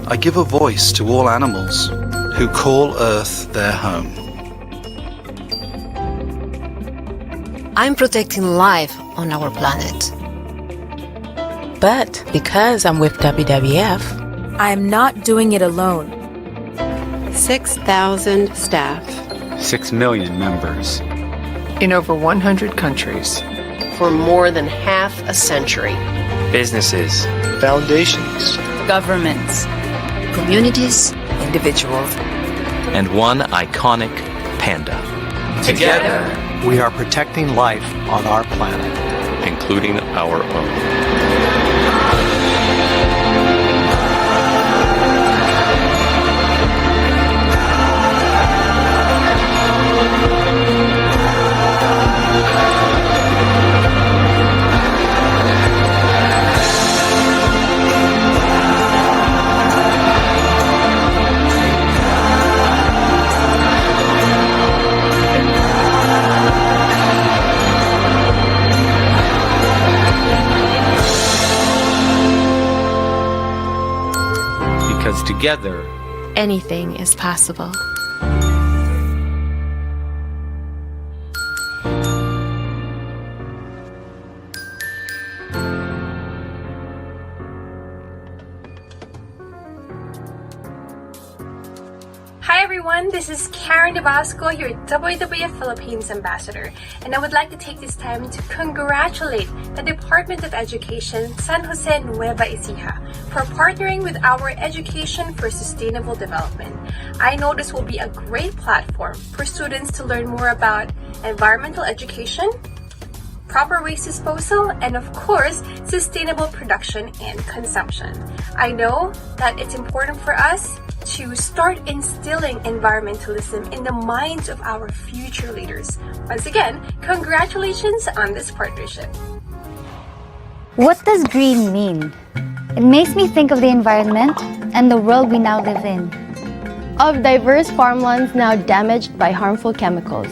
I give a voice to all animals who call Earth their home. I'm protecting life on our planet. But because I'm with WWF, I'm not doing it alone. 6,000 staff. 6 million members. In over 100 countries. For more than half a century. businesses, foundations, governments, communities, individuals, and one iconic panda. together, we are protecting life on our planet, including our own. Because together, anything is possible. Hi everyone, this is Karen Dabasco, your WWF Philippines Ambassador, and I would like to take this time to congratulate the Department of Education, San Jose Nueva Ecija, for partnering with our Education for Sustainable Development. I know this will be a great platform for students to learn more about environmental education, proper waste disposal, and of course, sustainable production and consumption. I know that it's important for us to start instilling environmentalism in the minds of our future leaders. Once again, congratulations on this partnership. What does green mean? It makes me think of the environment and the world we now live in. Of diverse farmlands now damaged by harmful chemicals.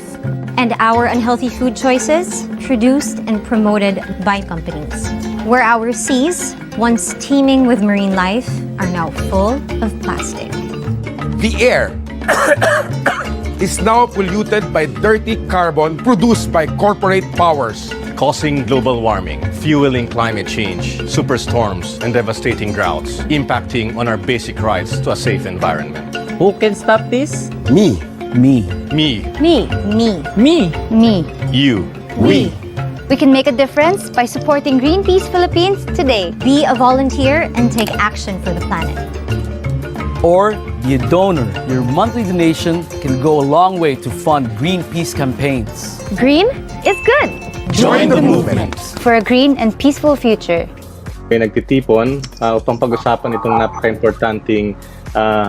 And our unhealthy food choices, produced and promoted by companies. Where our seas, once teeming with marine life, are now full of plastic. The air is now polluted by dirty carbon produced by corporate powers, causing global warming, fueling climate change, superstorms, and devastating droughts, impacting on our basic rights to a safe environment. Who can stop this? Me. Me. Me. Me. Me. Me. Me. You. We. We can make a difference by supporting Greenpeace Philippines today. Be a volunteer and take action for the planet. Or be a donor. Your monthly donation can go a long way to fund Greenpeace campaigns. Green is good. Join the movement. For a green and peaceful future. May nagtitipon upang pag-usapan itong napaka-importanting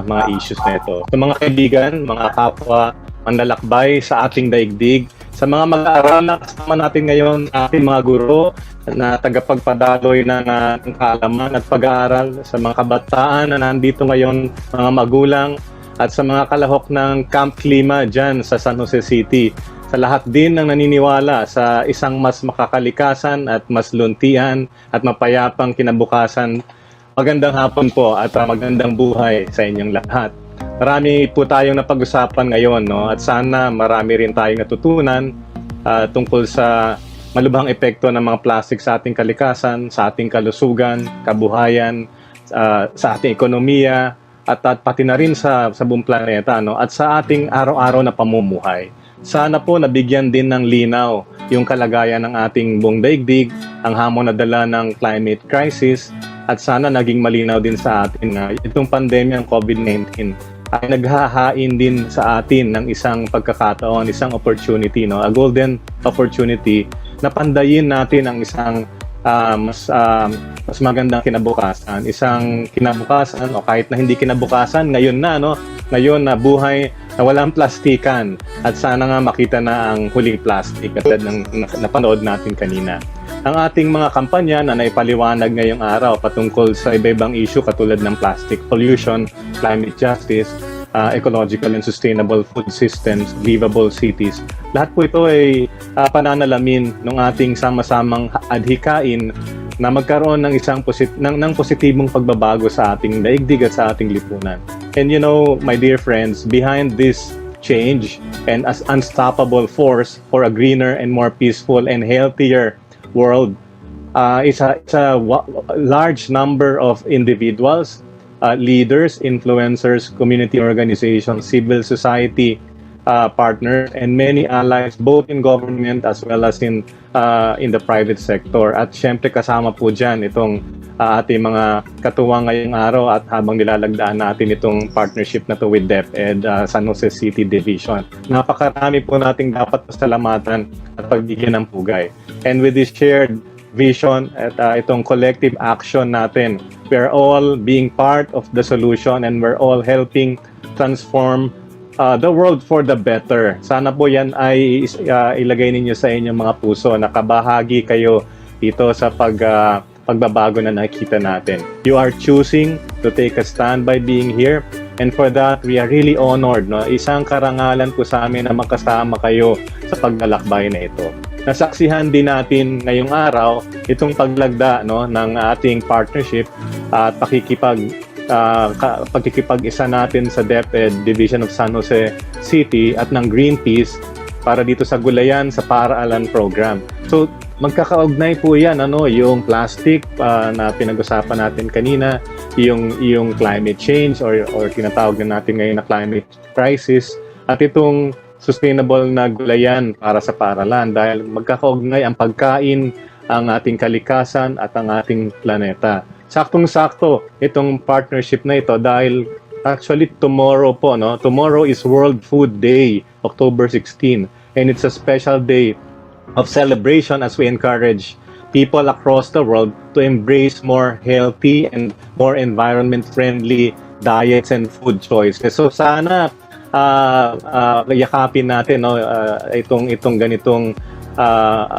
mga issues na ito. Sa mga kaibigan, mga kapwa, manlalakbay sa ating daigdig, sa mga mag-aaral na kasama natin ngayon, ating mga guro na tagapagpadaloy ng kaalaman at pag-aaral, sa mga kabataan na nandito ngayon, mga magulang, at sa mga kalahok ng Camp Klima dyan sa San Jose City. Sa lahat din ng naniniwala sa isang mas makakalikasan at mas luntian at mapayapang kinabukasan, magandang hapon po at magandang buhay sa inyong lahat. Marami po tayong napag-usapan ngayon, no? At sana marami rin tayong natutunan tungkol sa malubhang epekto ng mga plastic sa ating kalikasan, sa ating kalusugan, kabuhayan, sa ating ekonomiya, at pati na rin sa buong planeta, no? At sa ating araw-araw na pamumuhay. Sana po nabigyan din ng linaw yung kalagayan ng ating buong daigdig, ang hamon na dala ng climate crisis, at sana naging malinaw din sa atin na itong pandemyang COVID-19 ay naghahain din sa atin ng isang pagkakataon, isang opportunity, no? A golden opportunity na pandayin natin ang isang mas magandang kinabukasan. Isang kinabukasan o kahit na hindi kinabukasan, ngayon na, no? Ngayon na buhay na walang plastikan at sana nga makita na ang huling plastic katulad ng napanood natin kanina. Ang ating mga kampanya na naipaliwanag ngayong araw patungkol sa iba-ibang issue katulad ng plastic pollution, climate justice, ecological and sustainable food systems, livable cities. Lahat po ito ay pananalamin ng ating sama-samang adhikain na magkaroon ng isang ng positibong pagbabago sa ating daigdig at sa ating lipunan. And you know, my dear friends, behind this change and as unstoppable force for a greener and more peaceful and healthier world is a large number of individuals, leaders, influencers, community organizations, civil society, partners and many allies both in government as well as in the private sector. At syempre kasama po dyan itong ating mga katuwang ngayong araw at habang nilalagdaan natin itong partnership na to with DepEd, San Jose City Division. Napakarami po nating dapat pasalamatan at pagbigyan ng pugay. And with this shared vision at itong collective action natin, we're all being part of the solution and we're all helping transform the world for the better. Sana po yan ay ilagay ninyo sa inyong mga puso. Nakabahagi kayo dito sa pagbabago na nakikita natin. You are choosing to take a stand by being here, and for that we are really honored. No? Isang karangalan po sa amin na makasama kayo sa paglalakbay na ito. Nasaksihan din natin ngayong araw itong paglagda ng ating partnership at pagkikipag-isa natin sa DepEd Division of San Jose City at ng Greenpeace para dito sa Gulayan sa Paaralan Program. So magkakaugnay po yan, yung plastic na pinag-usapan natin kanina, yung climate change or tinatawag na natin ngayon na climate crisis, at itong sustainable na gulayan para sa paaralan dahil magkakaugnay ang pagkain, ang ating kalikasan at ang ating planeta. Saktong-sakto itong partnership na ito dahil actually tomorrow po, tomorrow is World Food Day, October 16, and it's a special day of celebration as we encourage people across the world to embrace more healthy and more environment-friendly diets and food choices. So sana yakapin natin itong ganitong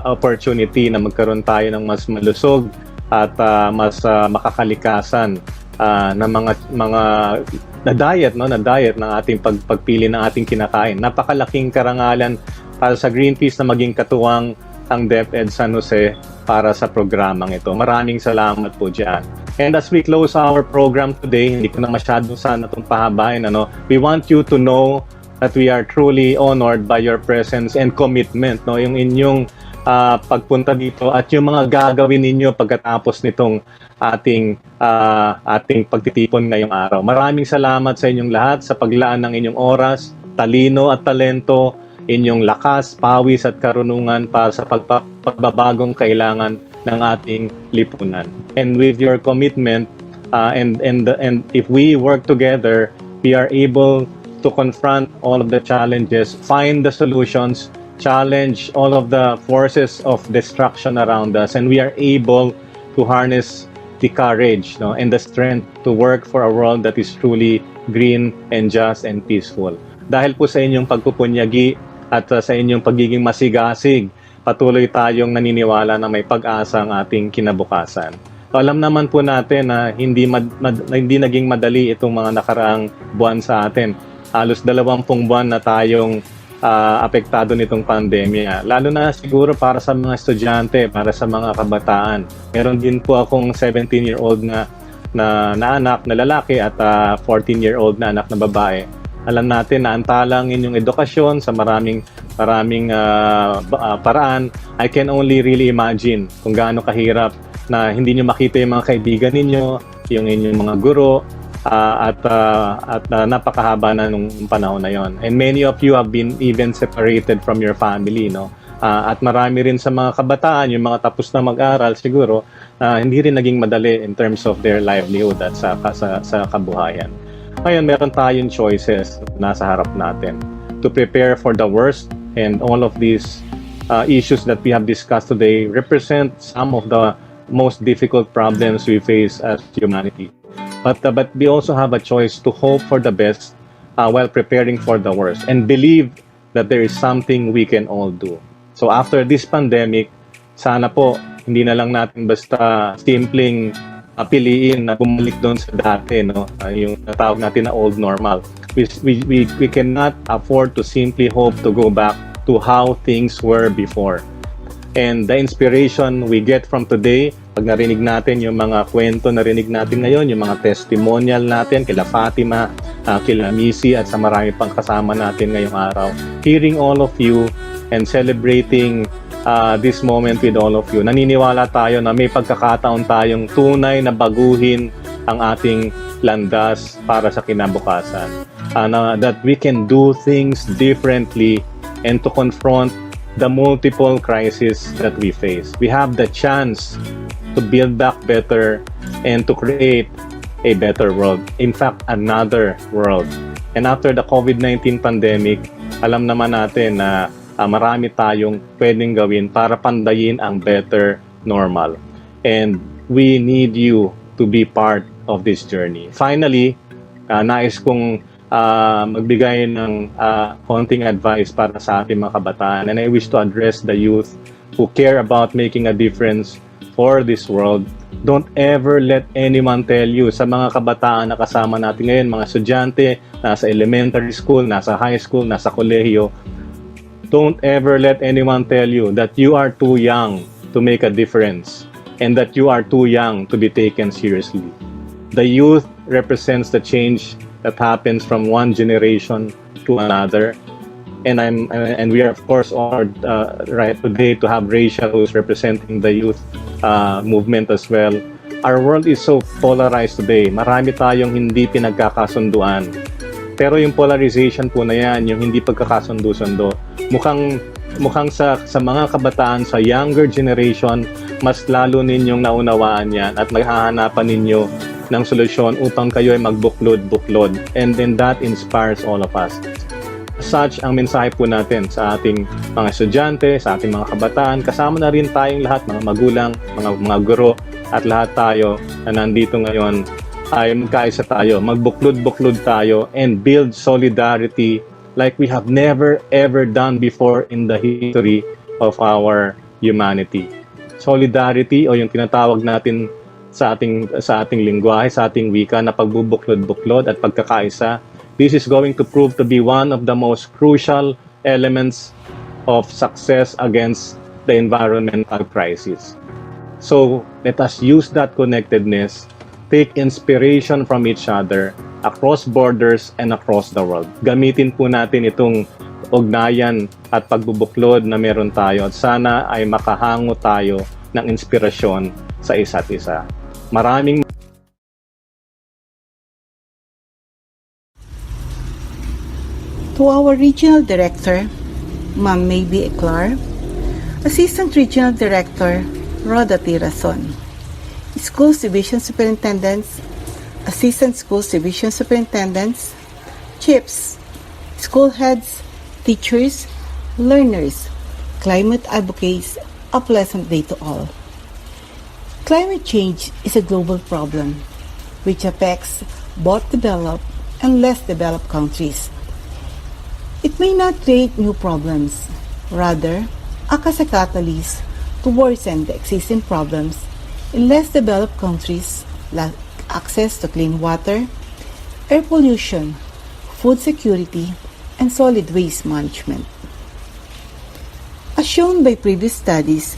opportunity na magkaroon tayo ng mas malusog at mas makakalikasan na mga diet ng ating pagpili ng ating kinakain. Napakalaking karangalan para sa Greenpeace na maging katuwang ang DepEd San Jose para sa programang ito. Maraming salamat po dyan. And as we close our program today, hindi ko na masyadong sana itong pahabain. We want you to know that we are truly honored by your presence and commitment. Yung inyong pagpunta dito at yung mga gagawin ninyo pagkatapos nitong ating pagtitipon ngayong araw. Maraming salamat sa inyong lahat sa paglaan ng inyong oras, talino at talento, inyong lakas, pawis at karunungan para sa pagbabagong kailangan ng ating lipunan. And with your commitment and if we work together, we are able to confront all of the challenges, find the solutions, challenge all of the forces of destruction around us, and we are able to harness the courage and the strength to work for a world that is truly green and just and peaceful. Dahil po sa inyong pagpupunyagi at sa inyong pagiging masigasig, patuloy tayong naniniwala na may pag-asa ang ating kinabukasan. Alam naman po natin na hindi naging madali itong mga nakaraang buwan sa atin. Halos 20 buwan na tayong apektado nitong pandemya. Lalo na siguro para sa mga estudyante, para sa mga kabataan. Meron din po akong 17-year-old na anak na lalaki at 14-year-old na anak na babae. Alam natin na antalang inyong edukasyon sa maraming paraan. I can only really imagine kung gaano kahirap na hindi nyo makita yung mga kaibigan ninyo, yung inyong mga guro, at napakahaba na nung panahon na yon. And many of you have been even separated from your family, at marami rin sa mga kabataan, yung mga tapos na mag-aral siguro, hindi rin naging madali in terms of their livelihood at sa kabuhayan. Ngayon, meron tayong choices nasa harap natin to prepare for the worst, and all of these issues that we have discussed today represent some of the most difficult problems we face as humanity. But we also have a choice to hope for the best while preparing for the worst and believe that there is something we can all do. So after this pandemic, sana po hindi na lang natin basta simpleng piliin na bumalik doon sa dati, yung natawag natin na old normal. We cannot afford to simply hope to go back to how things were before. And the inspiration we get from today, pag narinig natin yung mga kwento narinig natin ngayon, yung mga testimonial natin kila Fatima, kila Missy at sa marami pang kasama natin ngayong araw, hearing all of you and celebrating this moment with all of you, naniniwala tayo na may pagkakataon tayong tunay na baguhin ang ating landas para sa kinabukasan. that we can do things differently and to confront the multiple crises that we face. We have the chance to build back better and to create a better world. In fact, another world. And after the COVID-19 pandemic, alam naman natin na marami tayong pwedeng gawin para pandayin ang better normal. And we need you to be part of this journey. Finally, nais kong magbigay ng konting advice para sa ating mga kabataan. And I wish to address the youth who care about making a difference for this world. Don't ever let anyone tell you, sa mga kabataan na kasama natin ngayon, mga estudyante, nasa elementary school, nasa high school, nasa kolehiyo, don't ever let anyone tell you that you are too young to make a difference and that you are too young to be taken seriously. The youth represents the change that happens from one generation to another. And we are of course honored right today to have Rachel, who's representing the youth movement as well. Our world is so polarized today. Marami tayong hindi pinagkakasunduan. Pero yung polarization po na yan, yung hindi pagkakasundo-sundo, mukhang sa mga kabataan, sa younger generation, mas lalo ninyong naunawaan yan at maghahanapan ninyo ng solusyon upang kayo ay magbuklod-buklod. And then that inspires all of us. Such ang mensahe po natin sa ating mga estudyante, sa ating mga kabataan. Kasama na rin tayong lahat, mga magulang, mga guro, at lahat tayo na nandito ngayon ay magkaisa tayo, magbuklod-buklod tayo, and build solidarity like we have never ever done before in the history of our humanity. Solidarity, o yung tinatawag natin sa ating lingwahe, sa ating wika, na pagbubuklod-buklod at pagkakaisa. This is going to prove to be one of the most crucial elements of success against the environmental crisis. So let us use that connectedness, take inspiration from each other across borders and across the world. Gamitin po natin itong ugnayan at pagbubuklod na meron tayo at sana ay makahango tayo ng inspirasyon sa isa't isa. Maraming To our Regional Director, Ma'am Maybe Eclar, Assistant Regional Director, Roda Tirason, Schools Division Superintendents, Assistant Schools Division Superintendents, Chiefs, School Heads, Teachers, Learners, Climate Advocates, a pleasant day to all. Climate change is a global problem which affects both developed and less developed countries. It may not create new problems, rather, act as a catalyst to worsen the existing problems in less developed countries like access to clean water, air pollution, food security, and solid waste management. As shown by previous studies,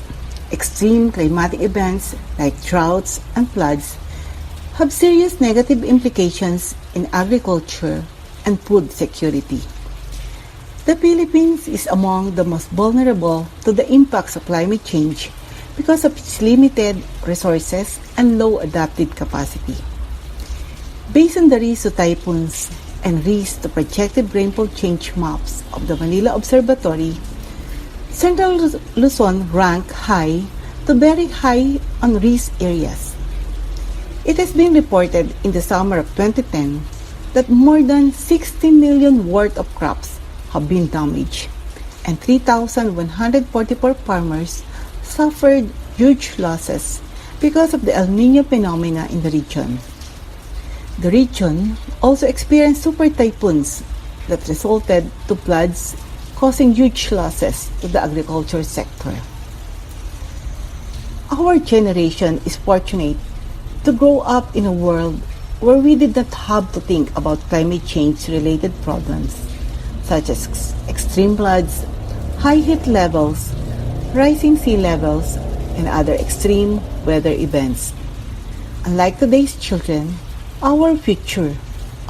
extreme climatic events like droughts and floods have serious negative implications in agriculture and food security. The Philippines is among the most vulnerable to the impacts of climate change because of its limited resources and low adaptive capacity. Based on the risk to typhoons and risk to projected rainfall change maps of the Manila Observatory, Central Luzon ranked high to very high on risk areas. It has been reported in the summer of 2010 that more than 60 million worth of crops have been damaged, and 3,144 farmers suffered huge losses because of the El Niño phenomena in the region. The region also experienced super typhoons that resulted to floods, causing huge losses to the agriculture sector. Our generation is fortunate to grow up in a world where we did not have to think about climate change-related problems such as extreme floods, high heat levels, rising sea levels, and other extreme weather events. Unlike today's children, our future,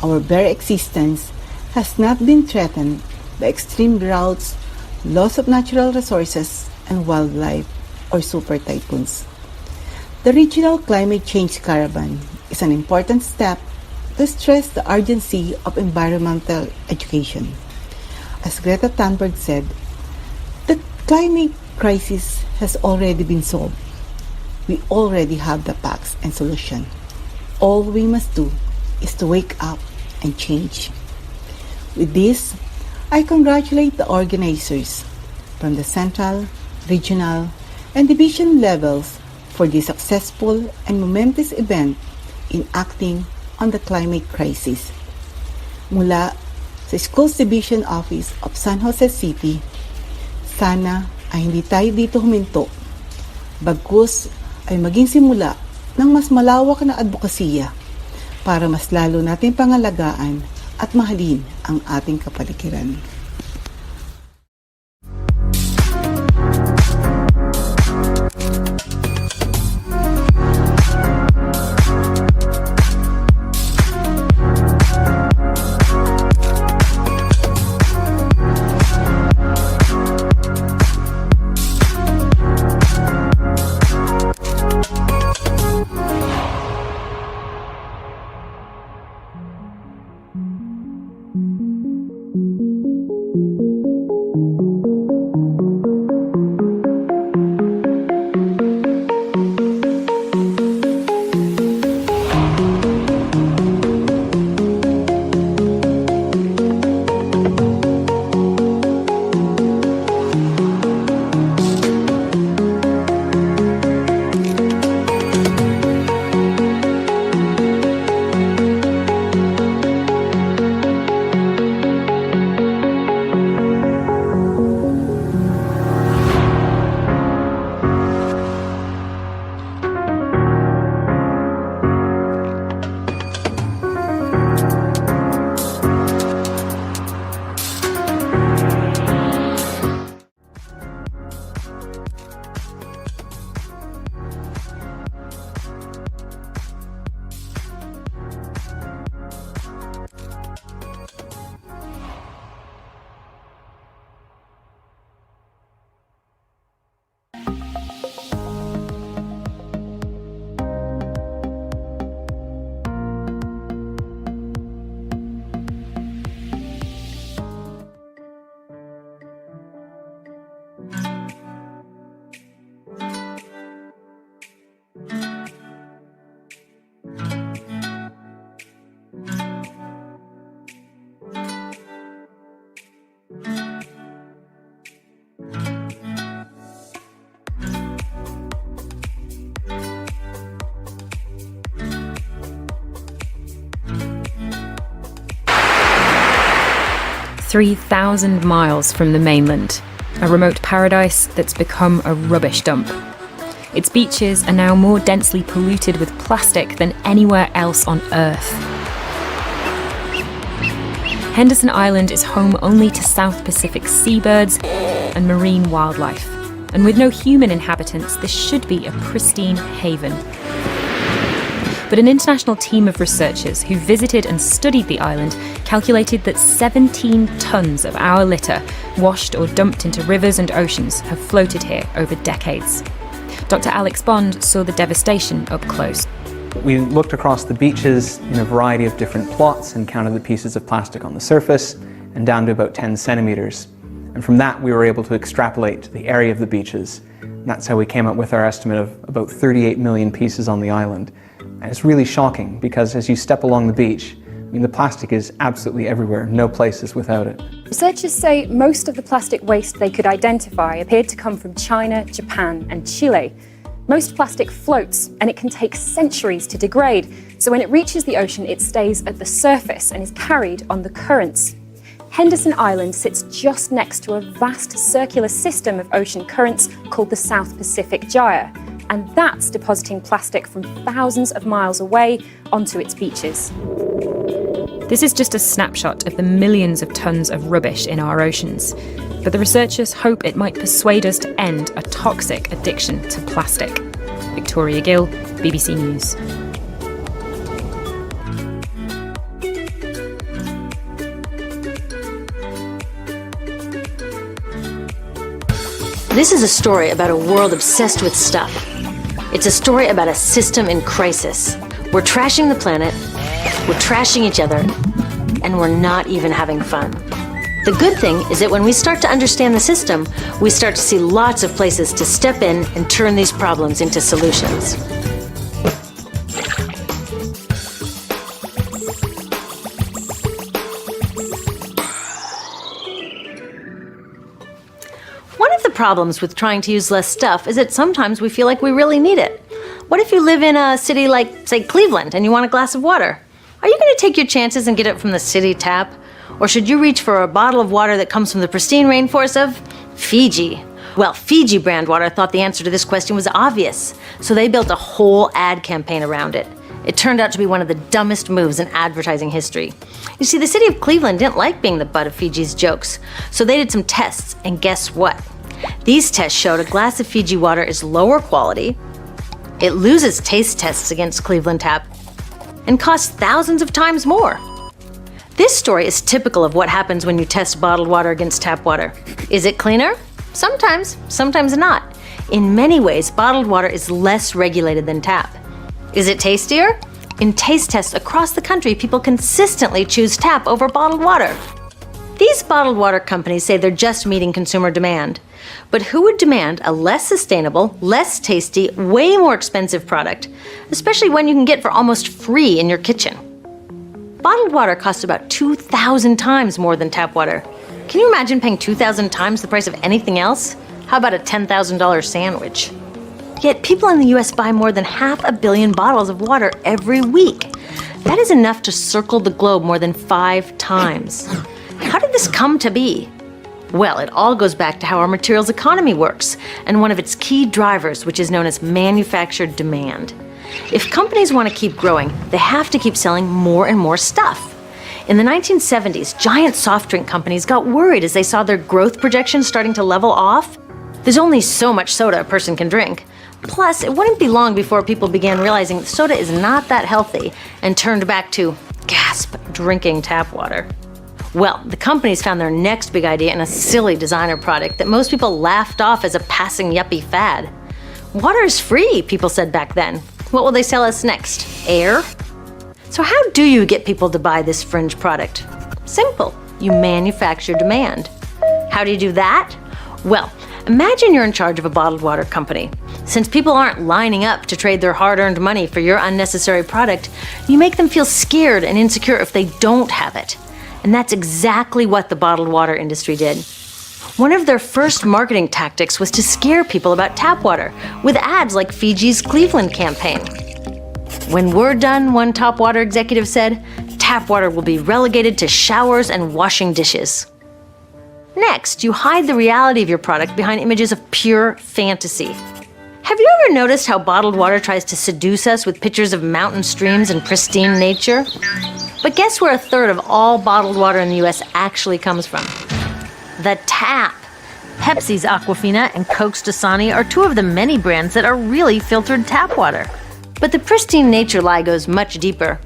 our very existence, has not been threatened by extreme droughts, loss of natural resources, and wildlife, or super typhoons. The Regional Climate Change Caravan is an important step to stress the urgency of environmental education. As Greta Thunberg said, the climate crisis has already been solved. We already have the facts and solution. All we must do is to wake up and change. With this, I congratulate the organizers from the central, regional, and division levels for this successful and momentous event in acting on the climate crisis. Mula sa Schools Division Office of San Jose City, sana ay hindi tayo dito huminto, bagkus ay maging simula ng mas malawak na advokasya para mas lalo natin pangalagaan at mahalin ang ating kapaligiran. "3,000 miles from the mainland, a remote paradise that's become a rubbish dump. Its beaches are now more densely polluted with plastic than anywhere else on Earth. Henderson Island is home only to South Pacific seabirds and marine wildlife, and with no human inhabitants, this should be a pristine haven. But an international team of researchers who visited and studied the island calculated that 17 tons of our litter, washed or dumped into rivers and oceans, have floated here over decades. Dr. Alex Bond saw the devastation up close. We looked across the beaches in a variety of different plots and counted the pieces of plastic on the surface and down to about 10 centimeters. And from that we were able to extrapolate the area of the beaches. And that's how we came up with our estimate of about 38 million pieces on the island. And it's really shocking because as you step along the beach, the plastic is absolutely everywhere. No place is without it. Researchers say most of the plastic waste they could identify appeared to come from China, Japan, and Chile. Most plastic floats, and it can take centuries to degrade. So when it reaches the ocean, it stays at the surface and is carried on the currents. Henderson Island sits just next to a vast circular system of ocean currents called the South Pacific Gyre. And that's depositing plastic from thousands of miles away onto its beaches. This is just a snapshot of the millions of tons of rubbish in our oceans. But the researchers hope it might persuade us to end a toxic addiction to plastic. Victoria Gill, BBC News. This is a story about a world obsessed with stuff. It's a story about a system in crisis, We're trashing the planet, we're trashing each other, and we're not even having fun. The good thing is that when we start to understand the system, we start to see lots of places to step in and turn these problems into solutions. One of the problems with trying to use less stuff is that sometimes we feel like we really need it. What if you live in a city like, say, Cleveland, and you want a glass of water? Are you going to take your chances and get it from the city tap? Or should you reach for a bottle of water that comes from the pristine rainforest of Fiji? Well, Fiji brand water thought the answer to this question was obvious, so they built a whole ad campaign around it. It turned out to be one of the dumbest moves in advertising history. You see, the city of Cleveland didn't like being the butt of Fiji's jokes, so they did some tests, and guess what? These tests showed a glass of Fiji water is lower quality, it loses taste tests against Cleveland Tap, and costs thousands of times more. This story is typical of what happens when you test bottled water against tap water. Is it cleaner? Sometimes, sometimes not. In many ways, bottled water is less regulated than tap. Is it tastier? In taste tests across the country, people consistently choose tap over bottled water. These bottled water companies say they're just meeting consumer demand. But who would demand a less sustainable, less tasty, way more expensive product, especially when you can get for almost free in your kitchen? Bottled water costs about 2,000 times more than tap water. Can you imagine paying 2,000 times the price of anything else? How about a $10,000 sandwich? Yet people in the US buy more than 500 million bottles of water every week. That is enough to circle the globe more than 5 times. How did this come to be? Well, it all goes back to how our materials economy works, and one of its key drivers, which is known as manufactured demand. If companies want to keep growing, they have to keep selling more and more stuff. In the 1970s, giant soft drink companies got worried as they saw their growth projections starting to level off. There's only so much soda a person can drink. Plus, it wouldn't be long before people began realizing that soda is not that healthy and turned back to, gasp, drinking tap water. Well, the companies found their next big idea in a silly designer product that most people laughed off as a passing yuppie fad. Water is free, people said back then. What will they sell us next? Air? So how do you get people to buy this fringe product? Simple. You manufacture demand. How do you do that? Well, imagine you're in charge of a bottled water company. Since people aren't lining up to trade their hard-earned money for your unnecessary product, you make them feel scared and insecure if they don't have it. And that's exactly what the bottled water industry did. One of their first marketing tactics was to scare people about tap water with ads like Fiji's Cleveland campaign. When we're done, one top water executive said, tap water will be relegated to showers and washing dishes. Next, you hide the reality of your product behind images of pure fantasy. Have you ever noticed how bottled water tries to seduce us with pictures of mountain streams and pristine nature? But guess where 1/3 of all bottled water in the US actually comes from? The tap. Pepsi's Aquafina and Coke's Dasani are 2 of the many brands that are really filtered tap water. But the pristine nature lie goes much deeper.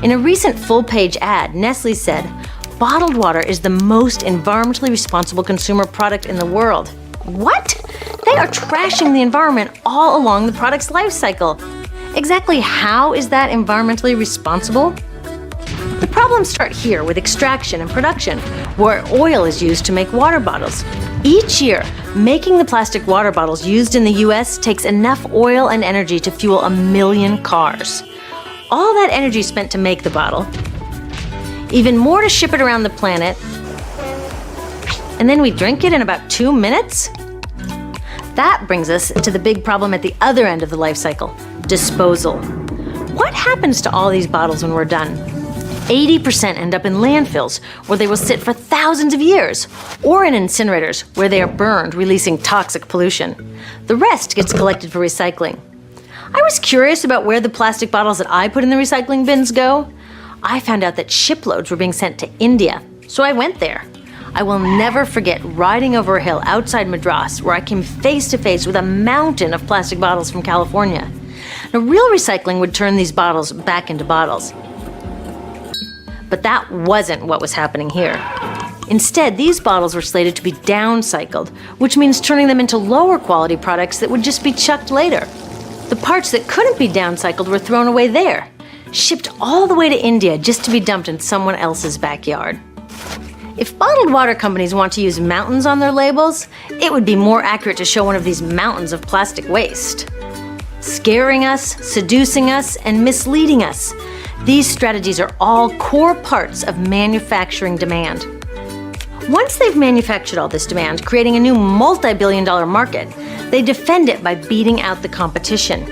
In a recent full-page ad, Nestle said, bottled water is the most environmentally responsible consumer product in the world. What? They are trashing the environment all along the product's life cycle. Exactly how is that environmentally responsible? The problems start here with extraction and production, where oil is used to make water bottles. Each year, making the plastic water bottles used in the US takes enough oil and energy to fuel 1 million cars. All that energy spent to make the bottle, even more to ship it around the planet, and then we drink it in about 2 minutes? That brings us to the big problem at the other end of the life cycle, disposal. What happens to all these bottles when we're done? 80% end up in landfills, where they will sit for thousands of years, or in incinerators, where they are burned, releasing toxic pollution. The rest gets collected for recycling. I was curious about where the plastic bottles that I put in the recycling bins go. I found out that shiploads were being sent to India, so I went there. I will never forget riding over a hill outside Madras, where I came face to face with a mountain of plastic bottles from California. Now, real recycling would turn these bottles back into bottles. But that wasn't what was happening here. Instead, these bottles were slated to be downcycled, which means turning them into lower quality products that would just be chucked later. The parts that couldn't be downcycled were thrown away there. shipped all the way to India just to be dumped in someone else's backyard. If bottled water companies want to use mountains on their labels, it would be more accurate to show one of these mountains of plastic waste. Scaring us, seducing us, and misleading us. These strategies are all core parts of manufacturing demand. Once they've manufactured all this demand, creating a new multi-billion-dollar market, they defend it by beating out the competition.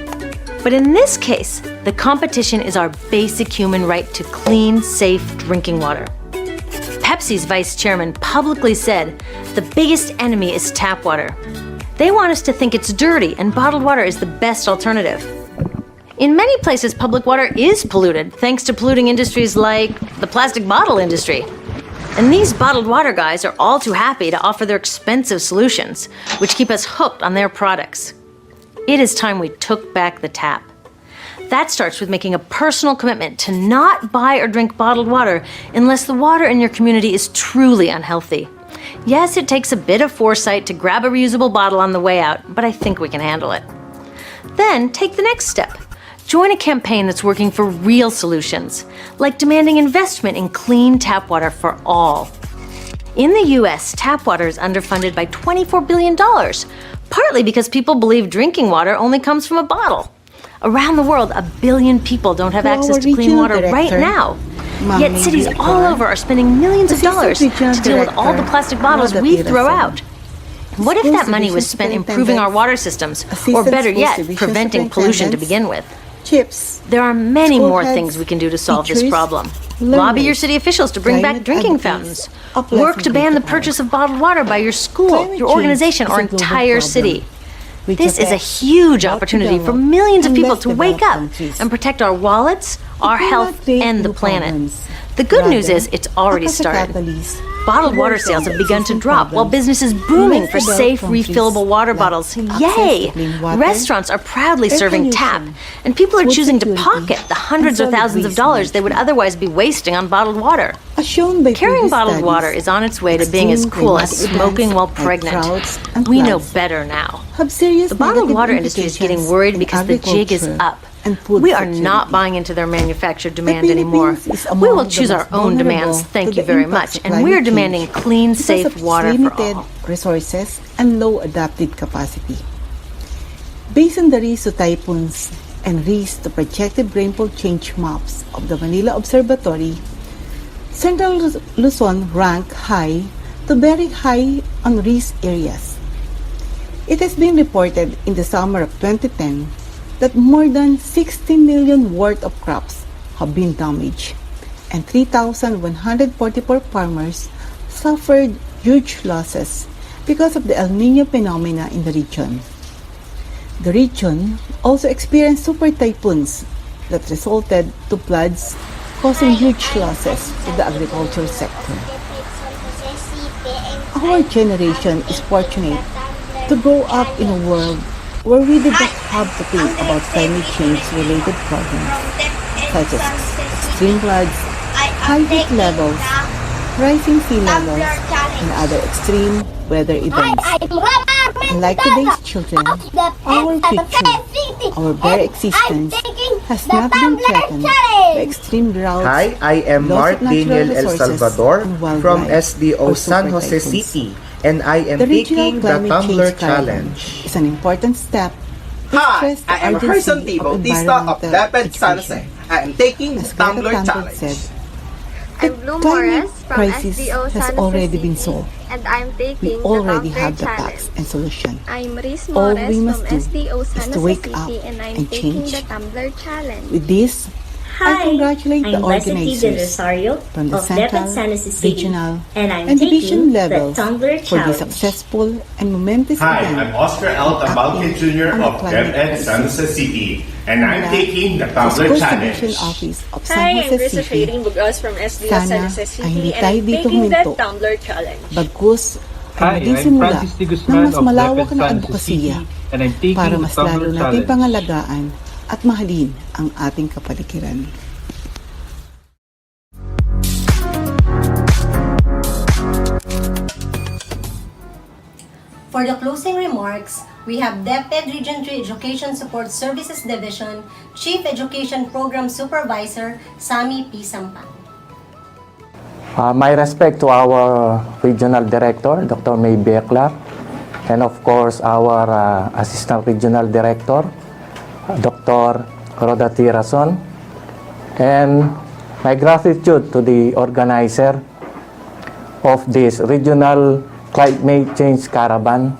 But in this case, the competition is our basic human right to clean, safe drinking water. Pepsi's vice chairman publicly said the biggest enemy is tap water. They want us to think it's dirty and bottled water is the best alternative. In many places, public water is polluted thanks to polluting industries like the plastic bottle industry. And these bottled water guys are all too happy to offer their expensive solutions, which keep us hooked on their products. It is time we took back the tap. That starts with making a personal commitment to not buy or drink bottled water unless the water in your community is truly unhealthy. Yes, it takes a bit of foresight to grab a reusable bottle on the way out, but I think we can handle it. Then take the next step. Join a campaign that's working for real solutions, like demanding investment in clean tap water for all. In the US, tap water is underfunded by $24 billion, partly because people believe drinking water only comes from a bottle. Around the world, 1 billion people don't have access to clean water right now. Yet cities all over are spending millions of dollars to deal with all the plastic bottles we throw out. What if that money was spent improving our water systems, or better yet, preventing pollution to begin with? There are many more things we can do to solve this problem. Lobby your city officials to bring back drinking fountains. Work to ban the purchase of bottled water by your school, your organization, or entire city. This is a huge opportunity for millions of people to wake up and protect our wallets, our health, and the planet. The good news is it's already started. Bottled water sales have begun to drop while business is booming for safe, refillable water bottles. Yay! Restaurants are proudly serving tap, and people are choosing to pocket the hundreds or thousands of dollars they would otherwise be wasting on bottled water. Carrying bottled water is on its way to being as cool as smoking while pregnant. We know better now. The bottled water industry is getting worried because the jig is up. We are not buying into their manufactured demand anymore. We will choose our own demands, thank you very much, and we are demanding clean, safe water for all. Resources and low adaptive capacity. Based on the risk to typhoons and risk to projected rainfall change maps of the Manila Observatory, Central Luzon ranked high to very high on risk areas. It has been reported in the summer of 2010 that more than 60 million worth of crops have been damaged, and 3,144 farmers suffered huge losses because of the El Niño phenomena in the region. The region also experienced super typhoons that resulted to floods, causing huge losses to the agriculture sector. Our generation is fortunate to grow up in a world where we did not have to think about climate change-related problems, such as extreme floods, high heat levels, rising sea levels, and other extreme weather events. Unlike today's children, our future, our very existence, has not been threatened by extreme droughts. Hi, I am Mark Daniel El Salvador from SDO San Jose City, and I am taking the Tumbler Challenge. It's an important step. Hi, I am Harrison Bautista of DepEd San Jose. I am taking the Tumbler Challenge. The climate crisis has already been solved. And I'm taking we already have the facts and solution. I'm Riz All Morris we must from do SDO is San to Jose wake City, up and I'm and taking change. the Tumbler Challenge. With this, I congratulate the organizers from the Central, Regional, and Division level for the successful and momentous Hi, event. I'm Oscar L. Tabalque Jr. of DepEd San Jose City, and I'm taking the Tumbler Challenge. Office of Hi, San I'm Jose Risa City. Trading Bugos from SDO Sana San Jose ay City, hindi and tayo I'm dito taking the huminto. Tumbler Challenge. Bagkus ay maging simula ng mas malawak na advokasya para mas lalo natin pangalagaan at mahalin ang ating kapaligiran. For the closing remarks, we have DepEd Region 3 Education Support Services Division Chief Education Program Supervisor, Sami P. Sampan. My respect to our Regional Director, Dr. May Beklar, and of course our Assistant Regional Director, Dr. Rhoda Tirason, and my gratitude to the organizer of this Regional Climate Change Caravan,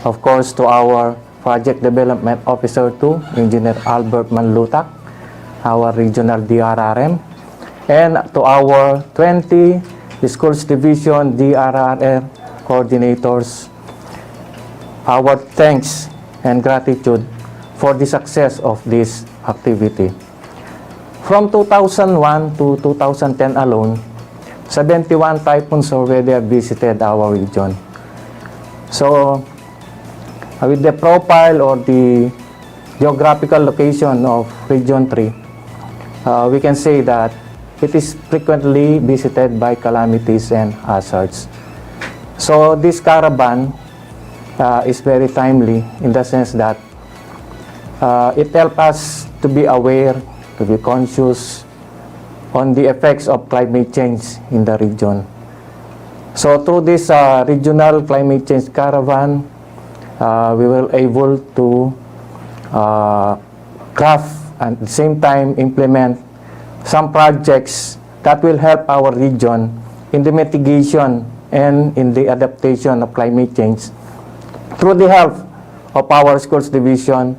of course to our Project Development Officer 2, Engineer Albert Manlutak, our Regional DRRM, and to our 20 Schools Division DRRR coordinators, our thanks and gratitude for the success of this activity. From 2001 to 2010 alone, 71 typhoons already have visited our region. So, with the profile or the geographical location of Region 3, we can say that it is frequently visited by calamities and hazards. So, this caravan is very timely in the sense that it helps us to be aware, to be conscious on the effects of climate change in the region. So through this Regional Climate Change Caravan, we were able to craft and at the same time implement some projects that will help our region in the mitigation and in the adaptation of climate change through the help of our schools division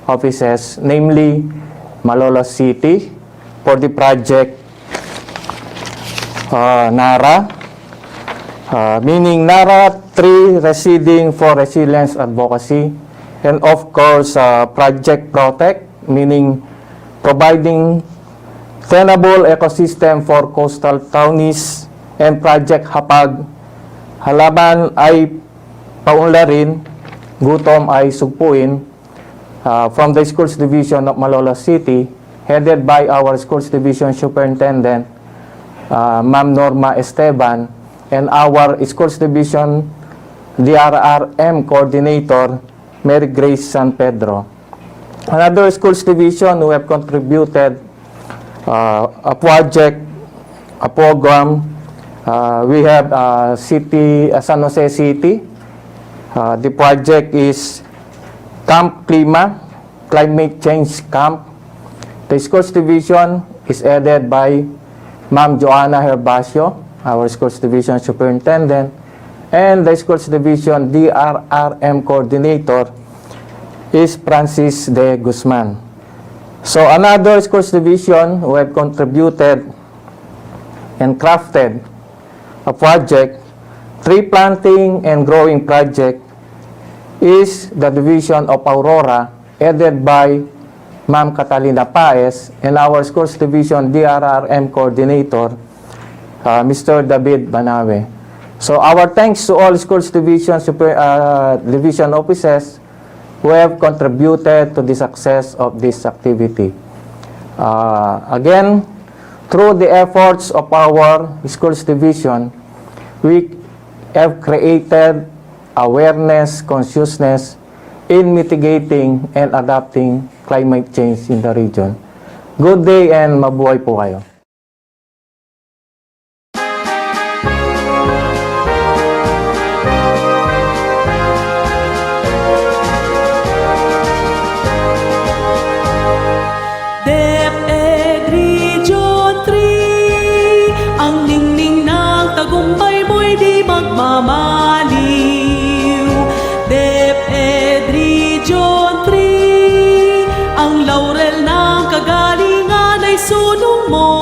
offices, namely Malolos City for the project NARA, meaning NARA 3 Receding for Resilience Advocacy, and of course Project Protect, meaning providing tenable ecosystem for coastal townies, and Project Hapag, halaman ay paunlarin, gutom ay sugpuin, from the Schools Division of Malolos City, headed by our Schools Division Superintendent, Ma'am Norma Esteban, and our Schools Division DRRM Coordinator, Mary Grace San Pedro. Another Schools Division who have contributed a project, a program, we have San Jose City. The project is Camp Klima, Climate Change Camp. The Schools Division is headed by Ma'am Joanna Herbacio, our Schools Division Superintendent, and the Schools Division DRRM Coordinator is Francis De Guzman. So another Schools Division who have contributed and crafted a project, tree planting and growing project, is the Division of Aurora, headed by Ma'am Catalina Paez, and our Schools Division DRRM Coordinator, Mr. David Banawe. So our thanks to all Schools Division division offices who have contributed to the success of this activity. Again, through the efforts of our Schools Division, we have created awareness, consciousness in mitigating and adapting climate change in the region. Good day and mabuhay po kayo. DepEd Region 3, ang ningning ng tagumpay mo'y di magmamaliw. DepEd Region 3, ang laurel ng kagalingan ay sulong mo.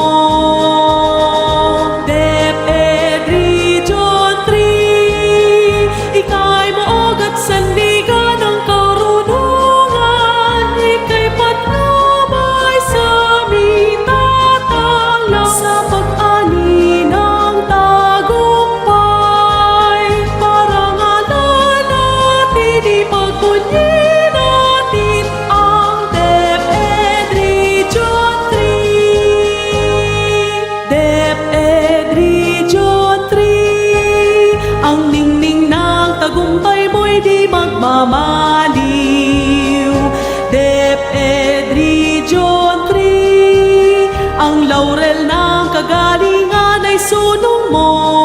DepEd Region 3, ika'y maog at sandigan ng karunungan, ika'y patnubay sa aming tatanglaw sa pag-ani ng tagumpay. mamaliw. DepEd Region 3, ang laurel ng kagalingan ay sunong mo.